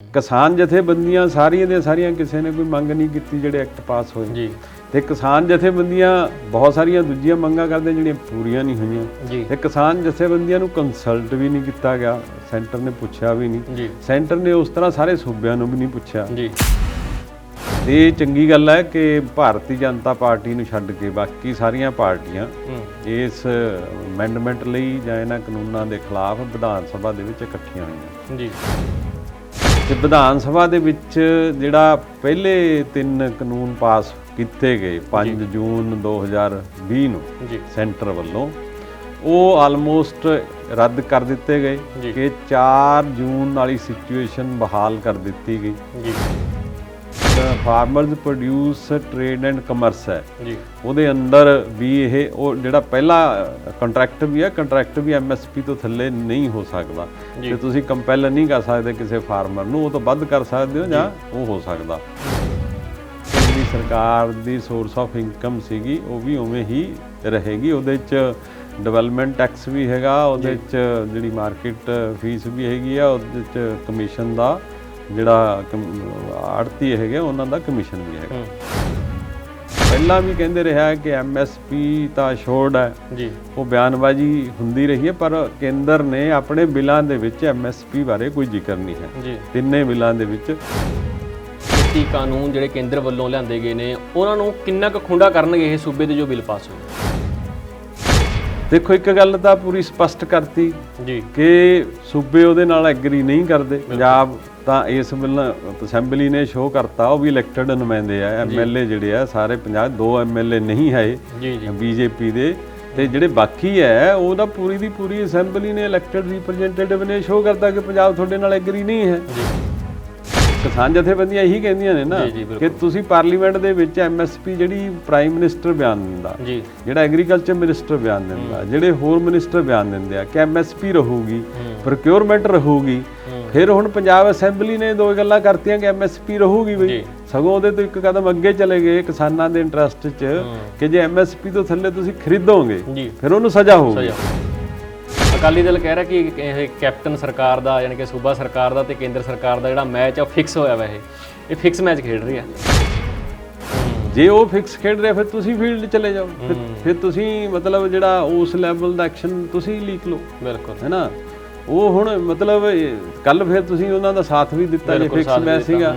ਕਿਸਾਨ ਜਥੇਬੰਦੀਆਂ ਸਾਰੀਆਂ ਦੀਆਂ ਸਾਰੀਆਂ ਕਿਸੇ ਨੇ ਕੋਈ ਮੰਗ ਨਹੀਂ ਕੀਤੀ ਜਿਹੜੇ ਐਕਟ ਪਾਸ ਹੋਏ ਜੀ ਤੇ ਕਿਸਾਨ ਜਥੇਬੰਦੀਆਂ ਬਹੁਤ ਸਾਰੀਆਂ ਦੂਜੀਆਂ ਮੰਗਾਂ ਕਰਦੇ ਜਿਹੜੀਆਂ ਪੂਰੀਆਂ ਨਹੀਂ ਹੋਈਆਂ ਜੀ ਤੇ ਕਿਸਾਨ ਜਥੇਬੰਦੀਆਂ ਨੂੰ ਕੰਸਲਟ ਵੀ ਨਹੀਂ ਕੀਤਾ ਗਿਆ, ਸੈਂਟਰ ਨੇ ਪੁੱਛਿਆ ਵੀ ਨਹੀਂ, ਜੀ ਸੈਂਟਰ ਨੇ ਉਸ ਤਰ੍ਹਾਂ ਸਾਰੇ ਸੂਬਿਆਂ ਨੂੰ ਵੀ ਨਹੀਂ ਪੁੱਛਿਆ। ਜੀ ਤੇ ਚੰਗੀ ਗੱਲ ਹੈ ਕਿ ਭਾਰਤੀ ਜਨਤਾ ਪਾਰਟੀ ਨੂੰ ਛੱਡ ਕੇ ਬਾਕੀ ਸਾਰੀਆਂ ਪਾਰਟੀਆਂ ਇਸ ਅਮੈਂਡਮੈਂਟ ਲਈ ਜਾਂ ਇਹਨਾਂ ਕਾਨੂੰਨਾਂ ਦੇ ਖਿਲਾਫ ਵਿਧਾਨ ਸਭਾ ਦੇ ਵਿੱਚ ਇਕੱਠੀਆਂ ਹੋਈਆਂ ਜੀ ਤੇ ਵਿਧਾਨ ਸਭਾ ਦੇ ਵਿੱਚ ਜਿਹੜਾ ਪਹਿਲੇ 3 ਕਾਨੂੰਨ ਪਾਸ ਕੀਤੇ ਗਏ 5 ਜੂਨ 2020 ਨੂੰ ਜੀ ਸੈਂਟਰ ਵੱਲੋਂ ਉਹ ਆਲਮੋਸਟ ਰੱਦ ਕਰ ਦਿੱਤੇ ਗਏ ਜੀ। ਕਿ 4 ਜੂਨ ਵਾਲੀ ਸਿਚੁਏਸ਼ਨ ਬਹਾਲ ਕਰ ਦਿੱਤੀ ਗਈ। ਜੀ farmers produce trade and commerce ਹੈ ਜੀ ਉਹਦੇ ਅੰਦਰ ਵੀ ਇਹ ਉਹ ਜਿਹੜਾ ਪਹਿਲਾ ਕੰਟਰੈਕਟ ਵੀ ਹੈ, ਕੰਟਰੈਕਟ ਵੀ MSP ਤੋਂ ਥੱਲੇ ਨਹੀਂ ਹੋ ਸਕਦਾ ਜੀ। ਤੇ ਤੁਸੀਂ ਕੰਪੈਲ ਨਹੀਂ ਕਰ ਸਕਦੇ ਕਿਸੇ ਫਾਰਮਰ ਨੂੰ, ਉਹ ਤੋਂ ਵੱਧ ਕਰ ਸਕਦੇ ਹੋ ਜਾਂ ਉਹ ਹੋ ਸਕਦਾ। ਜਿਹੜੀ ਸਰਕਾਰ ਦੀ ਸੋਰਸ ਆਫ ਇਨਕਮ ਸੀਗੀ ਉਹ ਵੀ ਉਵੇਂ ਹੀ ਰਹੇਗੀ, ਉਹਦੇ 'ਚ ਡਿਵੈਲਪਮੈਂਟ ਟੈਕਸ ਵੀ ਹੈਗਾ, ਉਹਦੇ 'ਚ ਜਿਹੜੀ ਮਾਰਕੀਟ ਫੀਸ ਵੀ ਹੈਗੀ ਆ, ਉਹਦੇ 'ਚ ਕਮਿਸ਼ਨ ਦਾ ਜਿਹੜਾ ਆੜਤੀ ਹੈਗੇ ਉਹਨਾਂ ਦਾ ਕਮਿਸ਼ਨ ਵੀ ਹੈਗਾ। ਪਹਿਲਾਂ ਵੀ ਕਹਿੰਦੇ ਰਿਹਾ ਕਿ MSP ਤਾਂ ਅਸ਼ੋਰਡ ਹੈ ਜੀ ਉਹ ਬਿਆਨਬਾਜ਼ੀ ਹੁੰਦੀ ਰਹੀ ਹੈ, ਪਰ ਕੇਂਦਰ ਨੇ ਆਪਣੇ ਬਿੱਲਾਂ ਦੇ ਵਿੱਚ MSP ਬਾਰੇ ਕੋਈ ਜ਼ਿਕਰ ਨਹੀਂ ਹੈ। ਜੀ ਤਿੰਨੇ ਬਿੱਲਾਂ ਦੇ ਵਿੱਚ ਖੇਤੀ ਕਾਨੂੰਨ ਜਿਹੜੇ ਕੇਂਦਰ ਵੱਲੋਂ ਲਿਆਂਦੇ ਗਏ ਨੇ ਉਹਨਾਂ ਨੂੰ ਕਿੰਨਾ ਕੁ ਖੁੰਡਾ ਕਰਨਗੇ ਇਹ ਸੂਬੇ ਦੇ ਜੋ ਬਿੱਲ ਪਾਸ ਹੋਏ? ਦੇਖੋ ਇੱਕ ਗੱਲ ਤਾਂ ਪੂਰੀ ਸਪਸ਼ਟ ਕਰਤੀ ਜੀ ਕਿ ਸੂਬੇ ਉਹਦੇ ਨਾਲ ਐਗਰੀ ਨਹੀਂ ਕਰਦੇ। ਪੰਜਾਬ ਤਾਂ ਇਸ ਬਿੱਲ ਅਸੈਂਬਲੀ ਨੇ ਸ਼ੋਅ ਕਰਤਾ ਉਹ ਵੀ ਇਲੈਕਟਡ ਨੁਮਾਇੰਦੇ ਆ, MLA ਜਿਹੜੇ ਆ ਸਾਰੇ ਪੰਜਾਬ 2 MLA ਨਹੀਂ ਹੈ ਜੀ ਜੀ BJP ਦੇ, ਤੇ ਜਿਹੜੇ ਬਾਕੀ ਹੈ ਉਹਦਾ ਪੂਰੀ ਦੀ ਪੂਰੀ ਅਸੈਂਬਲੀ ਨੇ ਇਲੈਕਟਡ ਰਿਪਰੈਜ਼ੈਂਟੇਟਿਵ ਨੇ ਸ਼ੋਅ ਕਰਤਾ ਕਿ ਪੰਜਾਬ ਤੁਹਾਡੇ ਨਾਲ ਐਗਰੀ ਨਹੀਂ ਹੈ। ਕਿਸਾਨ ਜਥੇਬੰਦੀਆਂ ਇਹੀ ਕਹਿੰਦੀਆਂ ਨੇ ਨਾ ਕਿ ਤੁਸੀਂ ਪਾਰਲੀਮੈਂਟ ਦੇ ਵਿੱਚ MSP ਜਿਹੜੀ ਪ੍ਰਾਈਮ ਮਿਨਿਸਟਰ ਬਿਆਨ ਦਿੰਦਾ, ਜੀ ਜਿਹੜਾ ਐਗਰੀਕਲਚਰ ਮਿਨਿਸਟਰ ਬਿਆਨ ਦਿੰਦਾ, ਜਿਹੜੇ ਹੋਰ ਮਿਨਿਸਟਰ ਬਿਆਨ ਦਿੰਦੇ ਆ ਕਿ MSP ਰਹੂਗੀ, ਪ੍ਰੋਕਿਉਰਮੈਂਟ ਰਹੂਗੀ। ਫਿਰ ਹੁਣ ਪੰਜਾਬ ਅਸੈਂਬਲੀ ਨੇ 2 ਗੱਲਾਂ ਕਰਤੀਆਂ ਕਿ MSP ਰਹੂਗੀ ਬਈ, ਸਗੋਂ ਉਹਦੇ ਤੋਂ ਇੱਕ ਕਦਮ ਅੱਗੇ ਚਲੇ ਗਏ ਕਿਸਾਨਾਂ ਦੇ ਇੰਟਰਸਟ 'ਚ ਕਿ ਜੇ MSP ਤੋਂ ਥੱਲੇ ਤੁਸੀਂ ਖਰੀਦੋਗੇ ਫਿਰ ਉਹਨੂੰ ਸਜ਼ਾ ਹੋਊਗੀ। ਅਕਾਲੀ ਦਲ ਕਹਿ ਰਿਹਾ ਕਿ ਇਹ ਕੈਪਟਨ ਸਰਕਾਰ ਦਾ ਯਾਨੀ ਕਿ ਸੂਬਾ ਸਰਕਾਰ ਦਾ ਤੇ ਕੇਂਦਰ ਸਰਕਾਰ ਦਾ ਜਿਹੜਾ ਮੈਚ ਆ ਫਿਕਸ ਹੋਇਆ ਵਾ, ਇਹ ਫਿਕਸ ਮੈਚ ਖੇਡ ਰਹੀ ਆ। ਜੇ ਉਹ ਫਿਕਸ ਖੇਡ ਰਿਹਾ ਫਿਰ ਤੁਸੀਂ ਫੀਲਡ ਚਲੇ ਜਾਓ, ਫਿਰ ਤੁਸੀਂ ਮਤਲਬ ਜਿਹੜਾ ਉਸ ਲੈਵਲ ਦਾ ਐਕਸ਼ਨ ਤੁਸੀਂ ਲੀਕ ਲਓ। ਬਿਲਕੁਲ ਹੈ ਨਾ, ਉਹ ਹੁਣ ਮਤਲਬ ਕੱਲ ਫਿਰ ਤੁਸੀਂ ਉਹਨਾਂ ਦਾ ਸਾਥ ਵੀ ਦਿੱਤਾ ਜੇ ਫਿਕਸ ਮੈਚ ਸੀਗਾ।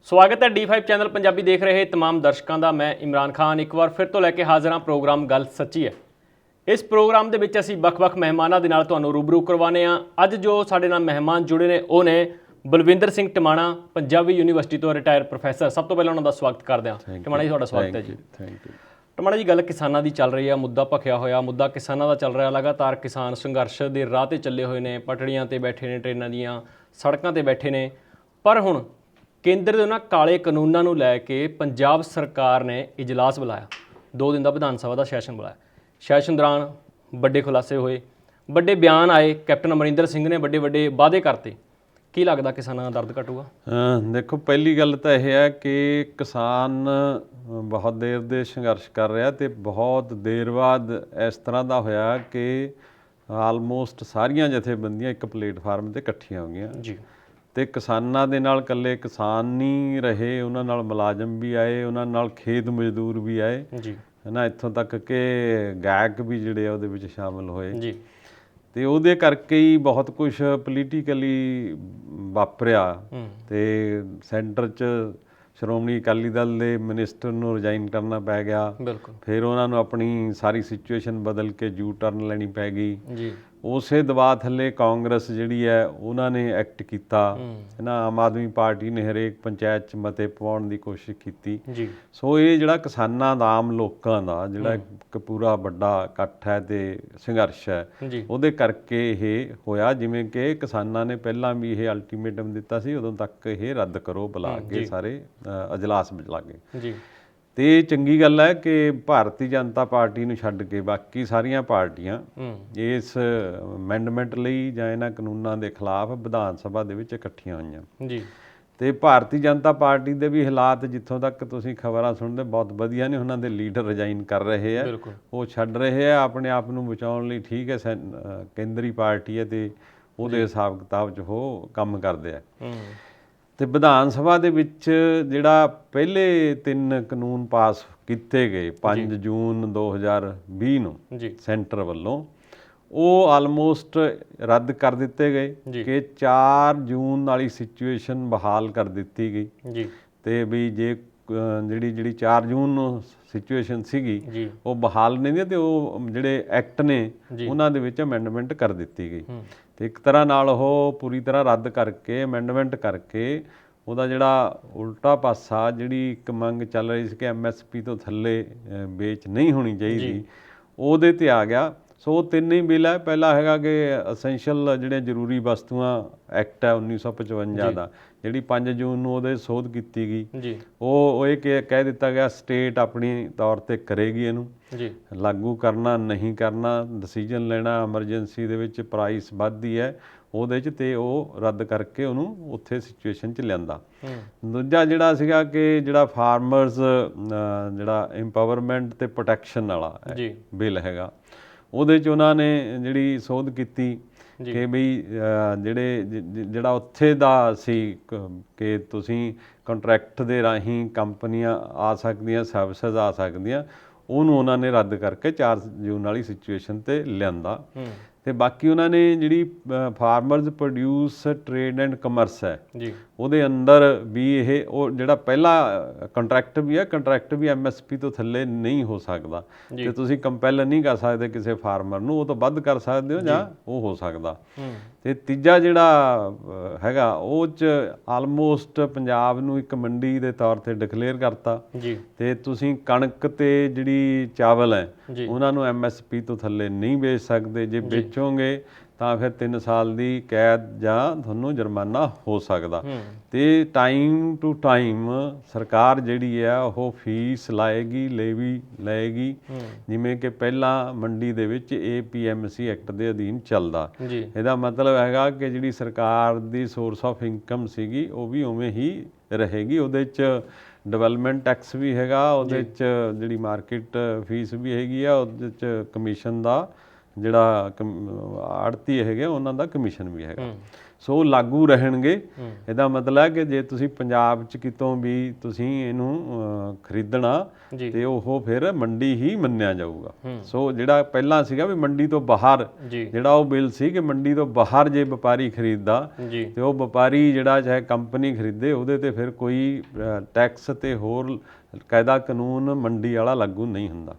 ਸਵਾਗਤ ਹੈ D5 ਚੈਨਲ ਪੰਜਾਬੀ ਦੇਖ ਰਹੇ तमाम ਦਰਸ਼ਕਾਂ ਦਾ। ਮੈਂ ਇਮਰਾਨ ਖਾਨ ਇੱਕ ਵਾਰ ਫਿਰ ਤੋਂ ਲੈ ਕੇ ਹਾਜ਼ਰ ਹਾਂ ਪ੍ਰੋਗਰਾਮ ਗੱਲ ਸੱਚੀ ਹੈ। ਇਸ ਪ੍ਰੋਗਰਾਮ ਦੇ ਵਿੱਚ ਅਸੀਂ ਵੱਖ-ਵੱਖ ਮਹਿਮਾਨਾਂ ਦੇ ਨਾਲ ਤੁਹਾਨੂੰ ਰੂਬਰੂ ਕਰਵਾਉਂਦੇ ਹਾਂ। ਅੱਜ ਜੋ ਸਾਡੇ ਨਾਲ ਮਹਿਮਾਨ ਜੁੜੇ ਨੇ ਉਹ ਨੇ ਬਲਵਿੰਦਰ ਸਿੰਘ ਟਿਮਾਣਾ, ਪੰਜਾਬੀ ਯੂਨੀਵਰਸਿਟੀ ਤੋਂ ਰਿਟਾਇਰ ਪ੍ਰੋਫੈਸਰ। ਸਭ ਤੋਂ ਪਹਿਲਾਂ ਉਹਨਾਂ ਦਾ ਸਵਾਗਤ ਕਰਦੇ ਹਾਂ। ਟਿਮਾਣਾ ਜੀ ਤੁਹਾਡਾ ਸਵਾਗਤ ਹੈ ਜੀ। Thank you. ਟਿਮਾਣਾ ਜੀ, ਗੱਲ ਕਿਸਾਨਾਂ ਦੀ ਚੱਲ ਰਹੀ ਹੈ, ਮੁੱਦਾ ਭਖਿਆ ਹੋਇਆ ਮੁੱਦਾ ਕਿਸਾਨਾਂ ਦਾ ਚੱਲ ਰਿਹਾ। ਲਗਾਤਾਰ ਕਿਸਾਨ ਸੰਘਰਸ਼ ਦੇ ਰਾਹ ਤੇ ਚੱਲੇ ਹੋਏ ਨੇ, ਪਟੜੀਆਂ ਤੇ ਬੈਠੇ ਨੇ, ਟ੍ਰੇਨਾਂ ਦੀਆਂ ਸੜਕਾਂ ਤੇ ਬੈਠੇ ਨੇ। ਪਰ ਹੁਣ ਕੇਂਦਰ ਦੇ ਉਹਨਾਂ ਕਾਲੇ ਕਾਨੂੰਨਾਂ ਨੂੰ ਲੈ ਕੇ ਪੰਜਾਬ ਸਰਕਾਰ ਨੇ ਇਜਲਾਸ ਬੁਲਾਇਆ, 2 ਦਿਨ ਦਾ ਵਿਧਾਨ ਸਭਾ ਦਾ ਸੈਸ਼ਨ ਬੁਲਾਇਆ। ਸੈਸ਼ਨ ਦੌਰਾਨ ਵੱਡੇ ਖੁਲਾਸੇ ਹੋਏ, ਵੱਡੇ ਬਿਆਨ ਆਏ, ਕੈਪਟਨ ਅਮਰਿੰਦਰ ਸਿੰਘ ਨੇ ਵੱਡੇ ਵਾਅਦੇ ਕਰਤੇ। ਕੀ ਲੱਗਦਾ ਕਿਸਾਨਾਂ ਦਾ ਦਰਦ ਘਟੂਗਾ? ਦੇਖੋ, ਪਹਿਲੀ ਗੱਲ ਤਾਂ ਇਹ ਹੈ ਕਿ ਕਿਸਾਨ ਬਹੁਤ ਦੇਰ ਦੇ ਸੰਘਰਸ਼ ਕਰ ਰਿਹਾ ਤੇ ਬਹੁਤ ਦੇਰ ਬਾਅਦ ਇਸ ਤਰ੍ਹਾਂ ਦਾ ਹੋਇਆ ਕਿ ਆਲਮੋਸਟ ਸਾਰੀਆਂ ਜਥੇਬੰਦੀਆਂ ਇੱਕ ਪਲੇਟਫਾਰਮ ਤੇ ਇਕੱਠੀਆਂ ਹੋ ਗਈਆਂ ਜੀ। ਤੇ ਕਿਸਾਨਾਂ ਦੇ ਨਾਲ ਇਕੱਲੇ ਕਿਸਾਨ ਨਹੀਂ ਰਹੇ, ਉਹਨਾਂ ਨਾਲ ਮੁਲਾਜ਼ਮ ਵੀ ਆਏ, ਉਹਨਾਂ ਨਾਲ ਖੇਤ ਮਜ਼ਦੂਰ ਵੀ ਆਏ ਜੀ, ਹੈ ਨਾ, ਇੱਥੋਂ ਤੱਕ ਕਿ ਗਾਇਕ ਵੀ ਜਿਹੜੇ ਆ ਉਹਦੇ ਵਿੱਚ ਸ਼ਾਮਿਲ ਹੋਏ ਜੀ। ਤੇ ਉਹਦੇ ਕਰਕੇ ਹੀ ਬਹੁਤ ਕੁਝ ਪੋਲੀਟੀਕਲੀ ਵਾਪਰਿਆ ਤੇ ਸੈਂਟਰ 'ਚ ਸ਼੍ਰੋਮਣੀ ਅਕਾਲੀ ਦਲ ਦੇ ਮਿਨਿਸਟਰ ਨੂੰ ਰਿਜ਼ਾਈਨ ਕਰਨਾ ਪੈ ਗਿਆ। ਬਿਲਕੁਲ। ਫਿਰ ਉਹਨਾਂ ਨੂੰ ਆਪਣੀ ਸਾਰੀ ਸਿਚੁਏਸ਼ਨ ਬਦਲ ਕੇ ਯੂ ਟਰਨ ਲੈਣੀ ਪੈ ਗਈ। ਜੀ। ਉਸੇ ਦਬਾਅ ਥੱਲੇ ਕਾਂਗਰਸ ਜਿਹੜੀ ਹੈ ਉਹਨਾਂ ਨੇ ਐਕਟ ਕੀਤਾ ਹੈ ਨਾ, ਆਮ ਆਦਮੀ ਪਾਰਟੀ ਨੇ ਹਰੇਕ ਪੰਚਾਇਤ 'ਚ ਮਤੇ ਪਵਾਉਣ ਦੀ ਕੋਸ਼ਿਸ਼ ਕੀਤੀ। ਜੀ। ਸੋ ਇਹ ਜਿਹੜਾ ਕਿਸਾਨਾਂ ਦਾ, ਆਮ ਲੋਕਾਂ ਦਾ ਜਿਹੜਾ ਇੱਕ ਪੂਰਾ ਵੱਡਾ ਇਕੱਠ ਹੈ ਤੇ ਸੰਘਰਸ਼ ਹੈ, ਜੀ। ਉਹਦੇ ਕਰਕੇ ਇਹ ਹੋਇਆ। ਜਿਵੇਂ ਕਿ ਕਿਸਾਨਾਂ ਨੇ ਪਹਿਲਾਂ ਵੀ ਇਹ ਅਲਟੀਮੇਟਮ ਦਿੱਤਾ ਸੀ, ਉਦੋਂ ਤੱਕ ਇਹ ਰੱਦ ਕਰੋ ਬੁਲਾ ਕੇ ਸਾਰੇ ਅਜਲਾਸ ਬੁਲਾ ਕੇ। ਜੀ। ਤੇ ਚੰਗੀ ਗੱਲ ਹੈ ਕਿ ਭਾਰਤੀ ਜਨਤਾ ਪਾਰਟੀ ਨੂੰ ਛੱਡ ਕੇ ਬਾਕੀ ਸਾਰੀਆਂ ਪਾਰਟੀਆਂ ਇਸ ਅਮੈਂਡਮੈਂਟ ਲਈ ਜਾਂ ਇਹਨਾਂ ਕਾਨੂੰਨਾਂ ਦੇ ਖਿਲਾਫ ਵਿਧਾਨ ਸਭਾ ਦੇ ਵਿੱਚ ਇਕੱਠੀਆਂ ਹੋਈਆਂ। ਜੀ। ਤੇ ਭਾਰਤੀ ਜਨਤਾ ਪਾਰਟੀ ਦੇ ਵੀ ਹਾਲਾਤ ਜਿੱਥੋਂ ਤੱਕ ਤੁਸੀਂ ਖਬਰਾਂ ਸੁਣਦੇ ਬਹੁਤ ਵਧੀਆ ਨੇ। ਉਹਨਾਂ ਦੇ ਲੀਡਰ ਰਿਜ਼ਾਈਨ ਕਰ ਰਹੇ ਆ, ਉਹ ਛੱਡ ਰਹੇ ਆ ਆਪਣੇ ਆਪ ਨੂੰ ਬਚਾਉਣ ਲਈ। ਠੀਕ ਹੈ, ਕੇਂਦਰੀ ਪਾਰਟੀ ਹੈ ਤੇ ਉਹਦੇ ਹਿਸਾਬ ਕਿਤਾਬ 'ਚ ਉਹ ਕੰਮ ਕਰਦੇ ਆ। ਤੇ ਵਿਧਾਨ ਸਭਾ ਦੇ ਵਿੱਚ ਜਿਹੜਾ ਪਹਿਲੇ 3 ਕਾਨੂੰਨ ਪਾਸ ਕੀਤੇ ਗਏ 5 ਜੂਨ 2020 ਨੂੰ ਸੈਂਟਰ ਵੱਲੋਂ, ਉਹ ਆਲਮੋਸਟ ਰੱਦ ਕਰ ਦਿੱਤੇ ਗਏ ਕਿ 4 ਜੂਨ ਵਾਲੀ ਸਿਚੁਏਸ਼ਨ ਬਹਾਲ ਕਰ ਦਿੱਤੀ ਗਈ। ਤੇ ਵੀ ਜੇ ਜਿਹੜੀ 4 ਜੂਨ ਨੂੰ ਸਿਚੁਏਸ਼ਨ ਸੀਗੀ ਉਹ ਬਹਾਲ ਨਹੀਂ ਦੀ, ਤੇ ਉਹ ਜਿਹੜੇ ਐਕਟ ਨੇ ਉਹਨਾਂ ਦੇ ਵਿੱਚ ਅਮੈਂਡਮੈਂਟ ਕਰ ਦਿੱਤੀ ਗਈ। ਤੇ ਇੱਕ ਤਰ੍ਹਾਂ ਨਾਲ ਉਹ ਪੂਰੀ ਤਰ੍ਹਾਂ ਰੱਦ ਕਰਕੇ ਅਮੈਂਡਮੈਂਟ ਕਰਕੇ ਉਹਦਾ ਜਿਹੜਾ ਉਲਟਾ ਪਾਸਾ, ਜਿਹੜੀ ਇੱਕ ਮੰਗ ਚੱਲ ਰਹੀ ਸੀ ਕਿ MSP ਤੋਂ ਥੱਲੇ ਵੇਚ ਨਹੀਂ ਹੋਣੀ ਚਾਹੀਦੀ, ਉਹਦੇ ਤੇ ਆ ਗਿਆ। ਸੋ ਉਹ 3 ਹੀ ਬਿੱਲ ਹੈ। ਪਹਿਲਾ ਹੈਗਾ ਕਿ ਅਸੈਂਸ਼ੀਅਲ ਜਿਹੜੇ ਜ਼ਰੂਰੀ ਵਸਤੂਆਂ ਐਕਟ ਹੈ 1955 ਦਾ, ਜਿਹੜੀ 5 ਜੂਨ ਨੂੰ ਉਹਦੇ ਸੋਧ ਕੀਤੀ ਗਈ। ਉਹ ਇਹ ਕਹਿ ਦਿੱਤਾ ਗਿਆ ਸਟੇਟ ਆਪਣੀ ਤੌਰ ਤੇ ਕਰੇਗੀ ਇਹਨੂੰ ਲਾਗੂ ਕਰਨਾ ਨਹੀਂ ਕਰਨਾ, ਡਿਸੀਜਨ ਲੈਣਾ। ਐਮਰਜੈਂਸੀ ਦੇ ਵਿੱਚ ਪ੍ਰਾਈਸ ਵੱਧਦੀ ਹੈ ਉਹਦੇ 'ਚ, ਤੇ ਉਹ ਰੱਦ ਕਰਕੇ ਉਹਨੂੰ ਉੱਥੇ ਸਿਚੁਏਸ਼ਨ 'ਚ ਲਿਆਂਦਾ। ਦੂਜਾ ਜਿਹੜਾ ਸੀਗਾ ਕਿ ਜਿਹੜਾ ਫਾਰਮਰਸ ਜਿਹੜਾ ਇੰਪਾਵਰਮੈਂਟ ਤੇ ਪ੍ਰੋਟੈਕਸ਼ਨ ਵਾਲਾ ਬਿੱਲ ਹੈਗਾ, ਉਹਦੇ 'ਚ ਉਹਨਾਂ ਨੇ ਜਿਹੜੀ ਸੋਧ ਕੀਤੀ ਕਿ ਬਈ ਜਿਹੜਾ ਉੱਥੇ ਦਾ ਸੀ ਕਿ ਤੁਸੀਂ ਕੰਟਰੈਕਟ ਦੇ ਰਾਹੀਂ ਕੰਪਨੀਆਂ ਆ ਸਕਦੀਆਂ, ਸਰਵਿਸਿਜ਼ ਆ ਸਕਦੀਆਂ, ਉਹਨੂੰ ਉਹਨਾਂ ਨੇ ਰੱਦ ਕਰਕੇ 4 ਜੂਨ ਵਾਲੀ ਸਿਚੁਏਸ਼ਨ ਤੇ ਲਿਆਂਦਾ। ਤੇ ਬਾਕੀ ਉਹਨਾਂ ਨੇ ਜਿਹੜੀ farmers produce trade and commerce ਹੈ ਉਹਦੇ ਅੰਦਰ ਵੀ ਇਹ ਉਹ ਜਿਹੜਾ ਪਹਿਲਾ ਕੰਟਰੈਕਟ ਵੀ ਹੈ, ਕੰਟਰੈਕਟ ਵੀ MSP ਤੋਂ ਥੱਲੇ ਨਹੀਂ ਹੋ ਸਕਦਾ। ਤੇ ਤੁਸੀਂ ਕੰਪੈਲ ਨਹੀਂ ਕਰ ਸਕਦੇ ਕਿਸੇ ਫਾਰਮਰ ਨੂੰ, ਉਹ ਤੋਂ ਵੱਧ ਕਰ ਸਕਦੇ ਹੋ ਜਾਂ ਉਹ ਹੋ ਸਕਦਾ। ਤੇ ਤੀਜਾ ਜਿਹੜਾ ਹੈਗਾ ਉਹ 'ਚ ਆਲਮੋਸਟ ਪੰਜਾਬ ਨੂੰ ਇੱਕ ਮੰਡੀ ਦੇ ਤੌਰ ਤੇ ਡਿਕਲੇਅਰ ਕਰਤਾ। ਤੇ ਤੁਸੀਂ ਕਣਕ ਤੇ ਜਿਹੜੀ ਚਾਵਲ ਹੈ ਉਹਨਾਂ ਨੂੰ MSP ਤੋਂ ਥੱਲੇ ਨਹੀਂ ਵੇਚ ਸਕਦੇ। ਜੇ ਵੇਚੋਗੇ ਤਾਂ ਫਿਰ 3 ਸਾਲ ਦੀ ਕੈਦ ਜਾਂ ਤੁਹਾਨੂੰ ਜੁਰਮਾਨਾ ਹੋ ਸਕਦਾ। ਤੇ ਟਾਈਮ ਟੂ ਟਾਈਮ ਸਰਕਾਰ ਜਿਹੜੀ ਹੈ ਉਹ ਫੀਸ ਲਾਏਗੀ, ਲੇਵੀ ਲਏਗੀ, ਜਿਵੇਂ ਕਿ ਪਹਿਲਾਂ ਮੰਡੀ ਦੇ ਵਿੱਚ APMC ਐਕਟ ਦੇ ਅਧੀਨ ਚੱਲਦਾ। ਇਹਦਾ ਮਤਲਬ ਹੈਗਾ ਕਿ ਜਿਹੜੀ ਸਰਕਾਰ ਦੀ ਸੋਰਸ ਆਫ ਇਨਕਮ ਸੀਗੀ ਉਹ ਵੀ ਉਵੇਂ ਹੀ ਰਹੇਗੀ। ਉਹਦੇ 'ਚ ਡਿਵੈਲਪਮੈਂਟ ਟੈਕਸ ਵੀ ਹੈਗਾ, ਉਹਦੇ 'ਚ ਜਿਹੜੀ ਮਾਰਕੀਟ ਫੀਸ ਵੀ ਹੈਗੀ ਆ, ਉਹਦੇ 'ਚ ਕਮਿਸ਼ਨ ਦਾ ਜਿਹੜਾ ਆੜਤੀ ਹੈਗੇ ਉਹਨਾਂ ਦਾ ਕਮਿਸ਼ਨ ਵੀ ਹੈਗਾ। ਸੋ ਲਾਗੂ ਰਹਿਣਗੇ। ਇਹਦਾ ਮਤਲਬ ਹੈ ਕਿ ਜੇ ਤੁਸੀਂ ਪੰਜਾਬ 'ਚ ਕਿਤੋਂ ਵੀ ਤੁਸੀਂ ਇਹਨੂੰ ਖਰੀਦਣਾ ਤੇ ਉਹ ਫਿਰ ਮੰਡੀ ਹੀ ਮੰਨਿਆ ਜਾਊਗਾ। ਸੋ ਜਿਹੜਾ ਪਹਿਲਾਂ ਸੀਗਾ ਵੀ ਮੰਡੀ ਤੋਂ ਬਾਹਰ, ਜਿਹੜਾ ਉਹ ਬਿੱਲ ਸੀ ਕਿ ਮੰਡੀ ਤੋਂ ਬਾਹਰ ਜੇ ਵਪਾਰੀ ਖਰੀਦਦਾ ਤੇ ਉਹ ਵਪਾਰੀ ਜਿਹੜਾ ਚਾਹੇ ਕੰਪਨੀ ਖਰੀਦੇ ਉਹਦੇ ਤੇ ਫਿਰ ਕੋਈ ਟੈਕਸ ਤੇ ਹੋਰ ਕਾਇਦਾ ਕਾਨੂੰਨ ਮੰਡੀ ਵਾਲਾ ਲਾਗੂ ਨਹੀਂ ਹੁੰਦਾ।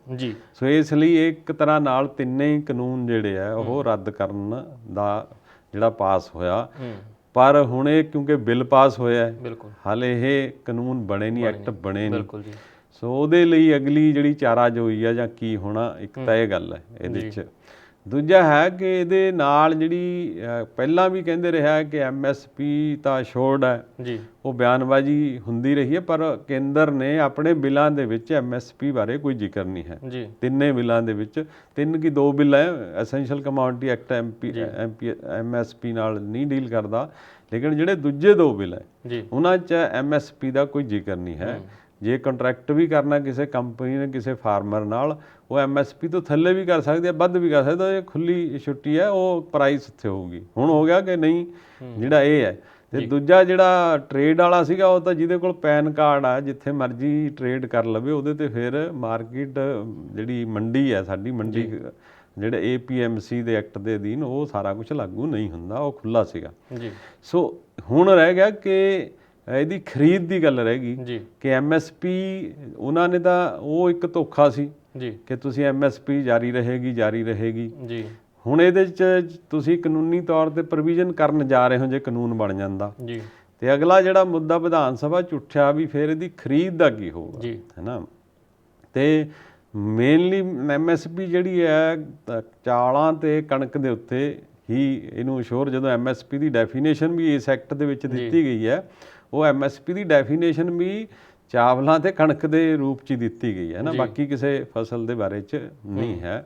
ਸੋ ਇਸ ਲਈ ਇੱਕ ਤਰ੍ਹਾਂ ਨਾਲ 3 ਹੀ ਕਾਨੂੰਨ ਜਿਹੜੇ ਆ ਉਹ ਰੱਦ ਕਰਨ ਦਾ ਜਿਹੜਾ ਪਾਸ ਹੋਇਆ। ਪਰ ਹੁਣ ਇਹ ਕਿਉਂਕਿ ਬਿੱਲ ਪਾਸ ਹੋਇਆ, ਹਾਲੇ ਇਹ ਕਾਨੂੰਨ ਬਣੇ ਨਹੀਂ, ਐਕਟ ਬਣੇ ਨਹੀਂ। ਸੋ ਉਹਦੇ ਲਈ ਅਗਲੀ ਜਿਹੜੀ ਚਾਰਾਜੋਈ ਆ ਜਾਂ ਕੀ ਹੋਣਾ, ਇੱਕ ਤਾਂ ਇਹ ਗੱਲ ਹੈ ਇਹਦੇ 'ਚ। ਦੂਜਾ ਹੈ ਕਿ ਇਹਦੇ ਨਾਲ ਜਿਹੜੀ ਪਹਿਲਾਂ ਵੀ ਕਹਿੰਦੇ ਰਿਹਾ ਕਿ MSP ਤਾਂ ਅਸ਼ੋਰਡ ਹੈ, ਉਹ ਬਿਆਨਬਾਜ਼ੀ ਹੁੰਦੀ ਰਹੀ ਹੈ, ਪਰ ਕੇਂਦਰ ਨੇ ਆਪਣੇ ਬਿੱਲਾਂ ਦੇ ਵਿੱਚ MSP ਬਾਰੇ ਕੋਈ ਜ਼ਿਕਰ ਨਹੀਂ ਹੈ। 3 ਬਿੱਲਾਂ ਦੇ ਵਿੱਚ 3 ਕੀ 2 ਬਿੱਲ ਹੈ। ਐਸੈਂਸ਼ੀਅਲ ਕਮੋਡਿਟੀ ਐਕਟ MSP ਨਾਲ ਨਹੀਂ ਡੀਲ ਕਰਦਾ, ਲੇਕਿਨ ਜਿਹੜੇ ਦੂਜੇ 2 ਬਿੱਲ ਹੈ ਉਹਨਾਂ 'ਚ MSP ਦਾ ਕੋਈ ਜ਼ਿਕਰ ਨਹੀਂ ਹੈ। ਜੇ ਕੰਟਰੈਕਟ ਵੀ ਕਰਨਾ ਕਿਸੇ ਕੰਪਨੀ ਨੇ ਕਿਸੇ ਫਾਰਮਰ ਨਾਲ, ਉਹ MSP ਤੋਂ ਥੱਲੇ ਵੀ ਕਰ ਸਕਦੇ ਆ, ਵੱਧ ਵੀ ਕਰ ਸਕਦੇ। ਇਹ ਖੁੱਲੀ ਛੁੱਟੀ ਹੈ, ਉਹ ਪ੍ਰਾਈਸ ਉੱਥੇ ਹੋਊਗੀ। ਹੁਣ ਹੋ ਗਿਆ ਕਿ ਨਹੀਂ, ਜਿਹੜਾ ਇਹ ਹੈ। ਤੇ ਦੂਜਾ ਜਿਹੜਾ ਟ੍ਰੇਡ ਵਾਲਾ ਸੀਗਾ, ਉਹ ਤਾਂ ਜਿਹਦੇ ਕੋਲ ਪੈਨ ਕਾਰਡ ਆ ਜਿੱਥੇ ਮਰਜ਼ੀ ਟ੍ਰੇਡ ਕਰ ਲਵੇ, ਉਹਦੇ ਤੇ ਫਿਰ ਮਾਰਕੀਟ ਜਿਹੜੀ ਮੰਡੀ ਹੈ ਸਾਡੀ ਮੰਡੀ, ਜਿਹੜੇ APMC ਦੇ ਐਕਟ ਦੇ ਅਧੀਨ ਉਹ ਸਾਰਾ ਕੁਝ ਲਾਗੂ ਨਹੀਂ ਹੁੰਦਾ, ਉਹ ਖੁੱਲ੍ਹਾ ਸੀਗਾ। ਸੋ ਹੁਣ ਰਹਿ ਗਿਆ ਕਿ ਇਹਦੀ ਖਰੀਦ ਦੀ ਗੱਲ ਰਹਿ ਗਈ ਕਿ MSP ਉਹਨਾਂ ਨੇ ਤਾਂ ਉਹ ਇੱਕ ਧੋਖਾ ਸੀ ਕਿ ਤੁਸੀਂ MSP ਜਾਰੀ ਰਹੇਗੀ। ਹੁਣ ਇਹਦੇ 'ਚ ਤੁਸੀਂ ਕਾਨੂੰਨੀ ਤੌਰ ਤੇ ਪ੍ਰੋਵੀਜ਼ਨ ਕਰਨ ਜਾ ਰਹੇ ਹੋ ਜੇ ਕਾਨੂੰਨ ਬਣ ਜਾਂਦਾ। ਤੇ ਅਗਲਾ ਜਿਹੜਾ ਮੁੱਦਾ ਵਿਧਾਨ ਸਭਾ 'ਚ ਉੱਠਿਆ ਵੀ ਫਿਰ ਇਹਦੀ ਖਰੀਦ ਦਾ ਕੀ ਹੋਊਗਾ, ਹੈ ਨਾ। ਤੇ ਮੇਨਲੀ MSP ਜਿਹੜੀ ਹੈ ਚਾਵਲਾਂ ਤੇ ਕਣਕ ਦੇ ਉੱਤੇ ਹੀ ਇਹਨੂੰ ਅਸ਼ੋਰ, ਜਦੋਂ MSP ਦੀ ਡੈਫੀਨੇਸ਼ਨ ਵੀ ਇਸ ਐਕਟ ਦੇ ਵਿੱਚ ਦਿੱਤੀ ਗਈ ਹੈ, ਉਹ MSP ਦੀ ਡੈਫੀਨੇਸ਼ਨ ਵੀ ਚਾਵਲਾਂ ਤੇ ਕਣਕ ਦੇ ਰੂਪ 'ਚ ਦਿੱਤੀ ਗਈ ਹੈ ਨਾ, ਬਾਕੀ ਕਿਸੇ ਫਸਲ ਦੇ ਬਾਰੇ 'ਚ ਨਹੀਂ ਹੈ।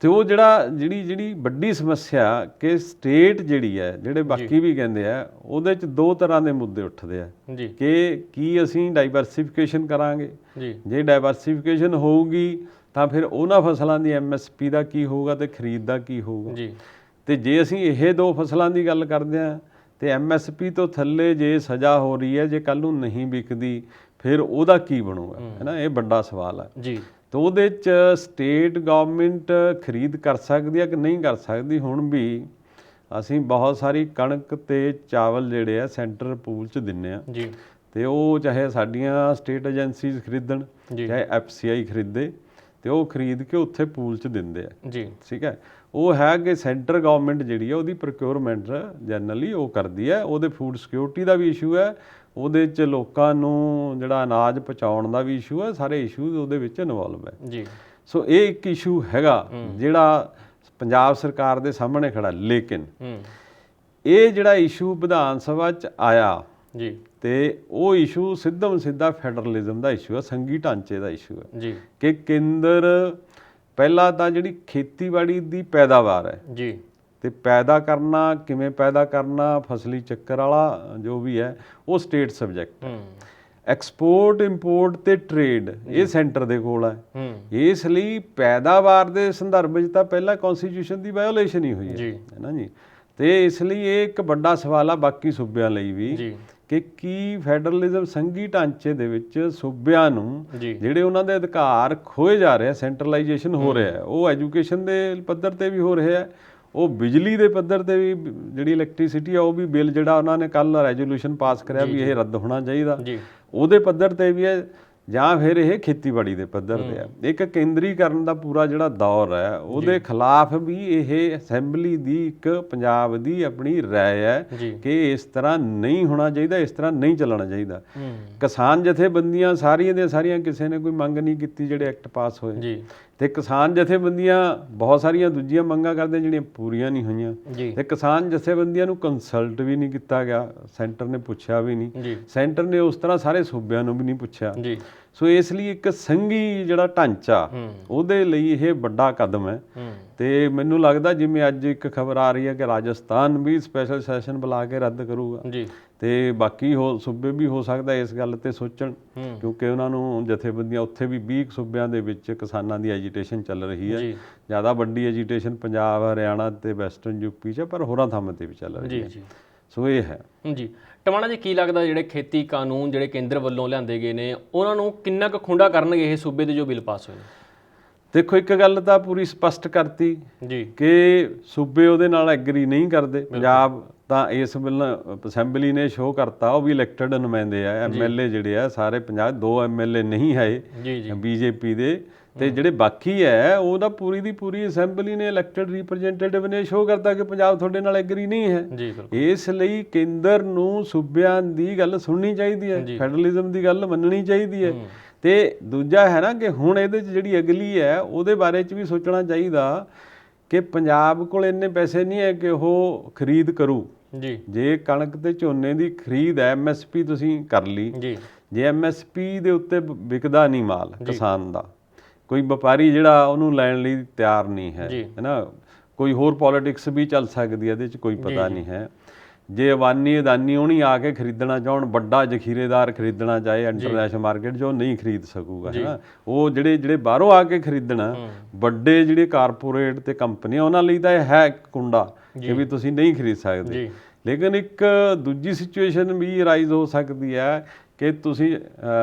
ਤੇ ਉਹ ਜਿਹੜੀ ਵੱਡੀ ਸਮੱਸਿਆ ਕਿ ਸਟੇਟ ਜਿਹੜੀ ਹੈ, ਜਿਹੜੇ ਬਾਕੀ ਵੀ ਕਹਿੰਦੇ ਆ, ਉਹਦੇ 'ਚ ਦੋ ਤਰ੍ਹਾਂ ਦੇ ਮੁੱਦੇ ਉੱਠਦੇ ਆ ਜੀ ਕਿ ਕੀ ਅਸੀਂ ਡਾਈਵਰਸਿਫਿਕੇਸ਼ਨ ਕਰਾਂਗੇ। ਜੀ ਜੇ ਡਾਈਵਰਸਿਫਿਕੇਸ਼ਨ ਹੋਊਗੀ ਤਾਂ ਫਿਰ ਉਹਨਾਂ ਫਸਲਾਂ ਦੀ MSP ਦਾ ਕੀ ਹੋਊਗਾ ਤੇ ਖਰੀਦ ਦਾ ਕੀ ਹੋਊਗਾ। ਜੀ ਤੇ ਜੇ ਅਸੀਂ ਇਹ ਦੋ ਫਸਲਾਂ ਦੀ ਗੱਲ ਕਰਦੇ ਹਾਂ ਤੇ MSP ਤੋਂ ਥੱਲੇ ਜੇ ਸਜ਼ਾ ਹੋ ਰਹੀ ਹੈ, ਜੇ ਕੱਲ ਨੂੰ ਨਹੀਂ ਵਿਕਦੀ ਫਿਰ ਉਹਦਾ ਕੀ ਬਣੂਗਾ, ਹੈ ਨਾ। ਇਹ ਵੱਡਾ ਸਵਾਲ ਹੈ ਜੀ। ਤੇ ਉਹਦੇ 'ਚ ਸਟੇਟ ਗਵਰਨਮੈਂਟ ਖਰੀਦ ਕਰ ਸਕਦੀ ਹੈ ਕਿ ਨਹੀਂ ਕਰ ਸਕਦੀ। ਹੁਣ ਵੀ ਅਸੀਂ ਬਹੁਤ ਸਾਰੀ ਕਣਕ ਤੇ ਚਾਵਲ ਜਿਹੜੇ ਆ ਸੈਂਟਰ ਪੂਲ 'ਚ ਦਿੰਨੇ ਆ ਜੀ ਤੇ ਉਹ ਚਾਹੇ ਸਾਡੀਆਂ ਸਟੇਟ ਏਜੰਸੀਜ਼ ਖਰੀਦਣ ਜੀ ਚਾਹੇ FCI ਖਰੀਦੇ ਤੇ ਉਹ ਖਰੀਦ ਕੇ ਉੱਥੇ ਪੂਲ 'ਚ ਦਿੰਦੇ ਆ। ਜੀ ਠੀਕ ਹੈ। ਉਹ ਹੈ ਕਿ ਸੈਂਟਰ ਗਵਰਨਮੈਂਟ ਜਿਹੜੀ ਹੈ ਉਹਦੀ ਪ੍ਰੋਕਿਉਰਮੈਂਟ ਜਨਰਲੀ ਉਹ ਕਰਦੀ ਹੈ। ਉਹਦੇ ਫੂਡ ਸਿਕਿਉਰਿਟੀ ਦਾ ਵੀ ਇਸ਼ੂ ਹੈ, ਉਹਦੇ 'ਚ ਲੋਕਾਂ ਨੂੰ ਜਿਹੜਾ ਅਨਾਜ ਪਹੁੰਚਾਉਣ ਦਾ ਵੀ ਇਸ਼ੂ ਹੈ, ਸਾਰੇ ਇਸ਼ੂਜ਼ ਉਹਦੇ ਵਿੱਚ ਇਨਵੋਲਵ ਹੈ। ਜੀ ਸੋ ਇਹ ਇੱਕ ਇਸ਼ੂ ਹੈਗਾ ਜਿਹੜਾ ਪੰਜਾਬ ਸਰਕਾਰ ਦੇ ਸਾਹਮਣੇ ਖੜਾ। ਲੇਕਿਨ ਇਹ ਜਿਹੜਾ ਇਸ਼ੂ ਵਿਧਾਨ ਸਭਾ 'ਚ ਆਇਆ ਜੀ ਤੇ ਉਹ ਇਸ਼ੂ ਸਿੱਧਾ ਫੈਡਰਲਿਜ਼ਮ ਦਾ ਇਸ਼ੂ ਹੈ, ਸੰਘੀ ਢਾਂਚੇ ਦਾ ਇਸ਼ੂ ਹੈ ਜੀ ਕਿ ਕੇਂਦਰ ਪਹਿਲਾਂ ਤਾਂ ਜਿਹੜੀ ਖੇਤੀਬਾੜੀ ਦੀ ਪੈਦਾਵਾਰ ਹੈ ਜੀ ਤੇ ਪੈਦਾ ਕਰਨਾ, ਕਿਵੇਂ ਪੈਦਾ ਕਰਨਾ, ਫਸਲੀ ਚੱਕਰ ਵਾਲਾ ਜੋ ਵੀ ਹੈ ਉਹ ਸਟੇਟ ਸਬਜੈਕਟ ਹੈ। ਐਕਸਪੋਰਟ ਇੰਪੋਰਟ ਤੇ ਟ੍ਰੇਡ ਇਹ ਸੈਂਟਰ ਦੇ ਕੋਲ ਹੈ। ਇਸ ਲਈ ਪੈਦਾਵਾਰ ਦੇ ਸੰਦਰਭ ਵਿੱਚ ਤਾਂ ਪਹਿਲਾਂ ਕਨਸਟੀਟਿਊਸ਼ਨ ਦੀ ਵਾਇਓਲੇਸ਼ਨ ਹੀ ਹੋਈ ਹੈ ਨਾ ਜੀ। ਤੇ ਇਸ ਲਈ ਇਹ ਇੱਕ ਵੱਡਾ ਸਵਾਲ ਆ ਬਾਕੀ ਸੂਬਿਆਂ ਲਈ ਵੀ ਕਿ ਕੀ ਫੈਡਰਲਿਜ਼ਮ ਸੰਘੀ ਢਾਂਚੇ ਦੇ ਵਿੱਚ ਸੂਬਿਆਂ ਨੂੰ ਜਿਹੜੇ ਉਹਨਾਂ ਦੇ ਅਧਿਕਾਰ ਖੋਏ ਜਾ ਰਹੇ ਆ, ਸੈਂਟਰਲਾਈਜੇਸ਼ਨ ਹੋ ਰਿਹਾ, ਉਹ ਐਜੂਕੇਸ਼ਨ ਦੇ ਪੱਧਰ ਤੇ ਵੀ ਹੋ ਰਿਹਾ, ਉਹ ਬਿਜਲੀ ਦੇ ਪੱਧਰ ਤੇ ਵੀ ਜਿਹੜੀ ਇਲੈਕਟ੍ਰਿਸਿਟੀ ਆ ਉਹ ਵੀ ਬਿੱਲ ਜਿਹੜਾ ਉਹਨਾਂ ਨੇ ਕੱਲ ਰੈਜ਼ੋਲੂਸ਼ਨ ਪਾਸ ਕਰਿਆ ਵੀ ਇਹ ਰੱਦ ਹੋਣਾ ਚਾਹੀਦਾ, ਉਹਦੇ ਪੱਧਰ ਤੇ ਵੀ ਹੈ, ਜਾਂ ਫਿਰ ਇਹ ਖੇਤੀਬਾੜੀ ਦੇ ਪੱਧਰ ਤੇ ਆ। ਇੱਕ ਕੇਂਦਰੀਕਰਨ ਦਾ ਪੂਰਾ ਜਿਹੜਾ ਦੌਰ ਹੈ ਉਹਦੇ ਖਿਲਾਫ ਵੀ ਇਹ ਅਸੈਂਬਲੀ ਦੀ ਇੱਕ ਪੰਜਾਬ ਦੀ ਆਪਣੀ ਰਾਏ ਹੈ ਕਿ ਇਸ ਤਰ੍ਹਾਂ ਨਹੀਂ ਹੋਣਾ ਚਾਹੀਦਾ, ਇਸ ਤਰ੍ਹਾਂ ਨਹੀਂ ਚੱਲਣਾ ਚਾਹੀਦਾ। ਕਿਸਾਨ ਜਥੇਬੰਦੀਆਂ ਸਾਰੀਆਂ ਦੀਆਂ ਸਾਰੀਆਂ ਕਿਸੇ ਨੇ ਕੋਈ ਮੰਗ ਨਹੀਂ ਕੀਤੀ ਜਿਹੜੇ ਐਕਟ ਪਾਸ ਹੋਏ, ਤੇ ਕਿਸਾਨ ਜਥੇਬੰਦੀਆਂ ਬਹੁਤ ਸਾਰੀਆਂ ਦੂਜੀਆਂ ਮੰਗਾਂ ਕਰਦੇ ਜਿਹੜੀਆਂ ਪੂਰੀਆਂ ਨਹੀਂ ਹੋਈਆਂ, ਤੇ ਕਿਸਾਨ ਜਥੇਬੰਦੀਆਂ ਨੂੰ ਕੰਸਲਟ ਵੀ ਨਹੀਂ ਕੀਤਾ ਗਿਆ, ਸੈਂਟਰ ਨੇ ਪੁੱਛਿਆ ਵੀ ਨਹੀਂ, ਸੈਂਟਰ ਨੇ ਉਸ ਤਰ੍ਹਾਂ ਸਾਰੇ ਸੂਬਿਆਂ ਨੂੰ ਵੀ ਨਹੀਂ ਪੁੱਛਿਆ। ਸੋ ਇਸ ਲਈ ਇੱਕ ਸੰਘੀ ਜਿਹੜਾ ਢਾਂਚਾ ਉਹਦੇ ਲਈ ਇਹ ਵੱਡਾ ਕਦਮ ਹੈ। ਤੇ ਮੈਨੂੰ ਲੱਗਦਾ ਜਿਵੇਂ ਅੱਜ ਇੱਕ ਖਬਰ ਆ ਰਹੀ ਹੈ ਕਿ ਰਾਜਸਥਾਨ ਵੀ ਸਪੈਸ਼ਲ ਸੈਸ਼ਨ ਬੁਲਾ ਕੇ ਰੱਦ ਕਰੂਗਾ, ਤੇ ਬਾਕੀ ਸੂਬੇ ਵੀ ਹੋ ਸਕਦਾ ਇਸ ਗੱਲ ਤੇ ਸੋਚਣ, ਕਿਉਂਕਿ ਉਹਨਾਂ ਨੂੰ ਜਥੇਬੰਦੀਆਂ ਉੱਥੇ ਵੀ 20 ਸੂਬਿਆਂ ਦੇ ਵਿੱਚ ਕਿਸਾਨਾਂ ਦੀ ਐਜੀਟੇਸ਼ਨ ਚੱਲ ਰਹੀ ਹੈ। ਜ਼ਿਆਦਾ ਵੱਡੀ ਐਜੀਟੇਸ਼ਨ ਪੰਜਾਬ, ਹਰਿਆਣਾ ਤੇ ਵੈਸਟਰਨ ਯੂਪੀ 'ਚ, ਪਰ ਹੋਰਾਂ ਥਾਵਾਂ ਤੇ ਵੀ ਚੱਲ ਰਹੀ ਹੈ। ਸੋ ਇਹ ਹੈ ਜੀ। ਟਵਾਣਾ ਜੀ, ਕੀ ਲੱਗਦਾ ਜਿਹੜੇ ਖੇਤੀ ਕਾਨੂੰਨ ਜਿਹੜੇ ਕੇਂਦਰ ਵੱਲੋਂ ਲਿਆਂਦੇ ਗਏ ਨੇ ਉਹਨਾਂ ਨੂੰ ਕਿੰਨਾ ਕੁ ਖੁੰਡਾ ਕਰਨਗੇ ਇਹ ਸੂਬੇ ਦੇ ਜੋ ਬਿੱਲ ਪਾਸ ਹੋਏ ਨੇ? ਦੇਖੋ, ਇੱਕ ਗੱਲ ਤਾਂ ਪੂਰੀ ਸਪਸ਼ਟ ਕਰਤੀ ਕਿ ਸੂਬੇ ਉਹਦੇ ਨਾਲ ਐਗਰੀ ਨਹੀਂ ਕਰਦੇ। ਪੰਜਾਬ ਤਾਂ ਇਸ ਬਿੱਲ ਅਸੈਂਬਲੀ ਨੇ ਸ਼ੋਅ ਕਰਤਾ, ਉਹ ਵੀ ਇਲੈਕਟਡ ਨੁਮਾਇੰਦੇ ਆ, MLA ਜਿਹੜੇ ਆ ਸਾਰੇ ਪੰਜਾਬ, 2 MLA ਨਹੀਂ ਹੈ BJP ਦੇ, ਤੇ ਜਿਹੜੇ ਬਾਕੀ ਹੈ ਉਹਦਾ ਪੂਰੀ ਦੀ ਪੂਰੀ ਅਸੈਂਬਲੀ ਨੇ ਇਲੈਕਟਡ ਰਿਪਰੈਜ਼ੈਂਟੇਟਿਵ ਨੇ ਸ਼ੋਅ ਕਰਤਾ ਕਿ ਪੰਜਾਬ ਤੁਹਾਡੇ ਨਾਲ ਐਗਰੀ ਨਹੀਂ ਹੈ। ਇਸ ਲਈ ਕੇਂਦਰ ਨੂੰ ਸੂਬਿਆਂ ਦੀ ਗੱਲ ਸੁਣਨੀ ਚਾਹੀਦੀ ਹੈ, ਫੈਡਰਲਿਜ਼ਮ ਦੀ ਗੱਲ ਮੰਨਣੀ ਚਾਹੀਦੀ ਹੈ। ਤੇ ਦੂਜਾ ਹੈ ਨਾ ਕਿ ਹੁਣ ਇਹਦੇ 'ਚ ਜਿਹੜੀ ਅਗਲੀ ਹੈ ਉਹਦੇ ਬਾਰੇ 'ਚ ਵੀ ਸੋਚਣਾ ਚਾਹੀਦਾ ਕਿ ਪੰਜਾਬ ਕੋਲ ਇੰਨੇ ਪੈਸੇ ਨਹੀਂ ਹੈ ਕਿ ਉਹ ਖਰੀਦ ਕਰੂ। ਜੇ ਕਣਕ ਤੇ ਝੋਨੇ ਦੀ ਖਰੀਦ ਹੈ, MSP ਤੁਸੀਂ ਕਰ ਲਈ, ਜੇ MSP ਦੇ ਉੱਤੇ ਵਿਕਦਾ ਨਹੀਂ ਮਾਲ ਕਿਸਾਨ ਦਾ, ਕੋਈ ਵਪਾਰੀ ਜਿਹੜਾ ਉਹਨੂੰ ਲੈਣ ਲਈ ਤਿਆਰ ਨਹੀਂ ਹੈ ਨਾ, ਕੋਈ ਹੋਰ ਪੋਲੀਟਿਕਸ ਵੀ ਚੱਲ ਸਕਦੀ ਹੈ ਇਹਦੇ 'ਚ, ਕੋਈ ਪਤਾ ਨਹੀਂ ਹੈ। ਜੇ ਅਦਾਨੀ ਉਹਨੀ ਆ ਕੇ ਖਰੀਦਣਾ ਚਾਹਣ, ਵੱਡਾ ਜ਼ਖੀਰੇਦਾਰ ਖਰੀਦਣਾ ਚਾਹੇ ਇੰਟਰਨੈਸ਼ਨਲ ਮਾਰਕੀਟ 'ਚ, ਉਹ ਨਹੀਂ ਖਰੀਦ ਸਕੂਗਾ, ਹੈ ਨਾ। ਉਹ ਜਿਹੜੇ ਬਾਹਰੋਂ ਆ ਕੇ ਖਰੀਦਣਾ, ਵੱਡੇ ਜਿਹੜੇ ਕਾਰਪੋਰੇਟ ਤੇ ਕੰਪਨੀਆਂ, ਉਹਨਾਂ ਲਈ ਤਾਂ ਇਹ ਹੈ ਕੁੰਡਾ ਕਿ ਵੀ ਤੁਸੀਂ ਨਹੀਂ ਖਰੀਦ ਸਕਦੇ। ਲੇਕਿਨ ਇੱਕ ਦੂਜੀ ਸਿਚੁਏਸ਼ਨ ਵੀ ਰਾਈਜ਼ ਹੋ ਸਕਦੀ ਹੈ ਕਿ ਤੁਸੀਂ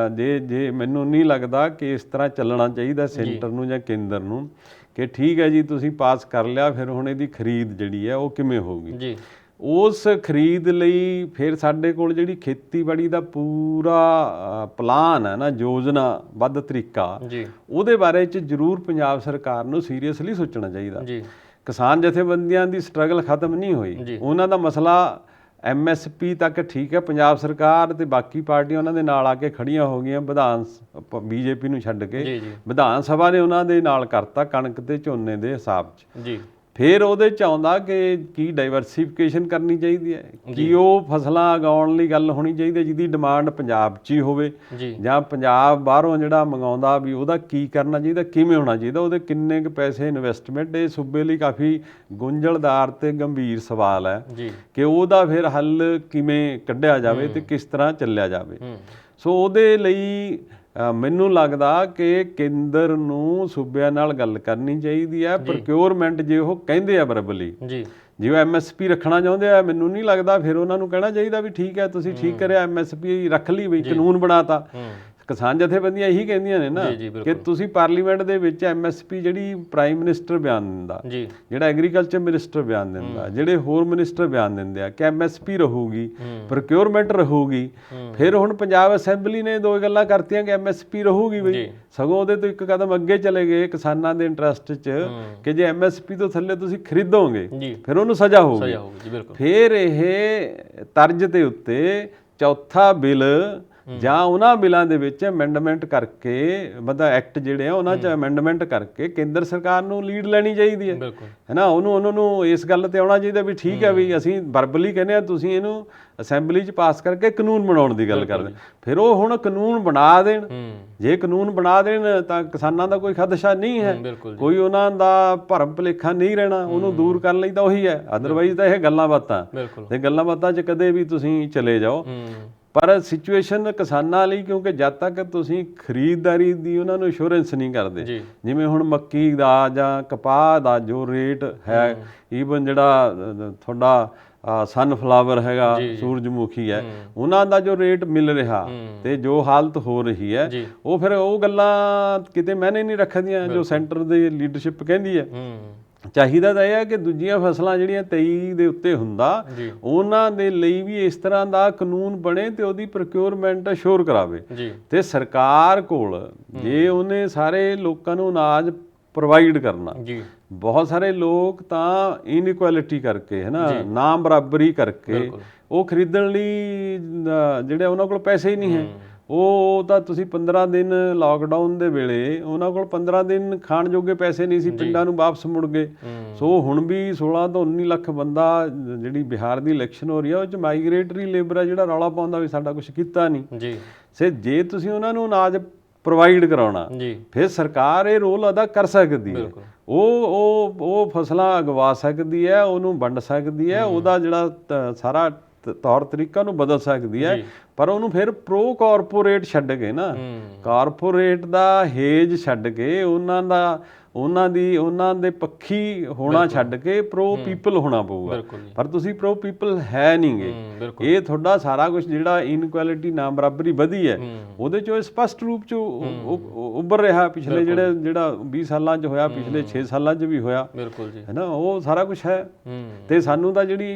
ਜੇ ਮੈਨੂੰ ਨਹੀਂ ਲੱਗਦਾ ਕਿ ਇਸ ਤਰ੍ਹਾਂ ਚੱਲਣਾ ਚਾਹੀਦਾ ਸੈਂਟਰ ਨੂੰ ਜਾਂ ਕੇਂਦਰ ਨੂੰ ਕਿ ਠੀਕ ਹੈ ਜੀ ਤੁਸੀਂ ਪਾਸ ਕਰ ਲਿਆ, ਫਿਰ ਹੁਣ ਇਹਦੀ ਖਰੀਦ ਜਿਹੜੀ ਹੈ ਉਹ ਕਿਵੇਂ ਹੋਊਗੀ। ਉਸ ਖਰੀਦ ਲਈ ਫਿਰ ਸਾਡੇ ਕੋਲ ਜਿਹੜੀ ਖੇਤੀਬਾੜੀ ਦਾ ਪੂਰਾ ਪਲਾਨ ਹੈ ਨਾ, ਯੋਜਨਾਬੱਧ ਤਰੀਕਾ, ਉਹਦੇ ਬਾਰੇ 'ਚ ਜ਼ਰੂਰ ਪੰਜਾਬ ਸਰਕਾਰ ਨੂੰ ਸੀਰੀਅਸਲੀ ਸੋਚਣਾ ਚਾਹੀਦਾ। ਕਿਸਾਨ ਜਥੇਬੰਦੀਆਂ ਦੀ ਸਟਰਗਲ ਖਤਮ ਨਹੀਂ ਹੋਈ, ਉਹਨਾਂ ਦਾ ਮਸਲਾ MSP ਤੱਕ ਠੀਕ ਹੈ, ਪੰਜਾਬ ਸਰਕਾਰ ਤੇ ਬਾਕੀ ਪਾਰਟੀਆਂ ਉਹਨਾਂ ਦੇ ਨਾਲ ਆ ਕੇ ਖੜੀਆਂ ਹੋ ਗਈਆਂ, BJP ਨੂੰ ਛੱਡ ਕੇ ਵਿਧਾਨ ਸਭਾ ਨੇ ਉਹਨਾਂ ਦੇ ਨਾਲ ਕਰਤਾ ਕਣਕ ਤੇ ਝੋਨੇ ਦੇ ਹਿਸਾਬ 'ਚ। ਫਿਰ ਉਹਦੇ 'ਚ ਆਉਂਦਾ ਕਿ ਕੀ ਡਾਈਵਰਸੀਫਿਕੇਸ਼ਨ ਕਰਨੀ ਚਾਹੀਦੀ ਹੈ, ਕੀ ਉਹ ਫਸਲਾਂ ਉਗਾਉਣ ਲਈ ਗੱਲ ਹੋਣੀ ਚਾਹੀਦੀ ਹੈ ਜਿਹਦੀ ਡਿਮਾਂਡ ਪੰਜਾਬ 'ਚ ਹੀ ਹੋਵੇ, ਜਾਂ ਪੰਜਾਬ ਬਾਹਰੋਂ ਜਿਹੜਾ ਮੰਗਾਉਂਦਾ ਵੀ ਉਹਦਾ ਕੀ ਕਰਨਾ ਚਾਹੀਦਾ, ਕਿਵੇਂ ਹੋਣਾ ਚਾਹੀਦਾ, ਉਹਦੇ ਕਿੰਨੇ ਕੁ ਪੈਸੇ ਇਨਵੈਸਟਮੈਂਟ। ਇਹ ਸੂਬੇ ਲਈ ਕਾਫੀ ਗੁੰਝਲਦਾਰ ਤੇ ਗੰਭੀਰ ਸਵਾਲ ਹੈ ਕਿ ਉਹਦਾ ਫਿਰ ਹੱਲ ਕਿਵੇਂ ਕੱਢਿਆ ਜਾਵੇ ਤੇ ਕਿਸ ਤਰ੍ਹਾਂ ਚੱਲਿਆ ਜਾਵੇ। ਸੋ ਉਹਦੇ ਲਈ ਮੈਨੂੰ ਲੱਗਦਾ ਕਿ ਕੇਂਦਰ ਨੂੰ ਸੂਬਿਆਂ ਨਾਲ ਗੱਲ ਕਰਨੀ ਚਾਹੀਦੀ ਹੈ। ਪ੍ਰੋਕਿਉਰਮੈਂਟ ਜੇ ਉਹ ਕਹਿੰਦੇ ਆ ਵਰਬਲੀ, ਜੇ ਉਹ MSP ਰੱਖਣਾ ਚਾਹੁੰਦੇ ਆ, ਮੈਨੂੰ ਨਹੀਂ ਲੱਗਦਾ ਫਿਰ ਉਹਨਾਂ ਨੂੰ ਕਹਿਣਾ ਚਾਹੀਦਾ ਵੀ ਠੀਕ ਹੈ ਤੁਸੀਂ ਠੀਕ ਕਰਿਆ, MSP ਰੱਖ ਲਈ, ਵੀ ਕਾਨੂੰਨ ਬਣਾਤਾ। ਕਿਸਾਨ ਜਥੇਬੰਦੀਆਂ ਇਹੀ ਕਹਿੰਦੀਆਂ ਨੇ ਨਾ ਕਿ ਤੁਸੀਂ ਪਾਰਲੀਮੈਂਟ ਦੇ ਵਿੱਚ MSP ਜਿਹੜੀ ਪ੍ਰਾਈਮ ਮਿਨਿਸਟਰ ਬਿਆਨ ਦਿੰਦਾ, ਜਿਹੜਾ ਐਗਰੀਕਲਚਰ ਮਿਨਿਸਟਰ ਬਿਆਨ ਦਿੰਦਾ, ਜਿਹੜੇ ਹੋਰ ਮਿਨਿਸਟਰ ਬਿਆਨ ਦਿੰਦੇ ਆ ਕਿ MSP ਰਹੂਗੀ, ਪ੍ਰੋਕਿਉਰਮੈਂਟ ਰਹੂਗੀ। ਫਿਰ ਹੁਣ ਪੰਜਾਬ ਅਸੈਂਬਲੀ ਨੇ ਦੋ ਗੱਲਾਂ ਕਰਤੀਆਂ ਕਿ MSP ਰਹੂਗੀ, ਬਈ ਸਗੋਂ ਉਹਦੇ ਤੋਂ ਇੱਕ ਕਦਮ ਅੱਗੇ ਚਲੇ ਗਏ ਕਿਸਾਨਾਂ ਦੇ ਇੰਟਰਸਟ 'ਚ ਕਿ ਜੇ MSP ਤੋਂ ਥੱਲੇ ਤੁਸੀਂ ਖਰੀਦੋਗੇ ਫਿਰ ਉਹਨੂੰ ਸਜ਼ਾ ਹੋਊਗੀ। ਫਿਰ ਇਹ ਤਰਜ਼ ਦੇ ਉੱਤੇ ਚੌਥਾ ਬਿੱਲ ਜਾਂ ਉਹਨਾਂ ਬਿੱਲਾਂ ਦੇ ਵਿੱਚ ਅਮੈਂਡਮੈਂਟ ਕਰਕੇ, ਮਤਲਬ ਐਕਟ ਜਿਹੜੇ ਆ ਉਹਨਾਂ 'ਚ ਅਮੈਂਡਮੈਂਟ ਕਰਕੇ ਕੇਂਦਰ ਸਰਕਾਰ ਨੂੰ ਲੀਡ ਲੈਣੀ ਚਾਹੀਦੀ ਹੈ ਨਾ। ਉਹਨਾਂ ਨੂੰ ਇਸ ਗੱਲ ਤੇ ਆਉਣਾ ਚਾਹੀਦਾ ਵੀ ਠੀਕ ਹੈ ਵੀ ਅਸੀਂ ਵਰਬਲੀ ਕਹਿੰਦੇ ਆ, ਤੁਸੀਂ ਇਹਨੂੰ ਅਸੈਂਬਲੀ 'ਚ ਪਾਸ ਕਰਕੇ ਕਾਨੂੰਨ ਬਣਾਉਣ ਦੀ ਗੱਲ ਕਰਦੇ। ਫਿਰ ਉਹ ਹੁਣ ਕਾਨੂੰਨ ਬਣਾ ਦੇਣ, ਜੇ ਕਾਨੂੰਨ ਬਣਾ ਦੇਣ ਤਾਂ ਕਿਸਾਨਾਂ ਦਾ ਕੋਈ ਖਦਸ਼ਾ ਨਹੀਂ ਹੈ, ਕੋਈ ਉਹਨਾਂ ਦਾ ਭਰਮ ਭੁਲੇਖਾ ਨਹੀਂ ਰਹਿਣਾ। ਉਹਨੂੰ ਦੂਰ ਕਰਨ ਲਈ ਤਾਂ ਉਹੀ ਹੈ, ਅਦਰਵਾਈਜ਼ ਤਾਂ ਇਹ ਗੱਲਾਂ ਬਾਤਾਂ ਤੇ ਗੱਲਾਂ ਬਾਤਾਂ 'ਚ ਕਦੇ ਵੀ ਤੁਸੀਂ ਚਲੇ ਜਾਓ। ਪਰ ਸਿਚੁਏਸ਼ਨ ਕਿਸਾਨਾਂ ਲਈ, ਕਿਉਂਕਿ ਜਦ ਤੱਕ ਤੁਸੀਂ ਖਰੀਦਦਾਰੀ ਦੀ ਉਹਨਾਂ ਨੂੰ ਇੰਸ਼ੋਰੈਂਸ ਨਹੀਂ ਕਰਦੇ, ਜਿਵੇਂ ਹੁਣ ਮੱਕੀ ਦਾ ਜਾਂ ਕਪਾਹ ਦਾ ਜੋ ਰੇਟ ਹੈ, ਈਵਨ ਜਿਹੜਾ ਤੁਹਾਡਾ ਸਨਫਲਾਵਰ ਹੈਗਾ, ਸੂਰਜਮੁਖੀ ਹੈ, ਉਹਨਾਂ ਦਾ ਜੋ ਰੇਟ ਮਿਲ ਰਿਹਾ ਤੇ ਜੋ ਹਾਲਤ ਹੋ ਰਹੀ ਹੈ, ਉਹ ਫਿਰ ਉਹ ਗੱਲਾਂ ਕਿਤੇ ਮਾਇਨੇ ਨਹੀਂ ਰੱਖਦੀਆਂ ਜੋ ਸੈਂਟਰ ਦੀ ਲੀਡਰਸ਼ਿਪ ਕਹਿੰਦੀ ਹੈ। ਚਾਹੀਦਾ ਤਾਂ ਇਹ ਹੈ ਕਿ ਦੂਜੀਆਂ ਫਸਲਾਂ ਜਿਹੜੀਆਂ 23 ਦੇ ਉੱਤੇ ਹੁੰਦਾ, ਉਹਨਾਂ ਦੇ ਲਈ ਵੀ ਇਸ ਤਰ੍ਹਾਂ ਦਾ ਕਾਨੂੰਨ ਬਣੇ ਤੇ ਉਹਦੀ ਪ੍ਰੋਕਿਉਰਮੈਂਟ ਅਸ਼ੋਰ ਕਰਾਵੇ। ਤੇ ਸਰਕਾਰ ਕੋਲ ਜੇ ਉਹਨੇ ਸਾਰੇ ਲੋਕਾਂ ਨੂੰ ਅਨਾਜ ਪ੍ਰੋਵਾਈਡ ਕਰਨਾ, ਬਹੁਤ ਸਾਰੇ ਲੋਕ ਤਾਂ ਇਨਇਕੁਐਲਿਟੀ ਕਰਕੇ, ਹੈ ਨਾ ਬਰਾਬਰੀ ਕਰਕੇ ਉਹ ਖਰੀਦਣ ਲਈ ਜਿਹੜੇ ਉਹਨਾਂ ਕੋਲ ਪੈਸੇ ਹੀ ਨਹੀਂ ਹੈ, ਉਹ ਤਾਂ ਤੁਸੀਂ 15 ਦਿਨ ਲਾਕਡਾਊਨ ਦੇ ਵੇਲੇ ਉਹਨਾਂ ਕੋਲ 15 ਦਿਨ ਖਾਣ ਜੋਗੇ ਪੈਸੇ ਨਹੀਂ ਸੀ, ਪਿੰਡਾਂ ਨੂੰ ਵਾਪਸ ਮੁੜ ਗਏ। ਸੋ ਹੁਣ ਵੀ 16 ਤੋਂ 19 ਲੱਖ ਬੰਦਾ ਜਿਹੜੀ ਬਿਹਾਰ ਦੀ ਇਲੈਕਸ਼ਨ ਹੋ ਰਹੀ ਹੈ ਉਹ 'ਚ ਮਾਈਗ੍ਰੇਟਰੀ ਲੇਬਰ ਆ ਜਿਹੜਾ ਰੌਲਾ ਪਾਉਂਦਾ ਵੀ ਸਾਡਾ ਕੁਝ ਕੀਤਾ ਨਹੀਂ। ਜੇ ਤੁਸੀਂ ਉਹਨਾਂ ਨੂੰ ਅਨਾਜ ਪ੍ਰੋਵਾਈਡ ਕਰਾਉਣਾ, ਫਿਰ ਸਰਕਾਰ ਇਹ ਰੋਲ ਅਦਾ ਕਰ ਸਕਦੀ ਹੈ। ਉਹ ਫਸਲਾਂ ਅਗਵਾ ਸਕਦੀ ਹੈ, ਉਹਨੂੰ ਵੰਡ ਸਕਦੀ ਹੈ, ਉਹਦਾ ਜਿਹੜਾ ਸਾਰਾ ਤੌਰ ਤਰੀਕਾ ਨੂੰ ਬਦਲ ਸਕਦੀ ਹੈ। ਪਰ ਉਹਨੂੰ ਫਿਰ ਪ੍ਰੋ ਕਾਰਪੋਰੇਟ ਛੱਡ ਕੇ ਨਾ, ਕਾਰਪੋਰੇਟ ਦਾ ਹੇਜ ਛੱਡ ਕੇ, ਉਹਨਾਂ ਦੇ ਪੱਖੀ ਹੋਣਾ ਛੱਡ ਕੇ ਪ੍ਰੋ ਪੀਪਲ ਹੋਣਾ ਪਊਗਾ। ਪਰ ਤੁਸੀਂ ਪ੍ਰੋ ਪੀਪਲ ਹੈ ਨਹੀਂਗੇ। ਇਹ ਤੁਹਾਡਾ ਸਾਰਾ ਕੁਝ ਜਿਹੜਾ ਇਨਇਕੁਐਲਿਟੀ ਨਾ ਬਰਾਬਰੀ ਵਧੀ ਹੈ, ਉਹਦੇ ਚੋਂ ਸਪਸ਼ਟ ਰੂਪ ਚ ਉੱਭਰ ਰਿਹਾ। ਪਿਛਲੇ ਜਿਹੜਾ 20 ਸਾਲਾਂ ਚ ਹੋਇਆ, ਪਿਛਲੇ 6 ਸਾਲਾਂ ਚ ਵੀ ਹੋਇਆ, ਹੈ ਨਾ, ਉਹ ਸਾਰਾ ਕੁਝ ਹੈ। ਤੇ ਸਾਨੂੰ ਤਾਂ ਜਿਹੜੀ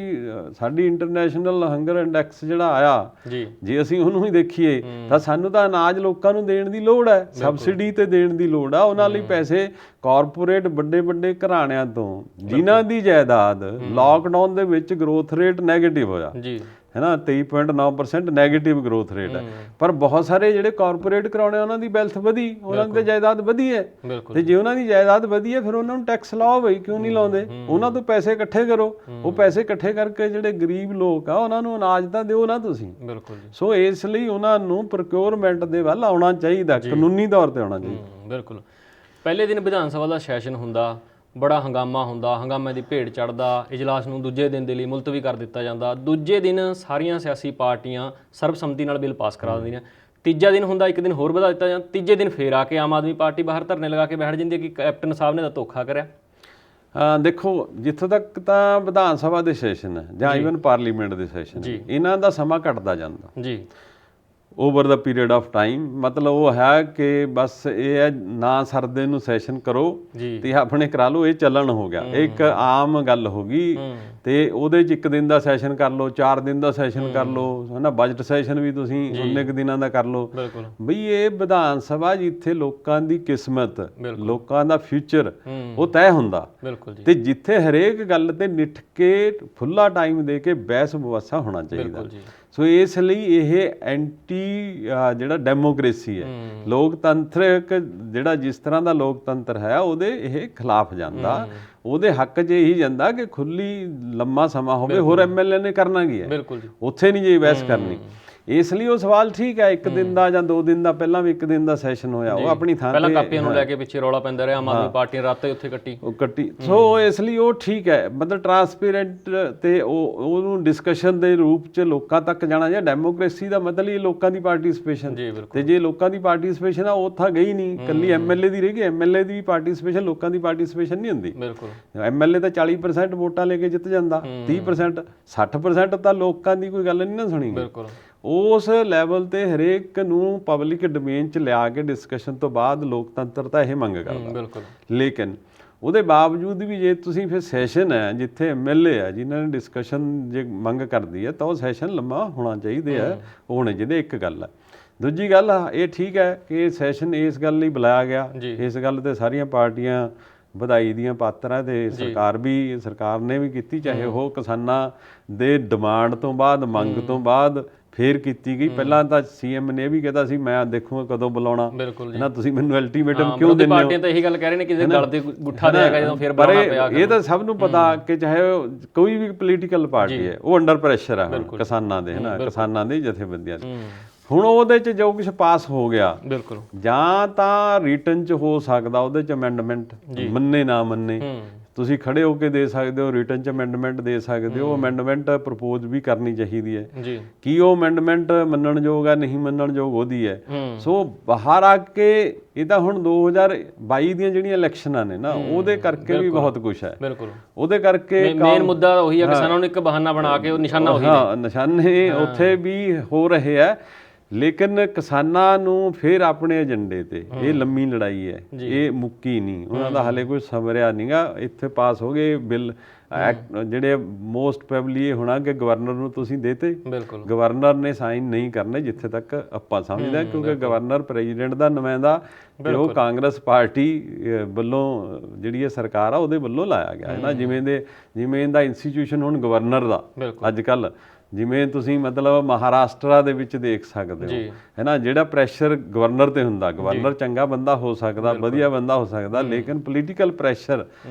ਸਾਡੀ ਇੰਟਰਨੈਸ਼ਨਲ ਹੰਗਰ ਇੰਡੈਕਸ ਜਿਹੜਾ ਆਇਆ, ਜੇ ਅਸੀਂ ਉਹਨੂੰ ਹੀ ਦੇਖੀਏ ਤਾਂ ਸਾਨੂੰ ਤਾਂ ਅਨਾਜ ਲੋਕਾਂ ਨੂੰ ਦੇਣ ਦੀ ਲੋੜ ਹੈ, ਸਬਸਿਡੀ ਤੇ ਦੇਣ ਦੀ ਲੋੜ ਆ। ਉਹਨਾਂ ਲਈ ਪੈਸੇ ਕਾਰਪੋਰੇਟ ਵੱਡੇ ਘਰਾਣਿਆਂ ਤੋਂ, ਜਿਨ੍ਹਾਂ ਦੀ ਜਾਇਦਾਦ ਲਾਕਡਾਊਨ ਦੇ ਵਿੱਚ ਗਰੋਥ ਰੇਟ ਨੈਗੇਟਿਵ ਹੋਇਆ, ਹੈ ਨਾ, 23.9% ਨੈਗੇਟਿਵ ਗਰੋਥ ਰੇਟ ਹੈ। ਪਰ ਬਹੁਤ ਸਾਰੇ ਜਿਹੜੇ ਕਾਰਪੋਰੇਟ ਘਰਾਣੇ, ਉਹਨਾਂ ਦੀ ਵੈਲਥ ਵਧੀ, ਉਹਨਾਂ ਦੀ ਜਾਇਦਾਦ ਵਧੀ ਹੈ। ਤੇ ਜੇ ਉਹਨਾਂ ਦੀ ਜਾਇਦਾਦ ਵਧੀ ਹੈ, ਫਿਰ ਉਹਨਾਂ ਨੂੰ ਟੈਕਸ ਲਾਓ ਬਈ, ਕਿਉਂ ਨਹੀਂ ਲਾਉਂਦੇ? ਉਹਨਾਂ ਤੋਂ ਪੈਸੇ ਇਕੱਠੇ ਕਰੋ, ਉਹ ਪੈਸੇ ਇਕੱਠੇ ਕਰਕੇ ਜਿਹੜੇ ਗਰੀਬ ਲੋਕ ਆ ਉਹਨਾਂ ਨੂੰ ਅਨਾਜ ਤਾਂ ਦਿਓ ਨਾ ਤੁਸੀਂ। ਸੋ ਇਸ ਲਈ ਉਹਨਾਂ ਨੂੰ ਪ੍ਰੋਕਿਉਰਮੈਂਟ ਦੇ ਵੱਲ ਆਉਣਾ ਚਾਹੀਦਾ, ਕਾਨੂੰਨੀ ਤੌਰ ਤੇ ਆਉਣਾ ਚਾਹੀਦਾ। ਬਿਲਕੁਲ। ਪਹਿਲੇ ਦਿਨ ਵਿਧਾਨ ਸਭਾ ਦਾ ਸੈਸ਼ਨ ਹੁੰਦਾ, ਬੜਾ ਹੰਗਾਮਾ ਹੁੰਦਾ, ਹੰਗਾਮੇ ਦੀ ਭੇਡ ਚੜ੍ਹਦਾ, ਇਜਲਾਸ ਨੂੰ ਦੂਜੇ ਦਿਨ ਦੇ ਲਈ ਮੁਲਤਵੀ ਕਰ ਦਿੱਤਾ ਜਾਂਦਾ। ਦੂਜੇ ਦਿਨ ਸਾਰੀਆਂ ਸਿਆਸੀ ਪਾਰਟੀਆਂ ਸਰਬਸੰਮਤੀ ਨਾਲ ਬਿੱਲ ਪਾਸ ਕਰਾ ਦਿੰਦੀਆਂ। ਤੀਜਾ ਦਿਨ ਹੁੰਦਾ, ਇੱਕ ਦਿਨ ਹੋਰ ਵਧਾ ਦਿੱਤਾ ਜਾਂਦਾ। ਤੀਜੇ ਦਿਨ ਫੇਰ ਆ ਕੇ ਆਮ ਆਦਮੀ ਪਾਰਟੀ ਬਾਹਰ ਧਰਨੇ ਲਗਾ ਕੇ ਬੈਠ ਜਾਂਦੀ ਹੈ ਕਿ ਕੈਪਟਨ ਸਾਹਿਬ ਨੇ ਤਾਂ ਧੋਖਾ ਕਰਿਆ। ਦੇਖੋ, ਜਿੱਥੋਂ ਤੱਕ ਤਾਂ ਵਿਧਾਨ ਸਭਾ ਦੇ ਸੈਸ਼ਨ ਹੈ ਜਾਂ ਈਵਨ ਪਾਰਲੀਮੈਂਟ ਦੇ ਸੈਸ਼ਨ, ਇਹਨਾਂ ਦਾ ਸਮਾਂ ਘਟਦਾ ਜਾਂਦਾ over the period of time. ਮਤਲਬ ਉਹ ਹੈ ਕਿ ਬਸ ਇਹ ਹੈ, ਨਾ ਸਰਦੇ ਨੂੰ ਸੈਸ਼ਨ ਕਰੋ ਤੇ ਆਪਣੇ ਕਰਾ ਲਓ, ਇਹ ਚੱਲਣ ਹੋ ਗਿਆ, ਇੱਕ ਆਮ ਗੱਲ ਹੋ ਗਈ। ਤੇ ਉਹਦੇ 'ਚ ਇੱਕ ਦਿਨ ਦਾ ਸੈਸ਼ਨ ਕਰ ਲਓ, 4 ਦਿਨ ਦਾ ਸੈਸ਼ਨ ਕਰ ਲਓ, ਹੈ ਨਾ, ਬਜਟ ਸੈਸ਼ਨ ਵੀ ਤੁਸੀਂ 19 ਦਿਨਾਂ ਦਾ ਕਰ ਲਓ। ਬਈ ਇਹ ਵਿਧਾਨ ਸਭਾ ਜਿੱਥੇ ਲੋਕਾਂ ਦੀ ਕਿਸਮਤ, ਲੋਕਾਂ ਦਾ ਫਿਊਚਰ ਉਹ ਤੈਅ ਹੁੰਦਾ, ਤੇ ਜਿੱਥੇ ਹਰੇਕ ਗੱਲ ਤੇ ਨਿੱਠ ਕੇ ਖੁੱਲਾ ਟਾਈਮ ਦੇ ਕੇ ਬਹਿਸ ਮੁਬਾਸਾ ਹੋਣਾ ਚਾਹੀਦਾ। ਸੋ ਇਸ ਲਈ ਇਹ ਐਂਟੀ ਜਿਹੜਾ ਡੈਮੋਕ੍ਰੇਸੀ ਹੈ, ਲੋਕਤੰਤਰਕ ਜਿਹੜਾ ਜਿਸ ਤਰ੍ਹਾਂ ਦਾ ਲੋਕਤੰਤਰ ਹੈ ਉਹਦੇ ਇਹ ਖਿਲਾਫ ਜਾਂਦਾ, ਉਹਦੇ ਹੱਕ 'ਚ ਇਹੀ ਜਾਂਦਾ ਕਿ ਖੁੱਲੀ ਲੰਮਾ ਸਮਾਂ ਹੋਵੇ, ਹੋਰ ਐਮਐਲਏ ਨੇ ਕਰਨਾ ਕੀ ਹੈ, ਬਿਲਕੁਲ ਜੀ, ਉੱਥੇ ਨਹੀਂ ਜੇ ਬਹਿਸ ਕਰਨੀ। ਇਸ ਲਈ ਉਹ ਸਵਾਲ ਠੀਕ ਹੈ, 1 ਦਿਨ ਦਾ ਜਾਂ 2 ਦਿਨ ਦਾ, ਪਹਿਲਾਂ ਵੀ 1 ਦਿਨ ਦਾ ਸੈਸ਼ਨ ਹੋਇਆ, ਉਹ ਆਪਣੀ ਥਾਂ ਪਹਿਲਾਂ ਕਾਪੀਆਂ ਨੂੰ ਲੈ ਕੇ ਪਿੱਛੇ ਰੌਲਾ ਪੈਂਦਾ ਰਿਹਾ, ਆਮ ਆਦਮੀ ਪਾਰਟੀ ਨੇ ਰਾਤ ਹੀ ਉੱਥੇ ਕੱਟੀ। ਸੋ ਇਸ ਲਈ ਉਹ ਠੀਕ ਹੈ, ਮਤਲਬ ਟਰਾਂਸਪੇਰੈਂਟ ਤੇ ਉਹਨੂੰ ਡਿਸਕਸ਼ਨ ਦੇ ਰੂਪ 'ਚ ਲੋਕਾਂ ਤੱਕ ਜਾਣਾ। ਜਾਂ ਡੈਮੋਕ੍ਰੇਸੀ ਦਾ ਮਤਲਬ ਹੀ ਲੋਕਾਂ ਦੀ ਪਾਰਟਿਸਿਪੇਸ਼ਨ, ਤੇ ਜੇ ਲੋਕਾਂ ਦੀ ਪਾਰਟਿਸਿਪੇਸ਼ਨ ਆ ਉਹ ਤਾਂ ਗਈ ਨਹੀਂ, ਕੱਲੀ ਐਮਐਲਏ ਦੀ ਰਹਿ ਗਈ। ਐਮਐਲਏ ਦੀ ਪਾਰਟਿਸਿਪੇਸ਼ਨ, ਲੋਕਾਂ ਦੀ ਪਾਰਟਿਸਿਪੇਸ਼ਨ ਨਹੀਂ ਹੁੰਦੀ। ਬਿਲਕੁਲ, ਐਮਐਲਏ ਤਾਂ 40% ਵੋਟਾਂ ਲੈ ਕੇ ਜਿੱਤ ਜਾਂਦਾ, 30% 60% ਤਾਂ ਲੋਕਾਂ ਦੀ ਕੋਈ ਗੱਲ ਨਹੀਂ ਨਾ ਸੁਣੀ। ਬਿਲਕੁਲ, ਉਸ ਲੈਵਲ ਤੇ ਹਰੇਕ ਨੂੰ ਪਬਲਿਕ ਡੋਮੇਨ 'ਚ ਲਿਆ ਕੇ ਡਿਸਕਸ਼ਨ ਤੋਂ ਬਾਅਦ ਲੋਕਤੰਤਰ ਤਾਂ ਇਹ ਮੰਗ ਕਰਦਾ। ਬਿਲਕੁਲ, ਲੇਕਿਨ ਉਹਦੇ ਬਾਵਜੂਦ ਵੀ ਜੇ ਤੁਸੀਂ ਫਿਰ ਸੈਸ਼ਨ ਹੈ ਜਿੱਥੇ ਐਮਐਲਏ ਹੈ ਜਿਨ੍ਹਾਂ ਨੇ ਡਿਸਕਸ਼ਨ ਜੇ ਮੰਗ ਕਰਦੀ ਹੈ ਤਾਂ ਉਹ ਸੈਸ਼ਨ ਲੰਮਾ ਹੋਣਾ ਚਾਹੀਦੇ ਆ, ਉਹ ਹੋਣੇ ਚਾਹੀਦੇ। ਇੱਕ ਗੱਲ ਹੈ। ਦੂਜੀ ਗੱਲ ਇਹ ਠੀਕ ਹੈ ਕਿ ਸੈਸ਼ਨ ਇਸ ਗੱਲ ਲਈ ਬੁਲਾਇਆ ਗਿਆ, ਇਸ ਗੱਲ ਤੇ ਸਾਰੀਆਂ ਪਾਰਟੀਆਂ ਵਧਾਈ ਦੀਆਂ ਪਾਤਰ ਹੈ ਤੇ ਸਰਕਾਰ ਨੇ ਵੀ ਕੀਤੀ, ਚਾਹੇ ਉਹ ਕਿਸਾਨਾਂ ਦੇ ਡਿਮਾਂਡ ਤੋਂ ਬਾਅਦ, ਮੰਗ ਤੋਂ ਬਾਅਦ ਫੇਰ ਕੀਤੀ ਗਈ। ਪਹਿਲਾਂ ਤਾਂ ਸੀਐਮ ਨੇ ਇਹ ਵੀ ਕਹਿਤਾ ਸੀ ਮੈਂ ਦੇਖੂਗਾ ਕਦੋਂ ਬੁਲਾਉਣਾ, ਨਾ ਤੁਸੀਂ ਮੈਨੂੰ ਅਲਟੀਮੇਟਮ ਕਿਉਂ ਦਿੰਦੇ ਹੋ। ਪਾਰਟੀਆਂ ਤਾਂ ਇਹੀ ਗੱਲ ਕਹਿ ਰਹੇ ਨੇ ਕਿ ਜੇ ਗਲ ਤੇ ਗੁੱਠਾ ਦੇਗਾ ਜਦੋਂ ਫੇਰ ਬੁਲਾਉਣਾ ਪਿਆ। ਇਹ ਤਾਂ ਸਭ ਨੂੰ ਪਤਾ ਕਿ ਚਾਹੇ ਕੋਈ ਵੀ ਪੋਲੀਟੀਕਲ ਪਾਰਟੀ ਹੈ ਉਹ ਅੰਡਰ ਪ੍ਰੈਸ਼ਰ ਹੈ ਕਿਸਾਨਾਂ ਦੇ, ਕਿਸਾਨਾਂ ਦੇ ਜਥੇਬੰਦੀਆਂ ਦੇ। ਹੁਣ ਉਹਦੇ 'ਚ ਜੋ ਕੁਝ ਪਾਸ ਹੋ ਗਿਆ, ਬਿਲਕੁਲ, ਜਾਂ ਤਾਂ ਰਿਟਨ 'ਚ ਹੋ ਸਕਦਾ ਉਹਦੇ 'ਚ ਅਮੈਂਡਮੈਂਟ, ਮੰਨੇ ਨਾ ਮੰਨੇ ਤੁਸੀਂ ਖੜੇ ਹੋ ਕੇ ਦੇ ਸਕਦੇ ਹੋ, ਰਿਟਨ 'ਚ ਅਮੈਂਡਮੈਂਟ ਦੇ ਸਕਦੇ ਹੋ। ਅਮੈਂਡਮੈਂਟ ਪ੍ਰਪੋਜ਼ ਵੀ ਕਰਨੀ ਚਾਹੀਦੀ ਹੈ ਕਿ ਉਹ ਅਮੈਂਡਮੈਂਟ ਮੰਨਣਯੋਗ ਹੈ ਨਹੀਂ ਮੰਨਣਯੋਗ ਉਹਦੀ ਹੈ। ਸੋ ਬਾਹਰ ਆ ਕੇ ਇਹ ਤਾਂ ਹੁਣ 2022 ਦੀਆਂ ਜਿਹੜੀਆਂ ਇਲੈਕਸ਼ਨਾਂ ਨੇ ਨਾ ਉਹਦੇ ਕਰਕੇ ਵੀ ਬਹੁਤ ਕੁਝ ਹੈ। ਬਿਲਕੁਲ, ਉਹਦੇ ਕਰਕੇ ਮੇਨ ਮੁੱਦਾ ਉਹੀ ਹੈ, ਕਿਸਾਨਾਂ ਨੂੰ ਇੱਕ ਬਹਾਨਾ ਬਣਾ ਕੇ ਉਹ ਨਿਸ਼ਾਨਾ ਉਹੀ ਹੈ, ਨਿਸ਼ਾਨੇ ਉੱਥੇ ਵੀ ਹੋ ਰਹੇ ਹੈ। ਲੇਕਿਨ ਕਿਸਾਨਾਂ ਨੂੰ ਫਿਰ ਆਪਣੇ ਏਜੰਡੇ ਤੇ, ਇਹ ਲੰਮੀ ਲੜਾਈ ਹੈ, ਇਹ ਮੁੱਕੀ ਨਹੀਂ, ਉਹਨਾਂ ਦਾ ਹਾਲੇ ਕੋਈ ਸਮਰਿਆ ਨਹੀਂਗਾ। ਇੱਥੇ ਪਾਸ ਹੋ ਗਏ ਬਿੱਲ ਜਿਹੜੇ ਮੋਸਟ ਪ੍ਰੋਬਬਲੀ ਇਹ ਹੋਣਾ ਕਿ ਗਵਰਨਰ ਨੂੰ ਤੁਸੀਂ ਦੇਤੇ, ਗਵਰਨਰ ਨੇ ਸਾਈਨ ਨਹੀਂ ਕਰਨੇ ਜਿੱਥੇ ਤੱਕ ਆਪਾਂ ਸਮਝਦੇ, ਕਿਉਂਕਿ ਗਵਰਨਰ ਪ੍ਰੈਜ਼ੀਡੈਂਟ ਦਾ ਨੁਮਾਇੰਦਾ ਤੇ ਉਹ ਕਾਂਗਰਸ ਪਾਰਟੀ ਵੱਲੋਂ ਜਿਹੜੀ ਇਹ ਸਰਕਾਰ ਆ ਉਹਦੇ ਵੱਲੋਂ ਲਾਇਆ ਗਿਆ ਹੈ ਨਾ। ਜਿਵੇਂ ਦਾ ਇੰਸਟੀਟਿਊਸ਼ਨ ਹੁਣ ਗਵਰਨਰ ਦਾ ਅੱਜ ਕੱਲ੍ਹ, ਜਿਵੇਂ ਤੁਸੀਂ ਮਤਲਬ ਮਹਾਰਾਸ਼ਟਰਾ ਦੇ ਵਿੱਚ ਦੇਖ ਸਕਦੇ ਹੋ ਹੈ ਨਾ, ਜਿਹੜਾ ਪ੍ਰੈਸ਼ਰ ਗਵਰਨਰ ਤੇ ਹੁੰਦਾ, ਗਵਰਨਰ ਚੰਗਾ ਬੰਦਾ ਹੋ ਸਕਦਾ, ਵਧੀਆ ਬੰਦਾ ਹੋ ਸਕਦਾ, ਲੇਕਿਨ ਪੋਲੀਟੀਕਲ ਪ੍ਰੈਸ਼ਰ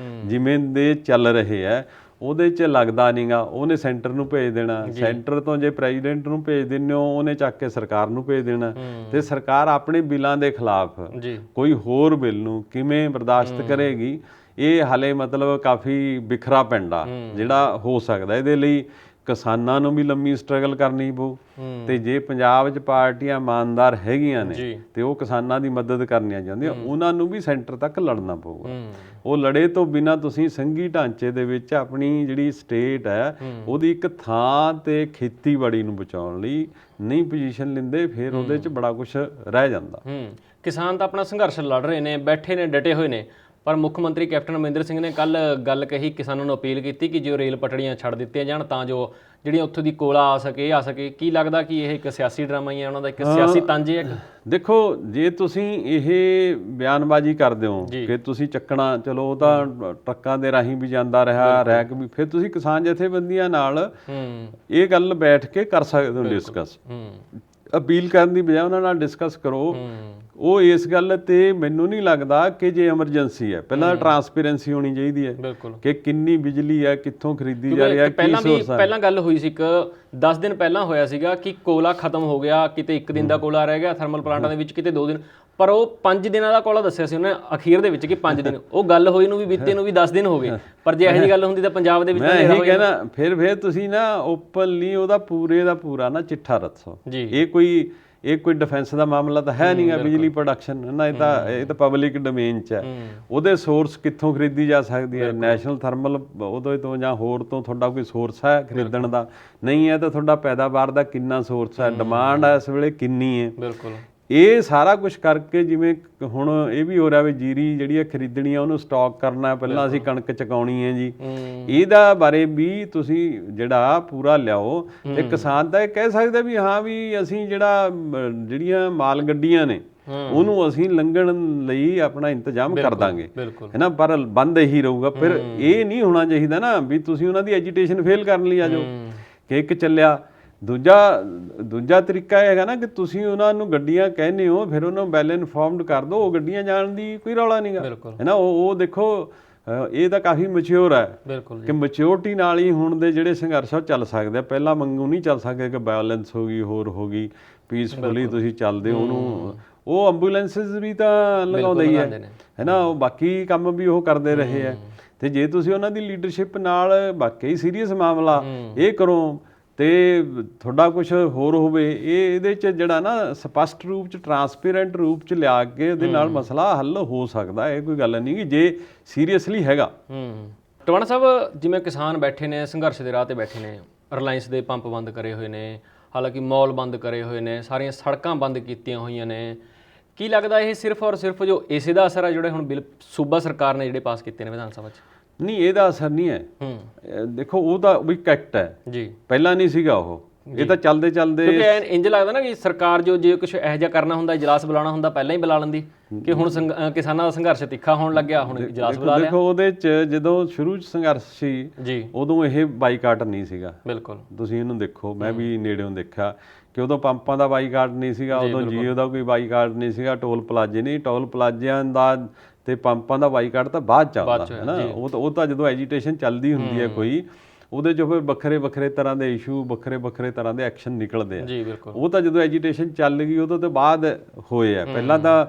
ਜਿਵੇਂ ਦੇ ਚੱਲ ਰਹੇ ਹੈ ਉਹਦੇ 'ਚ ਲੱਗਦਾ ਨਹੀਂਗਾ। ਉਹਨੇ ਸੈਂਟਰ ਨੂੰ ਭੇਜ ਦੇਣਾ, ਸੈਂਟਰ ਤੋਂ ਜੇ ਪ੍ਰੈਜ਼ੀਡੈਂਟ ਨੂੰ ਭੇਜ ਦਿੰਦੇ ਹੋ ਉਹਨੇ ਚੱਕ ਕੇ ਸਰਕਾਰ ਨੂੰ ਭੇਜ ਦੇਣਾ, ਤੇ ਸਰਕਾਰ ਆਪਣੇ ਬਿੱਲਾਂ ਦੇ ਖਿਲਾਫ ਕੋਈ ਹੋਰ ਬਿੱਲ ਨੂੰ ਕਿਵੇਂ ਬਰਦਾਸ਼ਤ ਕਰੇਗੀ। ਇਹ ਹਾਲੇ ਮਤਲਬ ਕਾਫੀ ਬਿਖਰਾ ਪੈਂਡਾ ਜਿਹੜਾ ਹੋ ਸਕਦਾ। ਇਹਦੇ ਲਈ ਕਿਸਾਨਾਂ ਨੂੰ ਵੀ ਲੰਮੀ ਸਟਰਗਲ ਕਰਨੀ ਪਊ, ਤੇ ਜੇ ਪੰਜਾਬ 'ਚ ਪਾਰਟੀਆਂ ਇਮਾਨਦਾਰ ਹੈਗੀਆਂ ਨੇ ਤੇ ਉਹ ਕਿਸਾਨਾਂ ਦੀ ਮਦਦ ਕਰਨੀਆਂ ਚਾਹੁੰਦੀਆਂ, ਉਹਨਾਂ ਨੂੰ ਵੀ ਸੈਂਟਰ ਤੱਕ ਲੜਨਾ ਪਊਗਾ। ਉਹ ਲੜੇ ਤੋਂ ਬਿਨਾਂ ਤੁਸੀਂ ਸੰਘੀ ਢਾਂਚੇ ਦੇ ਵਿੱਚ ਆਪਣੀ ਜਿਹੜੀ ਸਟੇਟ ਹੈ ਉਹਦੀ ਇੱਕ ਥਾਂ ਤੇ ਖੇਤੀਬਾੜੀ ਨੂੰ ਬਚਾਉਣ ਲਈ ਨਹੀਂ ਪੋਜੀਸ਼ਨ ਲੈਂਦੇ, ਫਿਰ ਉਹਦੇ 'ਚ ਬੜਾ ਕੁਝ ਰਹਿ ਜਾਂਦਾ। ਕਿਸਾਨ ਤਾਂ ਆਪਣਾ ਸੰਘਰਸ਼ ਲੜ ਰਹੇ ਨੇ, ਬੈਠੇ ਨੇ, ਡਟੇ ਹੋਏ ਨੇ, ਪਰ ਮੁੱਖ ਮੰਤਰੀ ਕੈਪਟਨ ਅਮਰਿੰਦਰ ਸਿੰਘ ਨੇ ਕੱਲ ਗੱਲ ਕਹੀ, ਕਿਸਾਨਾਂ ਨੂੰ ਅਪੀਲ ਕੀਤੀ ਕਿ ਜੋ ਰੇਲ ਪਟੜੀਆਂ ਛੱਡ ਦਿੱਤੀਆਂ ਜਾਣ ਤਾਂ ਜੋ ਜਿਹੜੀਆਂ ਉੱਥੋਂ ਦੀ ਕੋਲਾ ਆ ਸਕੇ। ਕੀ ਲੱਗਦਾ ਕਿ ਇਹ ਇੱਕ ਸਿਆਸੀ ਡਰਾਮਾ ਹੀ ਹੈ, ਉਹਨਾਂ ਦਾ ਇੱਕ ਸਿਆਸੀ ਤੰਜ ਹੈ? ਦੇਖੋ, ਜੇ ਤੁਸੀਂ ਇਹ ਬਿਆਨਬਾਜ਼ੀ ਕਰਦੇ ਹੋ ਕਿ ਤੁਸੀਂ ਚੱਕਣਾ, ਚਲੋ ਉਹ ਤਾਂ ਟਰੱਕਾਂ ਦੇ ਰਾਹੀਂ ਵੀ ਜਾਂਦਾ ਰਿਹਾ, ਰੈਕ ਵੀ, ਫਿਰ ਤੁਸੀਂ ਕਿਸਾਨ ਜਥੇਬੰਦੀਆਂ ਨਾਲ ਇਹ ਗੱਲ ਬੈਠ ਕੇ ਕਰ ਸਕਦੇ ਹੋ ਡਿਸਕਸ। ਅਪੀਲ ਕਰਨ ਦੀ ਬਜਾਏ ਉਹਨਾਂ ਨਾਲ ਡਿਸਕਸ ਕਰੋ। ਉਹ ਇਸ ਗੱਲ ਤੇ ਮੈਨੂੰ ਨਹੀਂ ਲੱਗਦਾ ਕਿ ਜੇ ਐਮਰਜੈਂਸੀ ਹੈ, ਪਹਿਲਾਂ ਟਰਾਂਸਪੇਰੈਂਸੀ ਹੋਣੀ ਚਾਹੀਦੀ ਹੈ ਕਿ ਕਿੰਨੀ ਬਿਜਲੀ ਹੈ, ਕਿੱਥੋਂ ਖਰੀਦੀ ਜਾ ਰਹੀ ਹੈ, ਕੀ ਸੋਰਸ ਹੈ। ਪਹਿਲਾਂ ਗੱਲ ਹੋਈ ਸੀ, 10 ਦਿਨ ਪਹਿਲਾਂ ਹੋਇਆ ਸੀਗਾ ਕਿ ਕੋਲਾ ਖਤਮ ਹੋ ਗਿਆ, ਕਿਤੇ 1 ਦਿਨ ਦਾ ਕੋਲਾ ਰਹਿ ਗਿਆ ਥਰਮਲ ਪਲਾਂਟਾਂ ਦੇ ਵਿੱਚ, ਕਿਤੇ 2 ਦਿਨ, ਪਰ ਉਹ 5 ਦਿਨਾਂ ਦਾ ਕੋਲਾ ਦੱਸਿਆ ਸੀ ਉਹਨੇ ਅਖੀਰ ਦੇ ਵਿੱਚ ਕਿ 5 ਦਿਨ। ਉਹ ਗੱਲ ਹੋਈ ਨੂੰ ਵੀ ਬੀਤੇ ਨੂੰ ਵੀ 10 ਦਿਨ ਹੋ ਗਏ, ਪਰ ਜੇ ਇਹੋ ਜਿਹੀ ਗੱਲ ਹੁੰਦੀ ਤਾਂ ਪੰਜਾਬ ਦੇ ਵਿੱਚ ਮੈਂ ਇਹੀ ਕਹਿਣਾ, ਫਿਰ ਤੁਸੀਂ ਨਾ ਓਪਨਲੀ ਉਹਦਾ ਪੂਰੇ ਦਾ ਪੂਰਾ ਨਾ ਚਿੱਠਾ ਰੱਖੋ। ਇਹ ਕੋਈ ਡਿਫੈਂਸ ਦਾ ਮਾਮਲਾ ਤਾਂ ਹੈ ਨਹੀਂਗਾ, ਬਿਜਲੀ ਪ੍ਰੋਡਕਸ਼ਨ ਨਾ, ਇਹ ਤਾਂ ਪਬਲਿਕ ਡੋਮੇਨ 'ਚ ਹੈ। ਉਹਦੇ ਸੋਰਸ ਕਿੱਥੋਂ ਖਰੀਦੀ ਜਾ ਸਕਦੀ ਹੈ? ਨੈਸ਼ਨਲ ਥਰਮਲ ਉਹਦੇ ਤੋਂ ਜਾਂ ਹੋਰ ਤੋਂ ਤੁਹਾਡਾ ਕੋਈ ਸੋਰਸ ਹੈ ਖਰੀਦਣ ਦਾ? ਨਹੀਂ ਹੈ ਤਾਂ ਤੁਹਾਡਾ ਪੈਦਾਵਾਰ ਦਾ ਕਿੰਨਾ ਸੋਰਸ ਹੈ, ਡਿਮਾਂਡ ਹੈ ਇਸ ਵੇਲੇ ਕਿੰਨੀ ਹੈ? ਬਿਲਕੁਲ, ਇਹ ਸਾਰਾ ਕੁਝ ਕਰਕੇ, ਜਿਵੇਂ ਹੁਣ ਇਹ ਵੀ ਹੋ ਰਿਹਾ ਵੀ ਜੀਰੀ ਜਿਹੜੀ ਹੈ ਖਰੀਦਣੀ ਆ, ਉਹਨੂੰ ਸਟਾਕ ਕਰਨਾ, ਪਹਿਲਾਂ ਅਸੀਂ ਕਣਕ ਚਕਾਉਣੀ ਹੈ ਜੀ, ਇਹਦਾ ਬਾਰੇ ਵੀ ਤੁਸੀਂ ਜਿਹੜਾ ਪੂਰਾ ਲਿਆਓ। ਤੇ ਕਿਸਾਨ ਤਾਂ ਇਹ ਕਹਿ ਸਕਦਾ ਵੀ ਹਾਂ ਵੀ ਅਸੀਂ ਜਿਹੜੀਆਂ ਮਾਲ ਗੱਡੀਆਂ ਨੇ ਉਹਨੂੰ ਅਸੀਂ ਲੰਘਣ ਲਈ ਆਪਣਾ ਇੰਤਜ਼ਾਮ ਕਰ ਦਾਂਗੇ, ਹੈ ਨਾ, ਪਰ ਬੰਦ ਇਹੀ ਰਹੂਗਾ। ਫਿਰ ਇਹ ਨਹੀਂ ਹੋਣਾ ਚਾਹੀਦਾ ਨਾ ਵੀ ਤੁਸੀਂ ਉਹਨਾਂ ਦੀ ਐਜੀਟੇਸ਼ਨ ਫੇਲ ਕਰਨ ਲਈ ਆ ਜਾਓ ਕਿ ਇੱਕ ਚੱਲਿਆ ਦੂਜਾ ਤਰੀਕਾ ਇਹ ਹੈਗਾ ਨਾ ਕਿ ਤੁਸੀਂ ਉਹਨਾਂ ਨੂੰ ਗੱਡੀਆਂ ਕਹਿੰਦੇ ਹੋ, ਫਿਰ ਉਹਨਾਂ ਨੂੰ ਵੈਲ ਇਨਫੋਰਮਡ ਕਰ ਦਿਓ, ਉਹ ਗੱਡੀਆਂ ਜਾਣ ਦੀ ਕੋਈ ਰੌਲਾ ਨਹੀਂਗਾ, ਹੈ ਨਾ। ਉਹ ਦੇਖੋ ਇਹ ਤਾਂ ਕਾਫੀ ਮੈਚਿਓਰ ਹੈ ਕਿ ਮੈਚਿਓਰਟੀ ਨਾਲ ਹੀ ਹੁਣ ਦੇ ਜਿਹੜੇ ਸੰਘਰਸ਼ ਆ ਚੱਲ ਸਕਦੇ ਆ। ਪਹਿਲਾਂ ਵਾਂਗੂ ਨਹੀਂ ਚੱਲ ਸਕਦੇ ਕਿ ਵਾਇਲੈਂਸ ਹੋ ਗਈ, ਹੋਰ ਹੋ ਗਈ, ਪੀਸਫੁਲੀ ਤੁਸੀਂ ਚੱਲਦੇ ਹੋ ਉਹਨੂੰ। ਉਹ ਐਂਬੂਲੈਂਸਿਸ ਵੀ ਤਾਂ ਲਗਾਉਂਦੇ ਹੀ ਹੈ ਨਾ, ਉਹ ਬਾਕੀ ਕੰਮ ਵੀ ਉਹ ਕਰਦੇ ਰਹੇ ਹੈ। ਤੇ ਜੇ ਤੁਸੀਂ ਉਹਨਾਂ ਦੀ ਲੀਡਰਸ਼ਿਪ ਨਾਲ ਵਾਕਈ ਸੀਰੀਅਸ ਮਾਮਲਾ ਇਹ ਕਰੋ ਤੇ ਤੁਹਾਡਾ ਕੁਝ ਹੋਰ ਹੋਵੇ, ਇਹਦੇ 'ਚ ਜਿਹੜਾ ਨਾ ਸਪਸ਼ਟ ਰੂਪ 'ਚ ਟਰਾਂਸਪੇਰੈਂਟ ਰੂਪ 'ਚ ਲਿਆ ਕੇ ਉਹਦੇ ਨਾਲ ਮਸਲਾ ਹੱਲ ਹੋ ਸਕਦਾ। ਇਹ ਕੋਈ ਗੱਲ ਨਹੀਂ ਕਿ ਜੇ ਸੀਰੀਅਸਲੀ ਹੈਗਾ। ਟਵਾਣਾ ਸਾਹਿਬ, ਜਿਵੇਂ ਕਿਸਾਨ ਬੈਠੇ ਨੇ ਸੰਘਰਸ਼ ਦੇ ਰਾਹ ਤੇ ਬੈਠੇ ਨੇ, ਰਿਲਾਇੰਸ ਦੇ ਪੰਪ ਬੰਦ ਕਰੇ ਹੋਏ ਨੇ, ਹਾਲਾਂਕਿ ਮੌਲ ਬੰਦ ਕਰੇ ਹੋਏ ਨੇ, ਸਾਰੀਆਂ ਸੜਕਾਂ ਬੰਦ ਕੀਤੀਆਂ ਹੋਈਆਂ ਨੇ, ਕੀ ਲੱਗਦਾ ਇਹ ਸਿਰਫ ਔਰ ਸਿਰਫ ਜੋ ਇਸੇ ਦਾ ਅਸਰ ਹੈ ਜਿਹੜੇ ਹੁਣ ਬਿੱਲ ਸੂਬਾ ਸਰਕਾਰ ਨੇ ਜਿਹੜੇ ਪਾਸ ਕੀਤੇ ਨੇ ਵਿਧਾਨ ਸਭਾ 'ਚ? ਨਹੀਂ, ਇਹਦਾ ਅਸਰ ਨਹੀਂ ਹੈ। ਦੇਖੋ ਉਹ ਤਾਂ ਵੀ ਐਕਟ ਹੈ ਜੀ, ਪਹਿਲਾਂ ਨਹੀਂ ਸੀਗਾ ਉਹ, ਇਹ ਤਾਂ ਚੱਲਦੇ ਕਿਉਂਕਿ ਇੰਜ ਲੱਗਦਾ ਨਾ ਕਿ ਸਰਕਾਰ ਜੋ ਜੇ ਕੁਝ ਇਹੋ ਜਿਹਾ ਕਰਨਾ ਹੁੰਦਾ, ਇਜਲਾਸ ਬੁਲਾਉਣਾ ਹੁੰਦਾ, ਪਹਿਲਾਂ ਹੀ ਬੁਲਾ ਲੈਂਦੀ, ਕਿ ਹੁਣ ਕਿਸਾਨਾਂ ਦਾ ਸੰਘਰਸ਼ ਤਿੱਖਾ ਹੋਣ ਲੱਗਿਆ, ਹੁਣ ਇਜਲਾਸ ਬੁਲਾ ਲਿਆ। ਦੇਖੋ ਉਹਦੇ 'ਚ ਜਦੋਂ ਸ਼ੁਰੂ 'ਚ ਸੰਘਰਸ਼ ਸੀ ਜੀ, ਉਦੋਂ ਇਹ ਬਾਈਕਾਟ ਨਹੀਂ ਸੀਗਾ। ਬਿਲਕੁਲ, ਤੁਸੀਂ ਇਹਨੂੰ ਦੇਖੋ, ਮੈਂ ਵੀ ਨੇੜਿਓਂ ਦੇਖਿਆ ਕਿ ਉਦੋਂ ਪੰਪਾਂ ਦਾ ਬਾਈਕਾਟ ਨਹੀਂ ਸੀਗਾ, ਉਦੋਂ ਜੀਓ ਦਾ ਕੋਈ ਬਾਈਕਾਟ ਨਹੀਂ ਸੀਗਾ, ਟੋਲ ਪਲਾਜ਼ੇ ਨਹੀਂ, ਟੋਲ ਪਲਾਜ਼ਿਆਂ ਦਾ ਤੇ ਪੰਪਾਂ ਦਾ ਬਾਈਕਾਟ ਤਾਂ ਬਾਅਦ ਚੱਲਦਾ ਹੈ ਨਾ। ਉਹ ਤਾਂ ਜਦੋਂ ਐਜੀਟੇਸ਼ਨ ਚੱਲਦੀ ਹੁੰਦੀ ਹੈ ਕੋਈ, ਉਹਦੇ 'ਚੋਂ ਫਿਰ ਵੱਖਰੇ ਤਰ੍ਹਾਂ ਦੇ ਇਸ਼ੂ, ਵੱਖਰੇ ਤਰ੍ਹਾਂ ਦੇ ਐਕਸ਼ਨ ਨਿਕਲਦੇ ਆ। ਉਹ ਤਾਂ ਜਦੋਂ ਐਜੀਟੇਸ਼ਨ ਚੱਲ ਗਈ ਉਦੋਂ ਤੋਂ ਬਾਅਦ ਹੋਏ ਆ। ਪਹਿਲਾਂ ਤਾਂ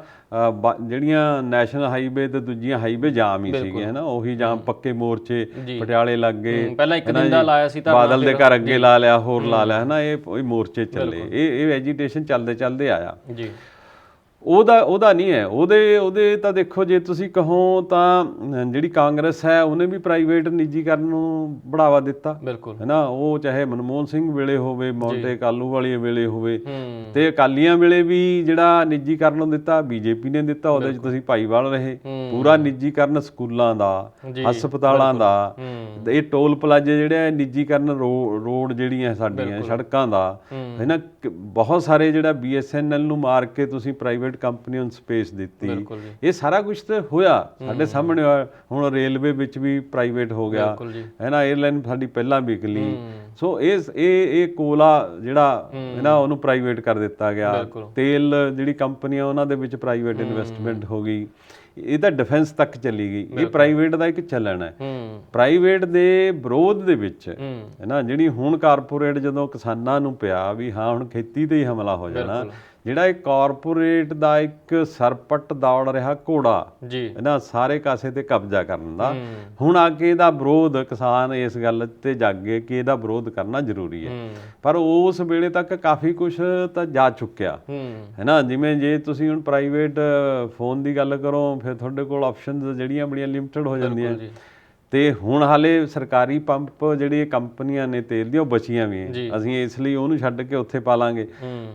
ਜਿਹੜੀਆਂ ਨੈਸ਼ਨਲ ਹਾਈਵੇ ਤੇ ਦੂਜੀਆਂ ਹਾਈਵੇ ਜਾਮ ਹੀ ਸੀਗੇ, ਹੈ ਨਾ, ਉਹੀ ਜਾਮ, ਪੱਕੇ ਮੋਰਚੇ ਪਟਿਆਲੇ ਲੱਗ ਗਏ, ਪਹਿਲਾਂ ਇੱਕ ਦਿਨ ਦਾ ਲਾਇਆ ਸੀ, ਬਾਦਲ ਦੇ ਘਰ ਅੱਗੇ ਲਾ ਲਿਆ, ਹੋਰ ਲਾ ਲਿਆ, ਹੈ ਨਾ, ਇਹ ਮੋਰਚੇ ਚੱਲੇ, ਇਹ ਐਜੀਟੇਸ਼ਨ ਚੱਲਦੇ ਆਇਆ ਜੀ। ਉਹਦਾ ਨਹੀਂ ਹੈ। ਉਹਦੇ ਤਾਂ ਦੇਖੋ, ਜੇ ਤੁਸੀਂ ਕਹੋ ਤਾਂ ਜਿਹੜੀ ਕਾਂਗਰਸ ਹੈ ਉਹਨੇ ਵੀ ਪ੍ਰਾਈਵੇਟ ਨਿੱਜੀਕਰਨ ਨੂੰ ਬੜਾਵਾ ਦਿੱਤਾ, ਹੈ ਨਾ। ਉਹ ਚਾਹੇ ਮਨਮੋਹਨ ਸਿੰਘ ਵੇਲੇ ਹੋਵੇ, ਮੌਂਟੇ ਕਾਲੂਵਾਲੀ ਵੇਲੇ ਹੋਵੇ, ਤੇ ਅਕਾਲੀਆਂ ਵੇਲੇ ਵੀ ਜਿਹੜਾ ਨਿੱਜੀਕਰਨ ਨੂੰ ਦਿੱਤਾ ਬੀਜੇਪੀ ਨੇ ਦਿੱਤਾ। ਉਹਦੇ 'ਚ ਤੁਸੀਂ ਭਾਈਵਾਲ ਰਹੇ, ਪੂਰਾ ਨਿੱਜੀਕਰਨ ਸਕੂਲਾਂ ਦਾ, ਹਸਪਤਾਲਾਂ ਦਾ, ਇਹ ਟੋਲ ਪਲਾਜ਼ੇ ਜਿਹੜੇ ਨਿੱਜੀਕਰਨ, ਰੋਡ ਜਿਹੜੀਆਂ ਸਾਡੀਆਂ ਸੜਕਾਂ ਦਾ, ਹੈ ਨਾ, ਬਹੁਤ ਸਾਰੇ ਜਿਹੜਾ BSNL ਨੂੰ ਮਾਰ ਕੇ ਤੁਸੀਂ ਪ੍ਰਾਈਵੇਟ ਕੰਪਨੀ ਨੂੰ ਸਪੇਸ ਦਿੱਤੀ। ਇਹ ਸਾਰਾ ਕੁਝ ਤਾਂ ਹੋਇਆ ਸਾਡੇ ਸਾਹਮਣੇ। ਹੁਣ ਰੇਲਵੇ ਵਿੱਚ ਵੀ ਪ੍ਰਾਈਵੇਟ ਹੋ ਗਿਆ, ਹੈ ਨਾ, 에ਅਰਲਾਈਨ ਸਾਡੀ ਪਹਿਲਾਂ ਵਿਕ ਲਈ। ਸੋ ਇਹ ਕੋਲਾ ਜਿਹੜਾ ਹੈ ਨਾ, ਉਹਨੂੰ ਪ੍ਰਾਈਵੇਟ ਕਰ ਦਿੱਤਾ ਗਿਆ। ਤੇਲ ਜਿਹੜੀ ਕੰਪਨੀਆਂ, ਉਹਨਾਂ ਦੇ ਵਿੱਚ ਪ੍ਰਾਈਵੇਟ ਇਨਵੈਸਟਮੈਂਟ ਹੋ ਗਈ। ਇਹ ਤਾਂ ਡਿਫੈਂਸ ਤੱਕ ਚਲੀ ਗਈ। ਇਹ ਪ੍ਰਾਈਵੇਟ ਦਾ ਇੱਕ ਚੱਲਣ ਹੈ। ਪ੍ਰਾਈਵੇਟ ਦੇ ਵਿਰੋਧ ਦੇ ਵਿੱਚ, ਹੈ ਨਾ, ਜਿਹੜੀ ਹੁਣ ਕਾਰਪੋਰੇਟ ਜਦੋਂ ਕਿਸਾਨਾਂ ਨੂੰ ਪਿਆ ਵੀ ਹਾਂ ਹੁਣ ਖੇਤੀ ਤੇ ਹੀ ਹਮਲਾ ਹੋ ਜਾਣਾ, ਜਿਹੜਾ ਇਹ ਕਾਰਪੋਰੇਟ ਦਾ ਇੱਕ ਸਰਪਟ ਦੌੜ ਰਿਹਾ ਘੋੜਾ, ਹੈ ਨਾ, ਸਾਰੇ ਕਾਸੇ ਤੇ ਕਬਜ਼ਾ ਕਰਨ ਦਾ, ਹੁਣ ਆ ਕੇ ਇਹਦਾ ਵਿਰੋਧ ਕਿਸਾਨ ਇਸ ਗੱਲ ਤੇ ਜਾਗੇ ਕਿ ਇਹਦਾ ਵਿਰੋਧ ਕਰਨਾ ਜ਼ਰੂਰੀ ਹੈ। ਪਰ ਉਸ ਵੇਲੇ ਤੱਕ ਕਾਫੀ ਕੁਝ ਤਾਂ ਜਾ ਚੁੱਕਿਆ, ਹੈ ਨਾ। ਜਿਵੇਂ ਜੇ ਤੁਸੀਂ ਹੁਣ ਪ੍ਰਾਈਵੇਟ ਫੋਨ ਦੀ ਗੱਲ ਕਰੋ, ਫਿਰ ਤੁਹਾਡੇ ਕੋਲ ਆਪਸ਼ਨਸ ਜਿਹੜੀਆਂ ਬੜੀਆਂ ਲਿਮਟਿਡ ਹੋ ਜਾਂਦੀਆਂ। ਤੇ ਹੁਣ ਹਾਲੇ ਸਰਕਾਰੀ ਪੰਪ ਜਿਹੜੇ ਕੰਪਨੀਆਂ ਨੇ ਤੇਲ ਦੀਆਂ, ਉਹ ਬਚੀਆਂ ਵੀ, ਅਸੀਂ ਇਸ ਲਈ ਉਹਨੂੰ ਛੱਡ ਕੇ ਉੱਥੇ ਪਾ ਲਾਂਗੇ।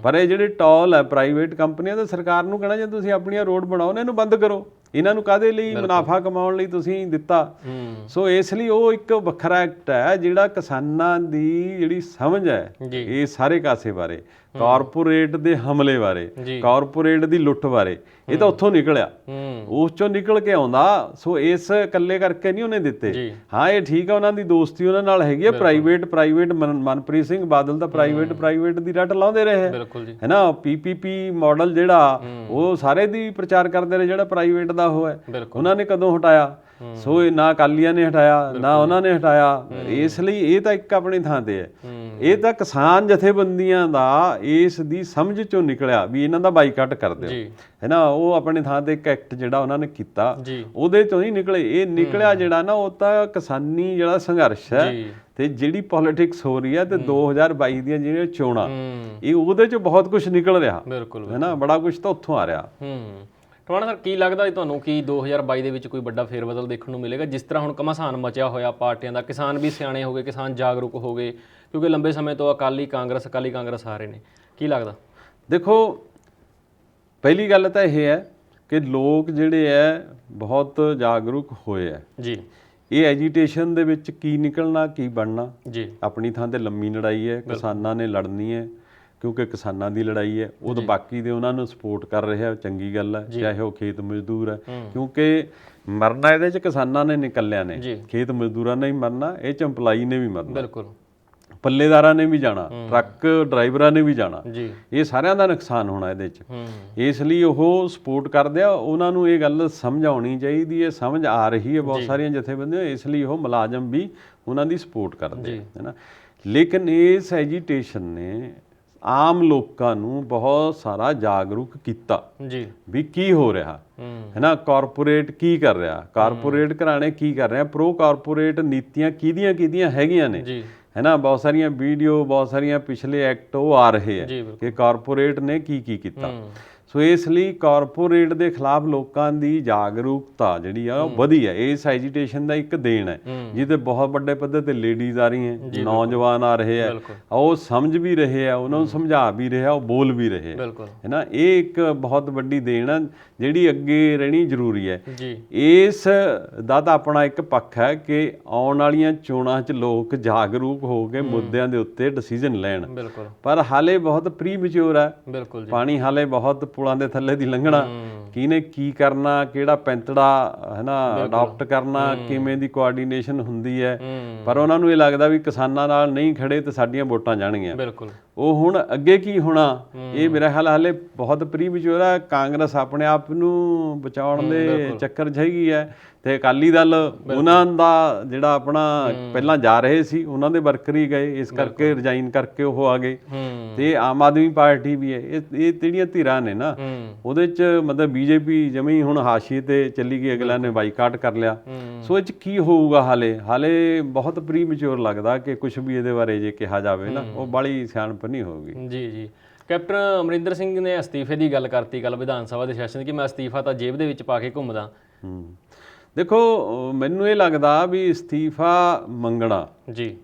ਪਰ ਇਹ ਜਿਹੜੇ ਟੋਲ ਹੈ ਪ੍ਰਾਈਵੇਟ ਕੰਪਨੀਆਂ, ਤਾਂ ਸਰਕਾਰ ਨੂੰ ਕਹਿਣਾ ਜੇ ਤੁਸੀਂ ਆਪਣੀਆਂ ਰੋਡ ਬਣਾਓ, ਇਹਨੂੰ ਬੰਦ ਕਰੋ। ਇਹਨਾਂ ਨੂੰ ਕਾਹਦੇ ਲਈ, ਮੁਨਾਫਾ ਕਮਾਉਣ ਲਈ ਤੁਸੀਂ ਦਿੱਤਾ। ਸੋ ਇਸ ਲਈ ਉਹ ਇੱਕ ਵੱਖਰਾ ਐਕਟ ਹੈ ਜਿਹੜਾ ਕਿਸਾਨਾਂ ਦੀ ਜਿਹੜੀ ਸਮਝ ਹੈ ਇਹ ਸਾਰੇ ਕਾਸੇ ਬਾਰੇ, ਕਾਰਪੋਰੇਟ ਦੇ ਹਮਲੇ ਬਾਰੇ, ਕਾਰਪੋਰੇਟ ਦੀ ਲੁੱਟ ਬਾਰੇ, ਇਹ ਤਾਂ ਉੱਥੋਂ ਨਿਕਲਿਆ, ਉਸ ਚੋਂ ਨਿਕਲ ਕੇ ਆਉਂਦਾ। ਸੋ ਇਸ ਇਕੱਲੇ ਕਰਕੇ ਨਹੀਂ ਉਹਨੇ ਦਿੱਤੇ। ਹਾਂ, ਇਹ ਠੀਕ ਆ, ਉਹਨਾਂ ਦੀ ਦੋਸਤੀ ਉਹਨਾਂ ਨਾਲ ਹੈਗੀ ਹੈ। ਪ੍ਰਾਈਵੇਟ ਮਨਪ੍ਰੀਤ ਸਿੰਘ ਬਾਦਲ ਦਾ ਪ੍ਰਾਈਵੇਟ ਦੀ ਰੱਟ ਲਾਉਂਦੇ ਰਹੇ ਹੈ ਨਾ। PPP ਮਾਡਲ ਜਿਹੜਾ ਉਹ ਸਾਰੇ ਦੀ ਪ੍ਰਚਾਰ ਕਰਦੇ ਰਹੇ, ਜਿਹੜਾ ਪ੍ਰਾਈਵੇਟ ਦਾ ਉਹ ਹੈ, ਉਹਨਾਂ ਨੇ ਕਦੋਂ ਹਟਾਇਆ? ਸੋ ਨਾ ਅਕਾਲੀਆਂ ਨੇ ਹਟਾਇਆ, ਨਾ ਉਹਨਾਂ ਨੇ ਹਟਾਇਆ। ਇਸ ਲਈ ਇਹ ਤਾਂ ਇੱਕ ਆਪਣੀ ਥਾਂ ਤੇ ਹੈ। ਇਹ ਤਾਂ ਕਿਸਾਨ ਜਥੇਬੰਦੀਆਂ ਦਾ ਇਸ ਦੀ ਸਮਝ ਚੋਂ ਨਿਕਲਿਆ ਵੀ ਇਹਨਾਂ ਦਾ ਬਾਈਕਾਟ ਕਰ ਦਿਓ, ਹੈ ਨਾ। ਉਹ ਆਪਣੇ ਥਾਂ ਤੇ ਇੱਕ ਐਕਟ ਜਿਹੜਾ ਉਹਨਾਂ ਨੇ ਕੀਤਾ, ਉਹਦੇ ਚੋਂ ਨਹੀਂ ਨਿਕਲੇ। ਇਹ ਨਿਕਲਿਆ ਜਿਹੜਾ ਨਾ, ਉਹ ਤਾਂ ਕਿਸਾਨੀ ਜਿਹੜਾ ਸੰਘਰਸ਼ ਹੈ ਤੇ ਜਿਹੜੀ ਪੋਲਿਟਿਕਸ ਹੋ ਰਹੀ ਹੈ, ਤੇ 2022 ਦੀਆਂ ਜਿਹੜੀਆਂ ਚੋਣਾਂ, ਇਹ ਉਹਦੇ ਚੋਂ ਬਹੁਤ ਕੁਝ ਨਿਕਲ ਰਿਹਾ, ਹੈ ਨਾ। ਬੜਾ ਕੁਝ ਤਾਂ ਉੱਥੋਂ ਆ ਰਿਹਾ। ਟਵਾਣਾ ਸਰ, ਕੀ ਲੱਗਦਾ ਤੁਹਾਨੂੰ ਕਿ 2022 ਦੇ ਵਿੱਚ ਕੋਈ ਵੱਡਾ ਫੇਰਬਦਲ ਦੇਖਣ ਨੂੰ ਮਿਲੇਗਾ? ਜਿਸ ਤਰ੍ਹਾਂ ਹੁਣ ਘਮਾਸਾਨ ਮਚਿਆ ਹੋਇਆ ਪਾਰਟੀਆਂ ਦਾ, ਕਿਸਾਨ ਵੀ ਸਿਆਣੇ ਹੋ ਗਏ, ਕਿਸਾਨ ਜਾਗਰੂਕ ਹੋ ਗਏ, ਕਿਉਂਕਿ ਲੰਬੇ ਸਮੇਂ ਤੋਂ ਅਕਾਲੀ ਕਾਂਗਰਸ ਆ ਰਹੇ ਨੇ। ਕੀ ਲੱਗਦਾ? ਦੇਖੋ, ਪਹਿਲੀ ਗੱਲ ਤਾਂ ਇਹ ਹੈ ਕਿ ਲੋਕ ਜਿਹੜੇ ਹੈ ਬਹੁਤ ਜਾਗਰੂਕ ਹੋਏ ਹੈ ਜੀ। ਇਹ ਐਜੀਟੇਸ਼ਨ ਦੇ ਵਿੱਚ ਕੀ ਨਿਕਲਣਾ, ਕੀ ਬਣਨਾ ਜੀ, ਆਪਣੀ ਥਾਂ ਤੇ ਲੰਮੀ ਲੜਾਈ ਹੈ, ਕਿਸਾਨਾਂ ਨੇ ਲੜਨੀ ਹੈ, ਕਿਉਂਕਿ ਕਿਸਾਨਾਂ ਦੀ ਲੜਾਈ ਹੈ। ਉਹ ਤਾਂ ਬਾਕੀ ਦੇ ਉਹਨਾਂ ਨੂੰ ਸਪੋਰਟ ਕਰ ਰਿਹਾ, ਚੰਗੀ ਗੱਲ ਹੈ, ਚਾਹੇ ਉਹ ਖੇਤ ਮਜ਼ਦੂਰ ਹੈ, ਕਿਉਂਕਿ ਮਰਨਾ ਇਹਦੇ 'ਚ ਕਿਸਾਨਾਂ ਨੇ, ਨਿਕਲਿਆਂ ਨੇ, ਖੇਤ ਮਜ਼ਦੂਰਾਂ ਨੇ ਹੀ ਮਰਨਾ, ਇਹ 'ਚ ਇੰਪਲਾਈ ਨੇ ਵੀ ਮਰਨਾ। ਬਿਲਕੁਲ। ਪੱਲੇਦਾਰਾਂ ਨੇ ਵੀ ਜਾਣਾ, ਟਰੱਕ ਡਰਾਈਵਰਾਂ ਨੇ ਵੀ ਜਾਣਾ, ਜੀ ਇਹ ਸਾਰਿਆਂ ਦਾ ਨੁਕਸਾਨ ਹੋਣਾ ਇਹਦੇ 'ਚ। ਇਸ ਲਈ ਉਹ ਸਪੋਰਟ ਕਰਦੇ ਆ, ਉਹਨਾਂ ਨੂੰ ਇਹ ਗੱਲ ਸਮਝ ਆਉਣੀ ਚਾਹੀਦੀ ਹੈ, ਸਮਝ ਆ ਰਹੀ ਹੈ ਬਹੁਤ ਸਾਰੀਆਂ ਜਥੇਬੰਦੀਆਂ, ਇਸ ਲਈ ਉਹ ਮੁਲਾਜ਼ਮ ਵੀ ਉਹਨਾਂ ਦੀ ਸਪੋਰਟ ਕਰਦੇ ਹੈ ਨਾ। ਲੇਕਿਨ ਇਸ ਐਜੀਟੇਸ਼ਨ ਨੇ ਆਮ ਲੋਕਾਂ ਨੂੰ ਬਹੁਤ ਸਾਰਾ ਜਾਗਰੂਕ ਕੀਤਾ ਜੀ ਵੀ ਕੀ ਹੋ ਰਿਹਾ ਹੈ ਨਾ, ਕਾਰਪੋਰੇਟ ਕੀ ਕਰ ਰਿਹਾ, ਕਾਰਪੋਰੇਟ ਘਰਾਣੇ ਕੀ ਕਰ ਰਿਹਾ, ਪ੍ਰੋ ਕਾਰਪੋਰੇਟ ਨੀਤੀਆਂ ਕਿਹਦੀਆਂ ਹੈਗੀਆਂ ਨੇ ਜੀ ਹੈ ਨਾ। ਬਹੁਤ ਸਾਰੀਆਂ ਵੀਡੀਓ, ਬਹੁਤ ਸਾਰੀਆਂ ਪਿਛਲੇ ਐਕਟ ਉਹ ਆ ਰਹੇ ਆ ਕਿ ਕਾਰਪੋਰੇਟ ਨੇ ਕੀ ਕੀਤਾ। ਸੋ ਇਸ ਲਈ ਕਾਰਪੋਰੇਟ ਦੇ ਖਿਲਾਫ ਲੋਕਾਂ ਦੀ ਜਾਗਰੂਕਤਾ ਜਿਹੜੀ ਆ ਉਹ ਵਧੀ ਹੈ। ਇਸ ਐਜੀਟੇਸ਼ਨ ਦਾ ਇੱਕ ਦੇਣ ਹੈ ਜਿਹਦੇ ਬਹੁਤ ਵੱਡੇ ਪੱਧਰ ਤੇ ਲੇਡੀਜ਼ ਆ ਰਹੀਆਂ, ਨੌਜਵਾਨ ਆ ਰਹੇ ਆ, ਉਹ ਸਮਝ ਵੀ ਰਹੇ ਆ, ਉਹਨਾਂ ਨੂੰ ਸਮਝਾ ਵੀ ਰਹੇ ਆ, ਉਹ ਬੋਲ ਵੀ ਰਹੇ ਆ ਹੈ ਨਾ। ਇਹ ਇੱਕ ਬਹੁਤ ਵੱਡੀ ਦੇਣ ਹੈ ਜਿਹੜੀ ਅੱਗੇ ਰਹਿਣੀ ਜ਼ਰੂਰੀ ਹੈ। ਇਸ ਦਾ ਤਾਂ ਆਪਣਾ ਇੱਕ ਪੱਖ ਹੈ ਕਿ ਆਉਣ ਵਾਲੀਆਂ ਚੋਣਾਂ 'ਚ ਲੋਕ ਜਾਗਰੂਕ ਹੋ ਕੇ ਮੁੱਦਿਆਂ ਦੇ ਉੱਤੇ ਡਿਸੀਜਨ ਲੈਣ, ਪਰ ਹਾਲੇ ਬਹੁਤ ਪ੍ਰੀ ਮੈਚੁਰ ਹੈ, ਪਾਣੀ ਹਾਲੇ ਬਹੁਤ ਪੁਲਾਂ ਦੇ ਥੱਲੇ ਦੀ ਲੰਘਣਾ, ਕਿਹਨੇ ਕੀ ਕਰਨਾ, ਕਿਹੜਾ ਪੈਂਤੜਾ ਹੈ ਨਾ ਅਡਾਪਟ ਕਰਨਾ, ਕਿਵੇਂ ਦੀ ਕੋਆਰਡੀਨੇਸ਼ਨ ਹੁੰਦੀ ਹੈ। ਪਰ ਉਹਨਾਂ ਨੂੰ ਇਹ ਲੱਗਦਾ ਵੀ ਕਿਸਾਨਾਂ ਨਾਲ ਨਹੀਂ ਖੜੇ ਤੇ ਸਾਡੀਆਂ ਵੋਟਾਂ ਜਾਣਗੀਆਂ। ਉਹ ਹੁਣ ਅੱਗੇ ਕੀ ਹੋਣਾ, ਇਹ ਮੇਰਾ ਖਿਆਲ ਹਾਲੇ ਬਹੁਤ ਪ੍ਰੀ ਮੈਚੁਰ ਹੈ। ਕਾਂਗਰਸ ਆਪਣੇ ਆਪ ਨੂੰ ਬਚਾਉਣ ਦੇ ਚੱਕਰ 'ਚ ਹੈਗੀ ਹੈ ਤੇ ਅਕਾਲੀ ਦਲ ਉਹਨਾਂ ਦਾ ਜਿਹੜਾ ਆਪਣਾ ਪਹਿਲਾਂ ਜਾ ਰਹੇ ਸੀ ਉਹਨਾਂ ਦੇ ਵਰਕਰ ਹੀ ਗਏ, ਇਸ ਕਰਕੇ ਰਿਜ਼ਾਈਨ ਕਰਕੇ ਉਹ ਆ ਗਏ। ਤੇ ਆਮ ਆਦਮੀ ਪਾਰਟੀ ਵੀ ਹੈ, ਇਹ ਜਿਹੜੀਆਂ ਧਿਰਾਂ ਨੇ ਨਾ ਉਹਦੇ 'ਚ ਮਤਲਬ ਬੀਜੇਪੀ ਜਮੀ ਹੁਣ ਹਾਸ਼ੀਏ ਤੇ ਚੱਲੀ ਗਈ, ਅਗਲਾ ਨੇ ਬਾਈਕਾਟ ਕਰ ਲਿਆ। ਸੋ ਇਹ 'ਚ ਕੀ ਹੋਊਗਾ, ਹਾਲੇ ਬਹੁਤ ਪ੍ਰੀ ਮੈਚੁਰ ਲੱਗਦਾ ਕਿ ਕੁਝ ਵੀ ਇਹਦੇ ਬਾਰੇ ਜੇ ਕਿਹਾ ਜਾਵੇ ਨਾ ਉਹ ਬਾਹਲੀ ਸਿਆਣਪ ਨਹੀਂ ਹੋਊਗੀ। ਜੀ ਕੈਪਟਨ ਅਮਰਿੰਦਰ ਸਿੰਘ ਨੇ ਅਸਤੀਫੇ ਦੀ ਗੱਲ ਕਰਤੀ ਕੱਲ ਵਿਧਾਨ ਸਭਾ ਦੇ ਸੈਸ਼ਨ ਕਿ ਮੈਂ ਅਸਤੀਫਾ ਤਾਂ ਜੇਬ ਦੇ ਵਿੱਚ ਪਾ ਕੇ ਘੁੰਮਦਾ। ਦੇਖੋ ਮੈਨੂੰ ਇਹ ਲੱਗਦਾ ਵੀ ਅਸਤੀਫਾ ਮੰਗਣਾ ਜੀ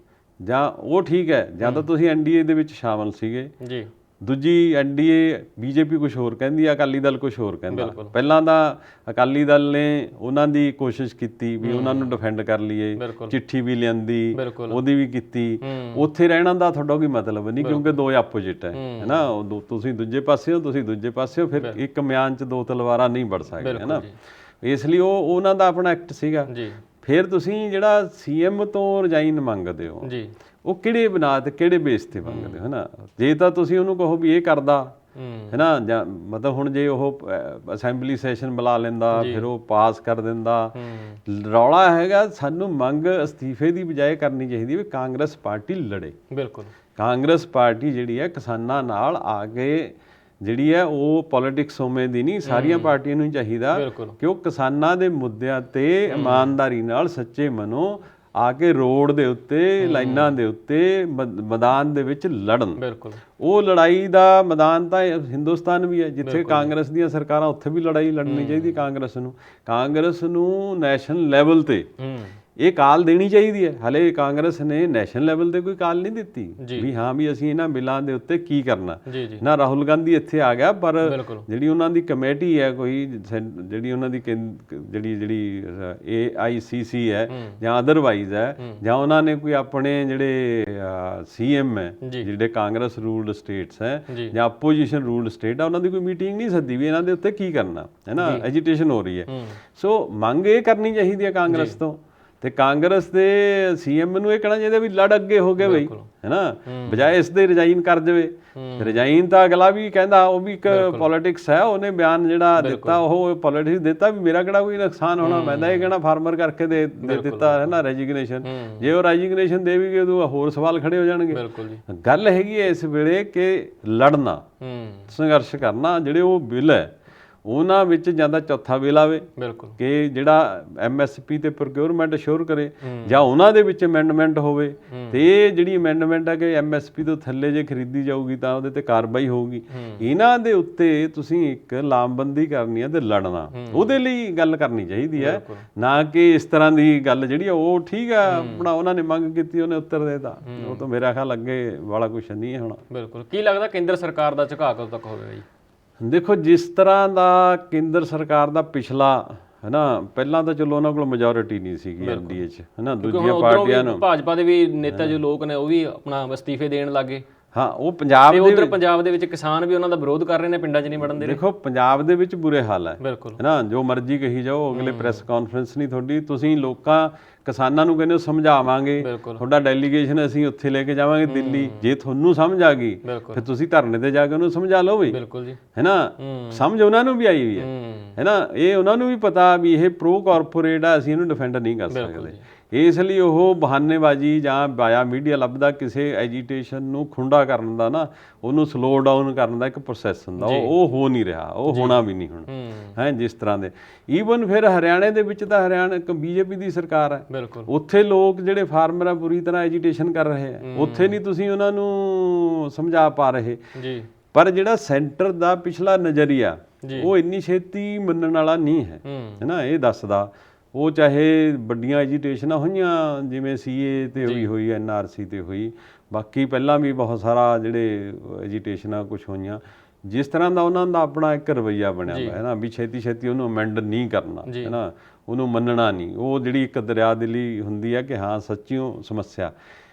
ਜਾਂ ਉਹ ਠੀਕ ਹੈ, ਜਾਂ ਤਾਂ ਤੁਸੀਂ ਐਨਡੀਏ ਦੇ ਵਿੱਚ ਸ਼ਾਮਲ ਸੀਗੇ ਜੀ, ਦੂਜੀ ਐਨਡੀਏ ਬੀਜੇਪੀ ਕੁਝ ਹੋਰ ਕਹਿੰਦੀ ਆ, ਅਕਾਲੀ ਦਲ ਕੁਝ ਹੋਰ ਕਹਿੰਦਾ। ਪਹਿਲਾਂ ਤਾਂ ਅਕਾਲੀ ਦਲ ਨੇ ਉਹਨਾਂ ਦੀ ਕੋਸ਼ਿਸ਼ ਕੀਤੀ ਵੀ ਉਹਨਾਂ ਨੂੰ ਡਿਫੈਂਡ ਕਰ ਲਈਏ, ਚਿੱਠੀ ਵੀ ਲਿਆਂਦੀ, ਉਹਦੀ ਵੀ ਕੀਤੀ। ਉੱਥੇ ਰਹਿਣਾ ਦਾ ਤੁਹਾਡਾ ਕੋਈ ਮਤਲਬ ਨਹੀਂ ਕਿਉਂਕਿ ਦੋ ਆਪੋਜੀਟ ਹੈ ਨਾ, ਤੁਸੀਂ ਦੂਜੇ ਪਾਸੇ ਹੋ, ਤੁਸੀਂ ਦੂਜੇ ਪਾਸੇ ਹੋ, ਫਿਰ ਇੱਕ ਮਿਆਨ 'ਚ ਦੋ ਤਲਵਾਰਾਂ ਨਹੀਂ ਵੜ ਸਕਦੇ ਹੈ ਨਾ। ਇਸ ਲਈ ਉਹਨਾਂ ਦਾ ਆਪਣਾ ਐਕਟ ਸੀਗਾ। ਫਿਰ ਤੁਸੀਂ ਜਿਹੜਾ ਸੀਐਮ ਤੋਂ ਰਿਜ਼ਾਈਨ ਮੰਗਦੇ ਹੋ ਉਹ ਕਿਹੜੇ ਬਣਾ ਤੇ ਕਿਹੜੇ ਬੇਸ ਤੇ ਮੰਗਦੇ ਹੋ ਹੈ ਨਾ। ਜੇ ਤਾਂ ਤੁਸੀਂ ਉਹਨੂੰ ਕਹੋ ਵੀ ਇਹ ਕਰਦਾ ਹੈ ਨਾ, ਜਾਂ ਮਤਲਬ ਹੁਣ ਜੇ ਉਹ ਅਸੈਂਬਲੀ ਸੈਸ਼ਨ ਬੁਲਾ ਲੈਂਦਾ ਫਿਰ ਉਹ ਪਾਸ ਕਰ ਦਿੰਦਾ। ਰੌਲਾ ਹੈਗਾ ਸਾਨੂੰ ਮੰਗ ਅਸਤੀਫੇ ਦੀ ਬਜਾਏ ਕਰਨੀ ਚਾਹੀਦੀ ਵੀ ਕਾਂਗਰਸ ਪਾਰਟੀ ਲੜੇ। ਕਾਂਗਰਸ ਪਾਰਟੀ ਜਿਹੜੀ ਹੈ ਕਿਸਾਨਾਂ ਨਾਲ ਆ ਕੇ ਜਿਹੜੀ ਹੈ ਉਹ ਪੋਲੀਟਿਕਸ ਉਵੇਂ ਦੀ ਨਹੀਂ, ਸਾਰੀਆਂ ਪਾਰਟੀਆਂ ਨੂੰ ਚਾਹੀਦਾ ਕਿ ਉਹ ਕਿਸਾਨਾਂ ਦੇ ਮੁੱਦਿਆਂ ਤੇ ਇਮਾਨਦਾਰੀ ਨਾਲ ਸੱਚੇ ਮਨੋਂ ਆ ਕੇ ਰੋਡ ਦੇ ਉੱਤੇ, ਲਾਈਨਾਂ ਦੇ ਉੱਤੇ, ਮੈਦਾਨ ਦੇ ਵਿੱਚ ਲੜਨ। ਉਹ ਲੜਾਈ ਦਾ ਮੈਦਾਨ ਤਾਂ ਹਿੰਦੁਸਤਾਨ ਵੀ ਹੈ, ਜਿੱਥੇ ਕਾਂਗਰਸ ਦੀਆਂ ਸਰਕਾਰਾਂ ਉੱਥੇ ਵੀ ਲੜਾਈ ਲੜਨੀ ਚਾਹੀਦੀ ਕਾਂਗਰਸ ਨੂੰ ਨੈਸ਼ਨਲ ਲੈਵਲ ਤੇ ਇਹ ਕਾਲ ਦੇਣੀ ਚਾਹੀਦੀ ਹੈ। ਹਲੇ ਕਾਂਗਰਸ ਨੇ ਨੈਸ਼ਨਲ ਲੈਵਲ ਤੇ ਕੋਈ ਕਾਲ ਨਹੀਂ ਦਿੱਤੀ ਵੀ ਹਾਂ ਵੀ ਅਸੀਂ ਇਹਨਾਂ ਬਿੱਲਾਂ ਦੇ ਉੱਤੇ ਕੀ ਕਰਨਾ ਨਾ। ਰਾਹੁਲ ਗਾਂਧੀ ਇੱਥੇ ਆ ਗਿਆ, ਪਰ ਜਿਹੜੀ ਉਹਨਾਂ ਦੀ ਕਮੇਟੀ ਹੈ ਕੋਈ, ਜਿਹੜੀ ਉਹਨਾਂ ਦੀ ਜਿਹੜੀ AICC ਹੈ ਜਾਂ ਅਦਰਵਾਈਜ਼ ਹੈ, ਜਾਂ ਉਹਨਾਂ ਨੇ ਕੋਈ ਆਪਣੇ ਜਿਹੜੇ CM ਹੈ ਜਿਹੜੇ ਕਾਂਗਰਸ ਰੂਲਡ ਸਟੇਟਸ ਹੈ ਜਾਂ ਆਪੋਜੀਸ਼ਨ ਰੂਲਡ ਸਟੇਟ ਆ, ਉਹਨਾਂ ਦੀ ਕੋਈ ਮੀਟਿੰਗ ਨਹੀਂ ਸੱਦੀ ਵੀ ਇਹਨਾਂ ਦੇ ਉੱਤੇ ਕੀ ਕਰਨਾ ਹੈ ਨਾ। ਐਜੀਟੇਸ਼ਨ ਹੋ ਰਹੀ ਹੈ। ਸੋ ਮੰਗ ਇਹ ਕਰਨੀ ਚਾਹੀਦੀ ਹੈ ਕਾਂਗਰਸ ਤੋਂ, ਤੇ ਕਾਂਗਰਸ ਦੇ CM ਨੂੰ ਇਹ ਕਹਿਣਾ ਚਾਹੀਦਾ ਵੀ ਲੜ ਅੱਗੇ ਹੋ ਗਏ ਬਈ ਹੈ ਨਾ, ਬਜਾਏ ਇਸ ਦੇ ਰਿਜ਼ਾਈਨ ਕਰ ਜਾਵੇ। ਰਿਜ਼ਾਈਨ ਤਾਂ ਅਗਲਾ ਵੀ ਕਹਿੰਦਾ, ਉਹ ਵੀ ਇੱਕ ਪੋਲੀਟਿਕਸ ਹੈ, ਉਹਨੇ ਬਿਆਨ ਜਿਹੜਾ ਦਿੱਤਾ ਉਹ ਪੋਲੀਟਿਕਸ ਦਿੱਤਾ ਵੀ ਮੇਰਾ ਕਿਹੜਾ ਕੋਈ ਨੁਕਸਾਨ ਹੋਣਾ, ਮੈਂ ਤਾਂ ਇਹ ਕਹਿਣਾ ਫਾਰਮਰ ਕਰਕੇ ਦੇ ਦਿੱਤਾ ਹੈ ਨਾ ਰੈਜੀਗਨੇਸ਼ਨ। ਜੇ ਉਹ ਰੈਜੀਗਨੇਸ਼ਨ ਦੇ ਵੀ ਗਏ ਉਦੋਂ ਹੋਰ ਸਵਾਲ ਖੜੇ ਹੋ ਜਾਣਗੇ। ਗੱਲ ਹੈਗੀ ਹੈ ਇਸ ਵੇਲੇ ਕਿ ਲੜਨਾ, ਸੰਘਰਸ਼ ਕਰਨਾ। ਜਿਹੜੇ ਉਹ ਬਿੱਲ ਹੈ ਉਹਨਾਂ ਵਿੱਚ ਜਾਂ ਤਾਂ ਚੌਥਾ ਬਿੱਲ ਆਵੇ ਕਿ ਜਿਹੜਾ MSP ਤੇ ਪ੍ਰੋਕਿਉਰਮੈਂਟ ਅਸ਼ੋਰ ਕਰੇ, ਜਾਂ ਉਹਨਾਂ ਦੇ ਵਿੱਚ ਅਮੈਂਡਮੈਂਟ ਹੋਵੇ ਤੇ ਇਹ ਜਿਹੜੀ ਅਮੈਂਡਮੈਂਟ ਹੈ ਕਿ MSP ਤੋਂ ਥੱਲੇ ਜੇ ਖਰੀਦੀ ਜਾਊਗੀ ਤਾਂ ਉਹਦੇ ਤੇ ਕਾਰਵਾਈ ਹੋਊਗੀ। ਇਹਨਾਂ ਦੇ ਉੱਤੇ ਤੁਸੀਂ ਇੱਕ ਲਾਮਬੰਦੀ ਕਰਨੀ ਹੈ ਤੇ ਲੜਨਾ, ਉਹਦੇ ਲਈ ਗੱਲ ਕਰਨੀ ਚਾਹੀਦੀ ਹੈ, ਨਾ ਕਿ ਇਸ ਤਰ੍ਹਾਂ ਦੀ ਗੱਲ ਜਿਹੜੀ ਉਹ ਠੀਕ ਹੈ ਆਪਣਾ ਉਹਨਾਂ ਨੇ ਮੰਗ ਕੀਤੀ ਉਹਨੇ ਉੱਤਰ ਦੇਤਾ। ਉਹ ਤਾਂ ਮੇਰਾ ਖਿਆਲ ਅੱਗੇ ਵਾਲਾ ਕੁਛ ਨਹੀਂ ਹੈ ਹੋਣਾ। ਕੀ ਲੱਗਦਾ ਕੇਂਦਰ ਸਰਕਾਰ ਦਾ ਝੁਕਾਅ ਕਦੋਂ ਤੱਕ ਹੋਵੇਗਾ ਜੀ? ਦੇਖੋ ਜਿਸ ਤਰ੍ਹਾਂ ਦਾ ਕੇਂਦਰ ਸਰਕਾਰ ਦਾ ਪਿਛਲਾ ਹੈ ਨਾ, ਪਹਿਲਾਂ ਤਾਂ ਚਲੋ ਉਹਨਾਂ ਕੋਲ ਮੈਜੋਰਿਟੀ ਨਹੀਂ ਸੀਗੀ NDA 'ਚ ਹੈ ਨਾ, ਦੂਜੀਆਂ ਪਾਰਟੀਆਂ ਨੂੰ, ਭਾਜਪਾ ਦੇ ਵੀ ਨੇਤਾ ਜੋ ਲੋਕ ਨੇ ਉਹ ਵੀ ਆਪਣਾ ਅਸਤੀਫੇ ਦੇਣ ਲੱਗੇ। ਹਾਂ ਉਹ ਪੰਜਾਬ ਦੇ ਉਧਰ ਪੰਜਾਬ ਦੇ ਵਿੱਚ ਕਿਸਾਨ ਵੀ ਉਹਨਾਂ ਦਾ ਵਿਰੋਧ ਕਰ ਰਹੇ ਨੇ, ਪਿੰਡਾਂ 'ਚ ਨਹੀਂ ਵੜਨ ਦੇ ਰਹੇ। ਦੇਖੋ ਪੰਜਾਬ ਦੇ ਵਿੱਚ ਬੁਰੇ ਹਾਲ ਹੈ ਨਾ, ਜੋ ਮਰਜ਼ੀ ਕਹੀ ਜਾਓ, ਅਗਲੇ ਪ੍ਰੈਸ ਕਾਨਫਰੰਸ ਨਹੀਂ ਤੁਹਾਡੀ, ਤੁਸੀਂ ਲੋਕਾਂ ਕਿਸਾਨਾਂ ਨੂੰ ਕਹਿੰਦੇ ਹੋ ਸਮਝਾਵਾਂਗੇ, ਬਿਲਕੁਲ ਤੁਹਾਡਾ ਡੈਲੀਗੇਸ਼ਨ ਅਸੀਂ ਉੱਥੇ ਲੈ ਕੇ ਜਾਵਾਂਗੇ ਦਿੱਲੀ, ਜੇ ਤੁਹਾਨੂੰ ਸਮਝ ਆ ਗਈ ਬਿਲਕੁਲ ਫਿਰ ਤੁਸੀਂ ਧਰਨੇ ਤੇ ਜਾ ਕੇ ਉਹਨੂੰ ਸਮਝਾ ਲਓ ਬਈ, ਬਿਲਕੁਲ ਜੀ ਹੈ ਨਾ। ਸਮਝ ਉਹਨਾਂ ਨੂੰ ਵੀ ਆਈ ਹੋਈ ਹੈ ਨਾ, ਇਹ ਉਹਨਾਂ ਨੂੰ ਵੀ ਪਤਾ ਵੀ ਇਹ ਪ੍ਰੋ ਕਾਰਪੋਰੇਟ ਆ, ਅਸੀਂ ਇਹਨੂੰ ਡਿਫੈਂਡ ਨਹੀਂ ਕਰ ਸਕਦੇ। ਇਸ ਲਈ ਉਹ ਬਹਾਨੇਬਾਜ਼ੀ ਜਾਂ ਬਾਇਆ ਮੀਡੀਆ ਲੱਭਦਾ ਕਿਸੇ ਐਜੀਟੇਸ਼ਨ ਨੂੰ ਖੁੰਡਾ ਕਰਨ ਦਾ ਨਾ, ਉਹਨੂੰ ਸਲੋ ਡਾਊਨ ਕਰਨ ਦਾ ਇੱਕ ਪ੍ਰੋਸੈਸ ਹੁੰਦਾ, ਉਹ ਹੋ ਨਹੀਂ ਰਿਹਾ, ਉਹ ਹੋਣਾ ਵੀ ਨਹੀਂ ਹੁਣ ਹੈ ਜਿਸ ਤਰ੍ਹਾਂ ਦੇ। ਈਵਨ ਫਿਰ ਹਰਿਆਣੇ ਦੇ ਵਿੱਚ ਤਾਂ ਹਰਿਆਣਾ ਇੱਕ ਬੀਜੇਪੀ ਦੀ ਸਰਕਾਰ ਹੈ, ਬਿਲਕੁਲ ਉੱਥੇ ਲੋਕ ਜਿਹੜੇ ਫਾਰਮਰ ਆ ਬੁਰੀ ਤਰ੍ਹਾਂ ਐਜੀਟੇਸ਼ਨ ਕਰ ਰਹੇ ਆ, ਉੱਥੇ ਨਹੀਂ ਤੁਸੀਂ ਉਹਨਾਂ ਨੂੰ ਸਮਝਾ ਪਾ ਰਹੇ ਜੀ। ਪਰ ਜਿਹੜਾ ਸੈਂਟਰ ਦਾ ਪਿਛਲਾ ਨਜ਼ਰੀਆ ਉਹ ਇੰਨੀ ਛੇਤੀ ਮੰਨਣ ਵਾਲਾ ਨਹੀਂ ਹੈ, ਹੈ ਨਾ। ਇਹ ਦੱਸਦਾ ਉਹ ਚਾਹੇ ਵੱਡੀਆਂ ਐਜੀਟੇਸ਼ਨਾਂ ਹੋਈਆਂ ਜਿਵੇਂ ਸੀਏ ਤੇ ਹੋਈ NRC ਤੇ ਹੋਈ, ਬਾਕੀ ਪਹਿਲਾਂ ਵੀ ਬਹੁਤ ਸਾਰਾ ਜਿਹੜੇ ਐਜੀਟੇਸ਼ਨਾਂ ਕੁਝ ਹੋਈਆਂ, ਜਿਸ ਤਰ੍ਹਾਂ ਦਾ ਉਹਨਾਂ ਦਾ ਆਪਣਾ ਇੱਕ ਰਵੱਈਆ ਬਣਿਆ ਹੋਇਆ ਹੈ ਨਾ ਵੀ ਛੇਤੀ ਛੇਤੀ ਉਹਨੂੰ ਅਮੈਂਡ ਨਹੀਂ ਕਰਨਾ, ਹੈ ਨਾ, ਉਹਨੂੰ ਮੰਨਣਾ ਨਹੀਂ। ਉਹ ਜਿਹੜੀ ਇੱਕ ਦਰਿਆਦਿਲੀ ਹੁੰਦੀ ਹੈ ਕਿ ਹਾਂ ਸੱਚੀਓ ਸਮੱਸਿਆ।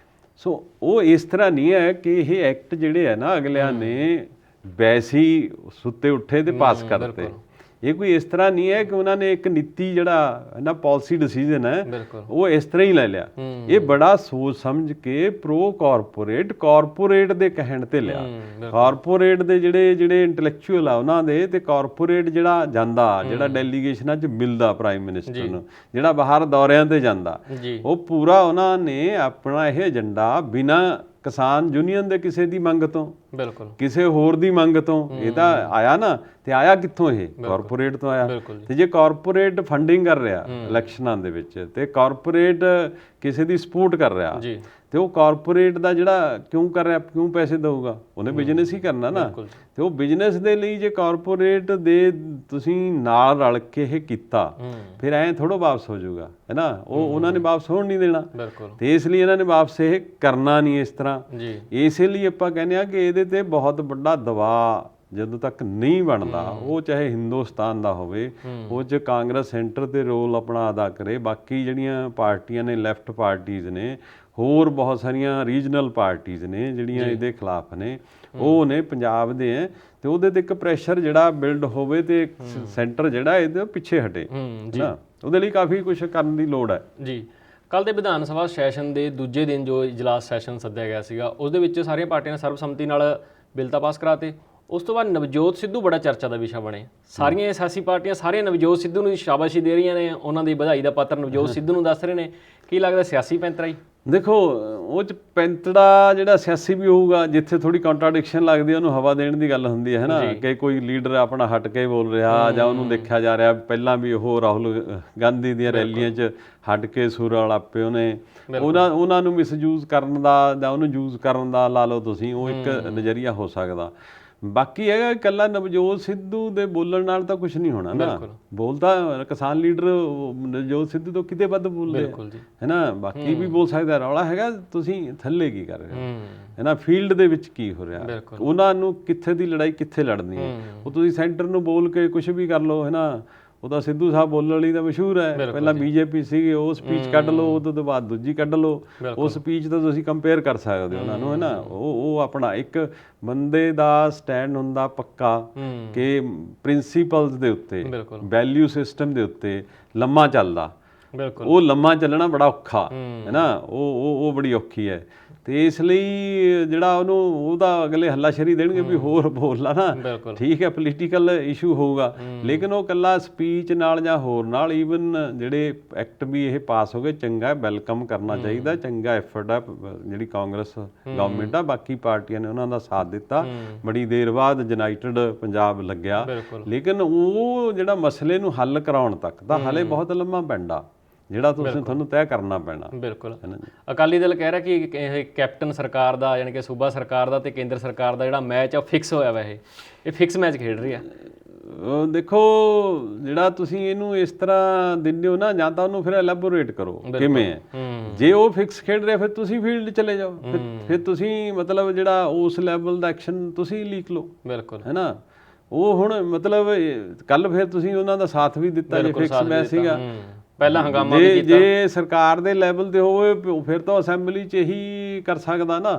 ਸੋ ਉਹ ਇਸ ਤਰ੍ਹਾਂ ਨਹੀਂ ਹੈ ਕਿ ਇਹ ਐਕਟ ਜਿਹੜੇ ਹੈ ਨਾ ਅਗਲਿਆਂ ਨੇ ਵੈਸੇ ਹੀ ਸੁੱਤੇ ਉੱਠੇ ਤੇ ਪਾਸ ਕਰ ਦਿੱਤੇ। ਇਹ ਕੋਈ ਇਸ ਤਰ੍ਹਾਂ ਨਹੀਂ ਹੈ ਕਿ ਉਹਨਾਂ ਨੇ ਇੱਕ ਨੀਤੀ ਜਿਹੜਾ ਹੈ ਨਾ ਪੋਲਿਸੀ ਡਿਸੀਜਨ ਹੈ ਉਹ ਇਸ ਤਰ੍ਹਾਂ ਹੀ ਲੈ ਲਿਆ। ਇਹ ਬੜਾ ਸੋਚ ਸਮਝ ਕੇ ਪ੍ਰੋ ਕਾਰਪੋਰੇਟ ਦੇ ਕਹਿਣ ਤੇ ਲਿਆ। ਕਾਰਪੋਰੇਟ ਦੇ ਜਿਹੜੇ ਇੰਟੈਲੈਕਚੁਅਲ ਆ ਉਹਨਾਂ ਦੇ, ਤੇ ਕਾਰਪੋਰੇਟ ਜਿਹੜਾ ਡੈਲੀਗੇਸ਼ਨਾਂ 'ਚ ਮਿਲਦਾ ਪ੍ਰਾਈਮ ਮਿਨਿਸਟਰ ਨੂੰ, ਜਿਹੜਾ ਬਾਹਰ ਦੌਰਿਆਂ ਤੇ ਜਾਂਦਾ, ਉਹ ਪੂਰਾ ਉਹਨਾਂ ਨੇ ਆਪਣਾ ਇਹ ਏਜੰਡਾ ਬਿਨਾਂ ਕਿਸਾਨ ਯੂਨੀਅਨ ਦੇ ਕਿਸੇ ਦੀ ਮੰਗ ਤੋਂ, ਬਿਲਕੁਲ ਕਿਸੇ ਹੋਰ ਦੀ ਮੰਗ ਤੋਂ, ਇਹ ਤਾਂ ਆਇਆ ਨਾ। ਤੇ ਆਇਆ ਕਿੱਥੋਂ? ਇਹ ਕਾਰਪੋਰੇਟ ਤੋਂ ਆਇਆ। ਤੇ ਜੇ ਕਾਰਪੋਰੇਟ ਫੰਡਿੰਗ ਕਰ ਰਿਹਾ ਇਲੈਕਸ਼ਨਾਂ ਦੇ ਵਿੱਚ, ਤੇ ਕਾਰਪੋਰੇਟ ਕਿਸੇ ਦੀ ਸਪੋਰਟ ਕਰ ਰਿਹਾ, ਤੇ ਉਹ ਕਾਰਪੋਰੇਟ ਦਾ ਜਿਹੜਾ ਕਿਉਂ ਕਰ ਰਿਹਾ, ਕਿਉਂ ਪੈਸੇ ਦਊਗਾ? ਉਹਨੇ ਬਿਜ਼ਨਸ ਹੀ ਕਰਨਾ ਨਾ। ਤੇ ਉਹ ਬਿਜ਼ਨਸ ਦੇ ਲਈ ਜੇ ਕਾਰਪੋਰੇਟ ਦੇ ਤੁਸੀਂ ਨਾਲ ਰਲ ਕੇ ਇਹ ਕੀਤਾ, ਫਿਰ ਐਂ ਥੋੜ੍ਹਾ ਵਾਪਸ ਹੋ ਜਾਊਗਾ, ਹੈ ਨਾ। ਉਹਨਾਂ ਨੇ ਵਾਪਸ ਹੋਣ ਨਹੀਂ ਦੇਣਾ, ਤੇ ਇਸ ਲਈ ਇਹਨਾਂ ਨੇ ਵਾਪਸ ਇਹ ਕਰਨਾ ਨਹੀਂ ਇਸ ਤਰ੍ਹਾਂ। ਇਸੇ ਲਈ ਆਪਾਂ ਕਹਿੰਦੇ ਆ ਕਿ ਇਹਦੇ ਤੇ ਬਹੁਤ ਵੱਡਾ ਦਬਾਅ ਜਦੋਂ ਤੱਕ ਨਹੀਂ ਬਣਦਾ, ਉਹ ਚਾਹੇ ਹਿੰਦੁਸਤਾਨ ਦਾ ਹੋਵੇ, ਉਹ 'ਚ ਕਾਂਗਰਸ ਸੈਂਟਰ ਤੇ ਰੋਲ ਆਪਣਾ ਅਦਾ ਕਰੇ, ਬਾਕੀ ਜਿਹੜੀਆਂ ਪਾਰਟੀਆਂ ਨੇ, ਲੈਫਟ ਪਾਰਟੀਜ਼ ਨੇ, ਹੋਰ ਬਹੁਤ ਸਾਰੀਆਂ ਰੀਜਨਲ ਪਾਰਟੀਜ਼ ਨੇ ਜਿਹੜੀਆਂ ਇਹਦੇ ਖਿਲਾਫ ਨੇ, ਉਹ ਨੇ ਪੰਜਾਬ ਦੇ ਹੈ, ਤੇ ਉਹਦੇ ਤੇ ਇੱਕ ਪ੍ਰੈਸ਼ਰ ਜਿਹੜਾ ਬਿਲਡ ਹੋਵੇ ਤੇ ਸੈਂਟਰ ਜਿਹੜਾ ਇਹਦੇ ਪਿੱਛੇ ਹਟੇ ਨਾ। ਉਹਦੇ ਲਈ ਕਾਫੀ ਕੁਝ ਕਰਨ ਦੀ ਲੋੜ ਹੈ ਜੀ। ਕੱਲ ਦੇ ਵਿਧਾਨ ਸਭਾ ਸੈਸ਼ਨ ਦੇ ਦੂਜੇ ਦਿਨ ਜੋ ਇਜਲਾਸ ਸੈਸ਼ਨ ਸੱਦਿਆ ਗਿਆ ਸੀਗਾ, ਉਹਦੇ ਵਿੱਚ ਸਾਰੀਆਂ ਪਾਰਟੀਆਂ ਨੇ ਸਰਬਸੰਮਤੀ ਨਾਲ ਬਿੱਲ ਤਾਂ ਪਾਸ ਕਰਾਤੇ। ਉਸ ਤੋਂ ਬਾਅਦ ਨਵਜੋਤ ਸਿੱਧੂ ਬੜਾ ਚਰਚਾ ਦਾ ਵਿਸ਼ਾ ਬਣੇ। ਸਾਰੀਆਂ ਸਿਆਸੀ ਪਾਰਟੀਆਂ ਸਾਰੀਆਂ ਨਵਜੋਤ ਸਿੱਧੂ ਨੂੰ ਸ਼ਾਬਾਸ਼ੀ ਦੇ ਰਹੀਆਂ ਨੇ, ਉਹਨਾਂ ਦੀ ਵਧਾਈ ਦਾ ਪਾਤਰ ਨਵਜੋਤ ਸਿੱਧੂ ਨੂੰ ਦੱਸ ਰਹੇ ਨੇ। ਕੀ ਲੱਗਦਾ ਸਿਆਸੀ ਪੈਂਤਰਾ ਹੀ? ਦੇਖੋ, ਉਹ 'ਚ ਪੈਂਤੜਾ ਜਿਹੜਾ ਸਿਆਸੀ ਵੀ ਹੋਊਗਾ, ਜਿੱਥੇ ਥੋੜੀ ਕੰਟਰਾਡਿਕਸ਼ਨ ਲੱਗਦੀ ਉਹਨੂੰ ਹਵਾ ਦੇਣ ਦੀ ਗੱਲ ਹੁੰਦੀ ਹੈ ਨਾ, ਕਿ ਕੋਈ ਲੀਡਰ ਆਪਣਾ ਹਟ ਕੇ ਬੋਲ ਰਿਹਾ, ਜਾਂ ਉਹਨੂੰ ਦੇਖਿਆ ਜਾ ਰਿਹਾ ਪਹਿਲਾਂ ਵੀ ਉਹ ਰਾਹੁਲ ਗਾਂਧੀ ਦੀਆਂ ਰੈਲੀਆਂ 'ਚ ਹਟ ਕੇ ਸੁਰ ਵਾਲਾ ਪਏ ਉਹਨੇ, ਉਹਨਾਂ ਨੂੰ ਮਿਸਯੂਜ਼ ਕਰਨ ਦਾ ਜਾਂ ਉਹਨੂੰ ਯੂਜ਼ ਕਰਨ ਦਾ ਲਾ ਲਓ ਤੁਸੀਂ, ਉਹ ਇੱਕ ਨਜ਼ਰੀਆ ਹੋ ਸਕਦਾ। ਬਾਕੀ ਹੈਗਾ ਇਕੱਲਾ ਨਵਜੋਤ ਸਿੱਧੂ ਦੇ ਬੋਲਣ ਨਾਲ ਤਾਂ ਕੁਝ ਨਹੀਂ ਹੋਣਾ ਨਾ। ਬੋਲਦਾ ਕਿਸਾਨ ਲੀਡਰ ਨਵਜੋਤ ਸਿੱਧੂ ਤੋਂ ਕਿਤੇ ਵੱਧ ਬੋਲਦੇ ਹੈ ਨਾ, ਬਾਕੀ ਵੀ ਬੋਲ ਸਕਦਾ। ਰੌਲਾ ਹੈਗਾ ਤੁਸੀਂ ਥੱਲੇ ਕੀ ਕਰ ਰਹੇ ਹੋ, ਹੈ ਨਾ, ਫੀਲਡ ਦੇ ਵਿੱਚ ਕੀ ਹੋ ਰਿਹਾ, ਉਹਨਾਂ ਨੂੰ ਕਿੱਥੇ ਦੀ ਲੜਾਈ ਕਿੱਥੇ ਲੜਨੀ ਹੈ। ਉਹ ਤੁਸੀਂ ਸੈਂਟਰ ਨੂੰ ਬੋਲ ਕੇ ਕੁਝ ਵੀ ਕਰ ਲਓ, ਹੈ ਨਾ। ਉਹਦਾ ਸਿੱਧੂ ਸਾਹਿਬ ਬੋਲਣ ਲਈ ਤਾਂ ਮਸ਼ਹੂਰ ਹੈ, ਪਹਿਲਾਂ ਬੀਜੇਪੀ ਸੀਗੀ, ਉਹ ਸਪੀਚ ਕੱਢ ਲਓ, ਉਹਦੇ ਤੋਂ ਬਾਅਦ ਦੂਜੀ ਕੱਢ ਲਓ, ਉਹ ਸਪੀਚ ਤਾਂ ਤੁਸੀਂ ਕੰਪੇਅਰ ਕਰ ਸਕਦੇ ਹੋ ਉਹਨਾਂ ਨੂੰ, ਹੈ ਨਾ। ਉਹ ਆਪਣਾ ਇੱਕ ਬੰਦੇ ਦਾ ਸਟੈਂਡ ਹੁੰਦਾ ਪੱਕਾ ਕਿ ਪ੍ਰਿੰਸੀਪਲਸ ਦੇ ਉੱਤੇ, ਵੈਲਿਊ ਸਿਸਟਮ ਦੇ ਉੱਤੇ ਲੰਮਾ ਚੱਲਦਾ। ਉਹ ਲੰਮਾ ਚੱਲਣਾ ਬੜਾ ਔਖਾ ਹੈ ਨਾ, ਉਹ ਬੜੀ ਔਖੀ ਹੈ। ਤੇ ਇਸ ਲਈ ਜਿਹੜਾ ਉਹਦਾ ਅਗਲੇ ਹੱਲਾਸ਼ੇਰੀ ਦੇਣਗੇ ਵੀ ਹੋਰ ਬੋਲ ਲਾ ਨਾ, ਠੀਕ ਹੈ, ਪੋਲੀਟੀਕਲ ਇਸ਼ੂ ਹੋਊਗਾ, ਲੇਕਿਨ ਉਹ ਇਕੱਲਾ ਸਪੀਚ ਨਾਲ ਜਾਂ ਹੋਰ ਨਾਲ, ਈਵਨ ਜਿਹੜੇ ਐਕਟ ਵੀ ਇਹ ਪਾਸ ਹੋ ਗਏ, ਚੰਗਾ ਵੈਲਕਮ ਕਰਨਾ ਚਾਹੀਦਾ, ਚੰਗਾ ਐਫਰਟ ਹੈ ਜਿਹੜੀ ਕਾਂਗਰਸ ਗਵਰਨਮੈਂਟ ਆ, ਬਾਕੀ ਪਾਰਟੀਆਂ ਨੇ ਉਹਨਾਂ ਦਾ ਸਾਥ ਦਿੱਤਾ, ਬੜੀ ਦੇਰ ਬਾਅਦ ਯੂਨਾਈਟਿਡ ਪੰਜਾਬ ਲੱਗਿਆ, ਲੇਕਿਨ ਉਹ ਜਿਹੜਾ ਮਸਲੇ ਨੂੰ ਹੱਲ ਕਰਾਉਣ ਤੱਕ ਤਾਂ ਹਾਲੇ ਬਹੁਤ ਲੰਮਾ ਪੈਂਡਾ, ਜਿਹੜਾ ਤੁਹਾਨੂੰ ਤੈਅ ਕਰਨਾ ਪੈਣਾ। ਬਿਲਕੁਲ। ਅਕਾਲੀ ਦਲ ਕਹਿ ਰਿਹਾ ਕਿ ਇਹ ਕੈਪਟਨ ਸਰਕਾਰ ਦਾ, ਯਾਨੀ ਕਿ ਸੂਬਾ ਸਰਕਾਰ ਦਾ ਤੇ ਕੇਂਦਰ ਸਰਕਾਰ ਦਾ ਜਿਹੜਾ ਮੈਚ ਆ ਉਹ ਫਿਕਸ ਹੋਇਆ ਵਾ, ਇਹ ਫਿਕਸ ਮੈਚ ਖੇਡ ਰਹੀ ਆ। ਦੇਖੋ, ਜਿਹੜਾ ਤੁਸੀਂ ਇਹਨੂੰ ਇਸ ਤਰ੍ਹਾਂ ਦਿੰਦੇ ਹੋ ਨਾ, ਜਾਂ ਤਾਂ ਉਹਨੂੰ ਫਿਰ ਐਲੈਬੋਰੇਟ ਕਰੋ ਕਿਵੇਂ ਹੈ। ਜੇ ਉਹ ਫਿਕਸ ਖੇਡ ਰਿਹਾ, ਫਿਰ ਤੁਸੀਂ ਫੀਲਡ ਚਲੇ ਜਾਓ, ਫਿਰ ਤੁਸੀਂ ਮਤਲਬ ਜਿਹੜਾ ਉਸ ਲੈਵਲ ਦਾ ਐਕਸ਼ਨ ਤੁਸੀਂ ਲੀਕ ਲਓ, ਬਿਲਕੁਲ, ਹੈ ਨਾ। ਉਹ ਹੁਣ ਮਤਲਬ ਕੱਲ ਫਿਰ ਤੁਸੀਂ ਉਹਨਾਂ ਦਾ ਸਾਥ ਵੀ ਦਿੱਤਾ ਜੇ ਫਿਕਸ ਮੈਚ ਸੀਗਾ, ਪਹਿਲਾਂ ਹੰਗਾਮਾ ਵੀ ਕੀਤਾ। ਜੇ ਸਰਕਾਰ ਦੇ ਲੈਵਲ ਤੇ ਹੋਵੇ ਫਿਰ ਤਾਂ ਅਸੈਂਬਲੀ 'ਚ ਇਹੀ ਕਰ ਸਕਦਾ ਨਾ।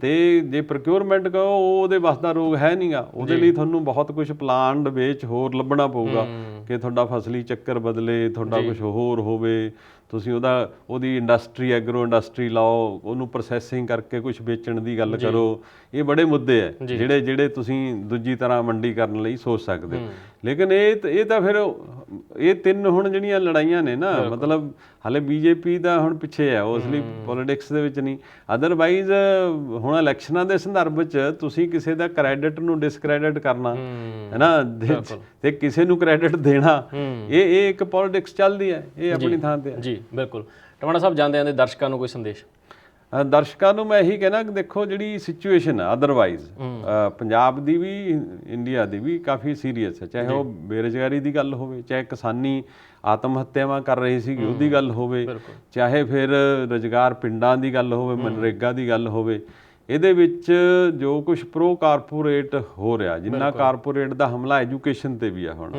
ਤੇ ਜੇ ਪ੍ਰੋਕਿਉਰਮੈਂਟ ਕਹੋ, ਉਹਦੇ ਵੱਸ ਦਾ ਰੋਗ ਹੈ ਨਹੀਂਗਾ, ਉਹਦੇ ਲਈ ਤੁਹਾਨੂੰ ਬਹੁਤ ਕੁਝ ਪਲਾਨਡ ਵੇਚ ਹੋਰ ਲੱਭਣਾ ਪਊਗਾ ਕਿ ਤੁਹਾਡਾ ਫਸਲੀ ਚੱਕਰ ਬਦਲੇ, ਤੁਹਾਡਾ ਕੁਝ ਹੋਰ ਹੋਵੇ, ਤੁਸੀਂ ਉਹਦੀ ਇੰਡਸਟਰੀ, ਐਗਰੋ ਇੰਡਸਟਰੀ ਲਾਓ, ਉਹਨੂੰ ਪ੍ਰੋਸੈਸਿੰਗ ਕਰਕੇ ਕੁਝ ਵੇਚਣ ਦੀ ਗੱਲ ਕਰੋ। ਇਹ ਬੜੇ ਮੁੱਦੇ ਹੈ ਜਿਹੜੇ ਤੁਸੀਂ ਦੂਜੀ ਤਰ੍ਹਾਂ ਮੰਡੀ ਕਰਨ ਲਈ ਸੋਚ ਸਕਦੇ ਹੋ। ਲੇਕਿਨ ਇਹ ਤਾਂ ਫਿਰ ਇਹ ਤਿੰਨ ਹੁਣ ਜਿਹੜੀਆਂ ਲੜਾਈਆਂ ਨੇ ਨਾ, ਮਤਲਬ ਹਾਲੇ ਬੀਜੇਪੀ ਦਾ ਹੁਣ ਪਿੱਛੇ ਹੈ, ਉਸ ਲਈ ਪੋਲਿਟਿਕਸ ਦੇ ਵਿੱਚ ਨਹੀਂ। ਅਦਰਵਾਈਜ਼ ਹੁਣ ਇਲੈਕਸ਼ਨਾਂ ਦੇ ਸੰਦਰਭ 'ਚ ਤੁਸੀਂ ਕਿਸੇ ਦਾ ਕ੍ਰੈਡਿਟ ਨੂੰ ਡਿਸਕ੍ਰੈਡਿਟ ਕਰਨਾ ਹੈ ਨਾ, ਤੇ ਕਿਸੇ ਨੂੰ ਕ੍ਰੈਡਿਟ ਦੇਣਾ, ਇਹ ਇੱਕ ਪੋਲਿਟਿਕਸ ਚੱਲਦੀ ਹੈ, ਇਹ ਆਪਣੀ ਥਾਂ ਤੇ ਹੈ। ਜੀ ਬਿਲਕੁਲ। ਟਮਾਣਾ ਸਾਹਿਬ, ਜਾਂਦੇ ਜਾਂਦੇ ਦਰਸ਼ਕਾਂ ਨੂੰ ਕੋਈ ਸੰਦੇਸ਼? ਦਰਸ਼ਕਾਂ ਨੂੰ ਮੈਂ ਇਹੀ ਕਹਿਣਾ ਕਿ ਦੇਖੋ, ਜਿਹੜੀ ਸਿਚੁਏਸ਼ਨ ਹੈ ਅਦਰਵਾਈਜ਼ ਪੰਜਾਬ ਦੀ ਵੀ ਇੰਡੀਆ ਦੀ ਵੀ ਕਾਫੀ ਸੀਰੀਅਸ ਹੈ। ਚਾਹੇ ਉਹ ਬੇਰੁਜ਼ਗਾਰੀ ਦੀ ਗੱਲ ਹੋਵੇ, ਚਾਹੇ ਕਿਸਾਨੀ ਆਤਮ ਹੱਤਿਆਵਾਂ ਕਰ ਰਹੇ ਸੀਗੇ ਉਹਦੀ ਗੱਲ ਹੋਵੇ, ਚਾਹੇ ਫਿਰ ਰੁਜ਼ਗਾਰ ਪਿੰਡਾਂ ਦੀ ਗੱਲ ਹੋਵੇ, ਮਨਰੇਗਾ ਦੀ ਗੱਲ ਹੋਵੇ। ਇਹਦੇ ਵਿੱਚ ਜੋ ਕੁਝ ਪ੍ਰੋ ਕਾਰਪੋਰੇਟ ਹੋ ਰਿਹਾ, ਜਿੰਨਾ ਕਾਰਪੋਰੇਟ ਦਾ ਹਮਲਾ ਐਜੂਕੇਸ਼ਨ ਤੇ ਵੀ ਆ ਹੁਣ,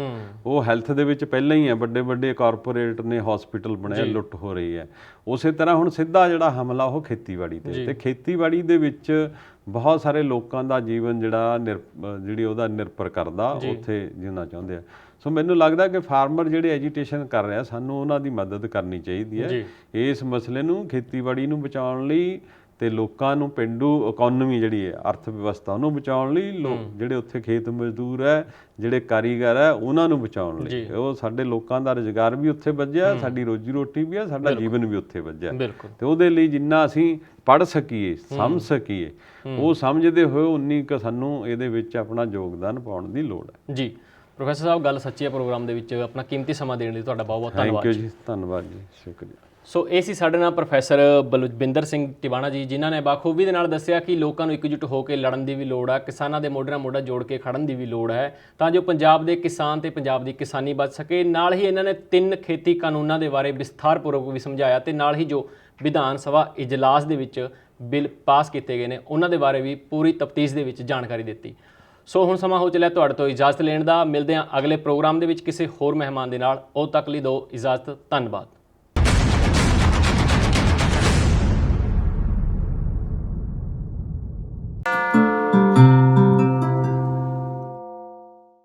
ਉਹ ਹੈਲਥ ਦੇ ਵਿੱਚ ਪਹਿਲਾਂ ਹੀ ਹੈ, ਵੱਡੇ ਵੱਡੇ ਕਾਰਪੋਰੇਟ ਨੇ ਹਸਪੀਟਲ ਬਣੇ, ਲੁੱਟ ਹੋ ਰਹੀ ਹੈ। ਉਸੇ ਤਰ੍ਹਾਂ ਹੁਣ ਸਿੱਧਾ ਜਿਹੜਾ ਹਮਲਾ ਉਹ ਖੇਤੀਬਾੜੀ ਤੇ ਖੇਤੀਬਾੜੀ ਦੇ ਵਿੱਚ ਬਹੁਤ ਸਾਰੇ ਲੋਕਾਂ ਦਾ ਜੀਵਨ ਜਿਹੜੀ ਉਹਦਾ ਨਿਰਭਰ ਕਰਦਾ, ਉੱਥੇ ਜਿਉਣਾ ਚਾਹੁੰਦੇ ਆ। ਸੋ ਮੈਨੂੰ ਲੱਗਦਾ ਕਿ ਫਾਰਮਰ ਜਿਹੜੇ ਐਜੀਟੇਸ਼ਨ ਕਰ ਰਿਹਾ, ਸਾਨੂੰ ਉਹਨਾਂ ਦੀ ਮਦਦ ਕਰਨੀ ਚਾਹੀਦੀ ਹੈ ਇਸ ਮਸਲੇ ਨੂੰ, ਖੇਤੀਬਾੜੀ ਨੂੰ ਬਚਾਉਣ ਲਈ, ਤੇ ਲੋਕਾਂ ਨੂੰ, ਪੇਂਡੂ ਇਕੋਨਮੀ ਜਿਹੜੀ ਹੈ, ਅਰਥ ਵਿਵਸਥਾ ਨੂੰ ਬਚਾਉਣ ਲਈ, ਜਿਹੜੇ ਉੱਥੇ ਖੇਤ ਮਜ਼ਦੂਰ ਹੈ, ਜਿਹੜੇ ਕਾਰੀਗਰ ਹੈ, ਉਹਨਾਂ ਨੂੰ ਬਚਾਉਣ ਲਈ। ਉਹ ਸਾਡੇ ਲੋਕਾਂ ਦਾ ਰੁਜ਼ਗਾਰ ਵੀ ਉੱਥੇ ਵੱਜਿਆ, ਸਾਡੀ ਰੋਜੀ ਰੋਟੀ ਵੀ ਹੈ, ਸਾਡਾ ਜੀਵਨ ਵੀ ਉੱਥੇ ਵੱਜਿਆ। ਤੇ ਉਹਦੇ ਲਈ ਜਿੰਨਾ ਅਸੀਂ ਪੜ੍ਹ ਸਕੀਏ, ਸਮਝ ਸਕੀਏ, ਉਹ ਸਮਝਦੇ ਹੋਏ ਉਨੀ ਕੁ ਸਾਨੂੰ ਇਹਦੇ ਵਿੱਚ ਆਪਣਾ ਯੋਗਦਾਨ ਪਾਉਣ ਦੀ ਲੋੜ ਹੈ। ਜੀ ਪ੍ਰੋਫੈਸਰ ਸਾਹਿਬ, ਗੱਲ ਸੱਚੀ ਹੈ। ਪ੍ਰੋਗਰਾਮ ਦੇ ਵਿੱਚ ਆਪਣਾ ਕੀਮਤੀ ਸਮਾਂ ਦੇਣ ਲਈ ਤੁਹਾਡਾ ਬਹੁਤ ਬਹੁਤ ਧੰਨਵਾਦ। ਥੈਂਕ ਯੂ ਜੀ, ਧੰਨਵਾਦ ਜੀ, ਸ਼ੁਕਰੀਆ। ਸੋ ਇਹ ਸੀ ਸਾਡੇ ਨਾਲ ਪ੍ਰੋਫੈਸਰ ਬਲਵਿੰਦਰ ਸਿੰਘ ਟਿਵਾਣਾ ਜੀ, ਜਿਨ੍ਹਾਂ ਨੇ ਬਾਖੂਬੀ ਦੇ ਨਾਲ ਦੱਸਿਆ ਕਿ ਲੋਕਾਂ ਨੂੰ ਇਕਜੁੱਟ ਹੋ ਕੇ ਲੜਨ ਦੀ ਵੀ ਲੋੜ ਹੈ, ਕਿਸਾਨਾਂ ਦੇ ਮੋਢੇ ਨਾਲ ਮੋਢਾ ਜੋੜ ਕੇ ਖੜਨ ਦੀ ਵੀ ਲੋੜ ਹੈ, ਤਾਂ ਜੋ ਪੰਜਾਬ ਦੇ ਕਿਸਾਨ ਤੇ ਪੰਜਾਬ ਦੀ ਕਿਸਾਨੀ ਬਚ ਸਕੇ। ਨਾਲ ਹੀ ਇਹਨਾਂ ਨੇ 3 ਖੇਤੀ ਕਾਨੂੰਨਾਂ ਦੇ ਬਾਰੇ ਵਿਸਥਾਰਪੂਰਵਕ ਵੀ ਸਮਝਾਇਆ, ਤੇ ਨਾਲ ਹੀ ਜੋ ਵਿਧਾਨ ਸਭਾ ਇਜਲਾਸ ਦੇ ਵਿੱਚ ਬਿੱਲ ਪਾਸ ਕੀਤੇ ਗਏ ਨੇ ਉਹਨਾਂ ਦੇ ਬਾਰੇ ਵੀ ਪੂਰੀ ਤਫਤੀਸ਼ ਦੇ ਵਿੱਚ ਜਾਣਕਾਰੀ ਦਿੱਤੀ। ਸੋ ਹੁਣ ਸਮਾਂ ਹੋ ਚੱਲਿਆ ਤੁਹਾਡੇ ਤੋਂ ਇਜਾਜ਼ਤ ਲੈਣ ਦਾ। ਮਿਲਦੇ ਹਾਂ ਅਗਲੇ ਪ੍ਰੋਗਰਾਮ ਦੇ ਵਿੱਚ ਕਿਸੇ ਹੋਰ ਮਹਿਮਾਨ ਦੇ ਨਾਲ। ਉਦੋਂ ਤੱਕ ਲਈ ਦਿਓ ਇਜਾਜ਼ਤ। ਧੰਨਵਾਦ।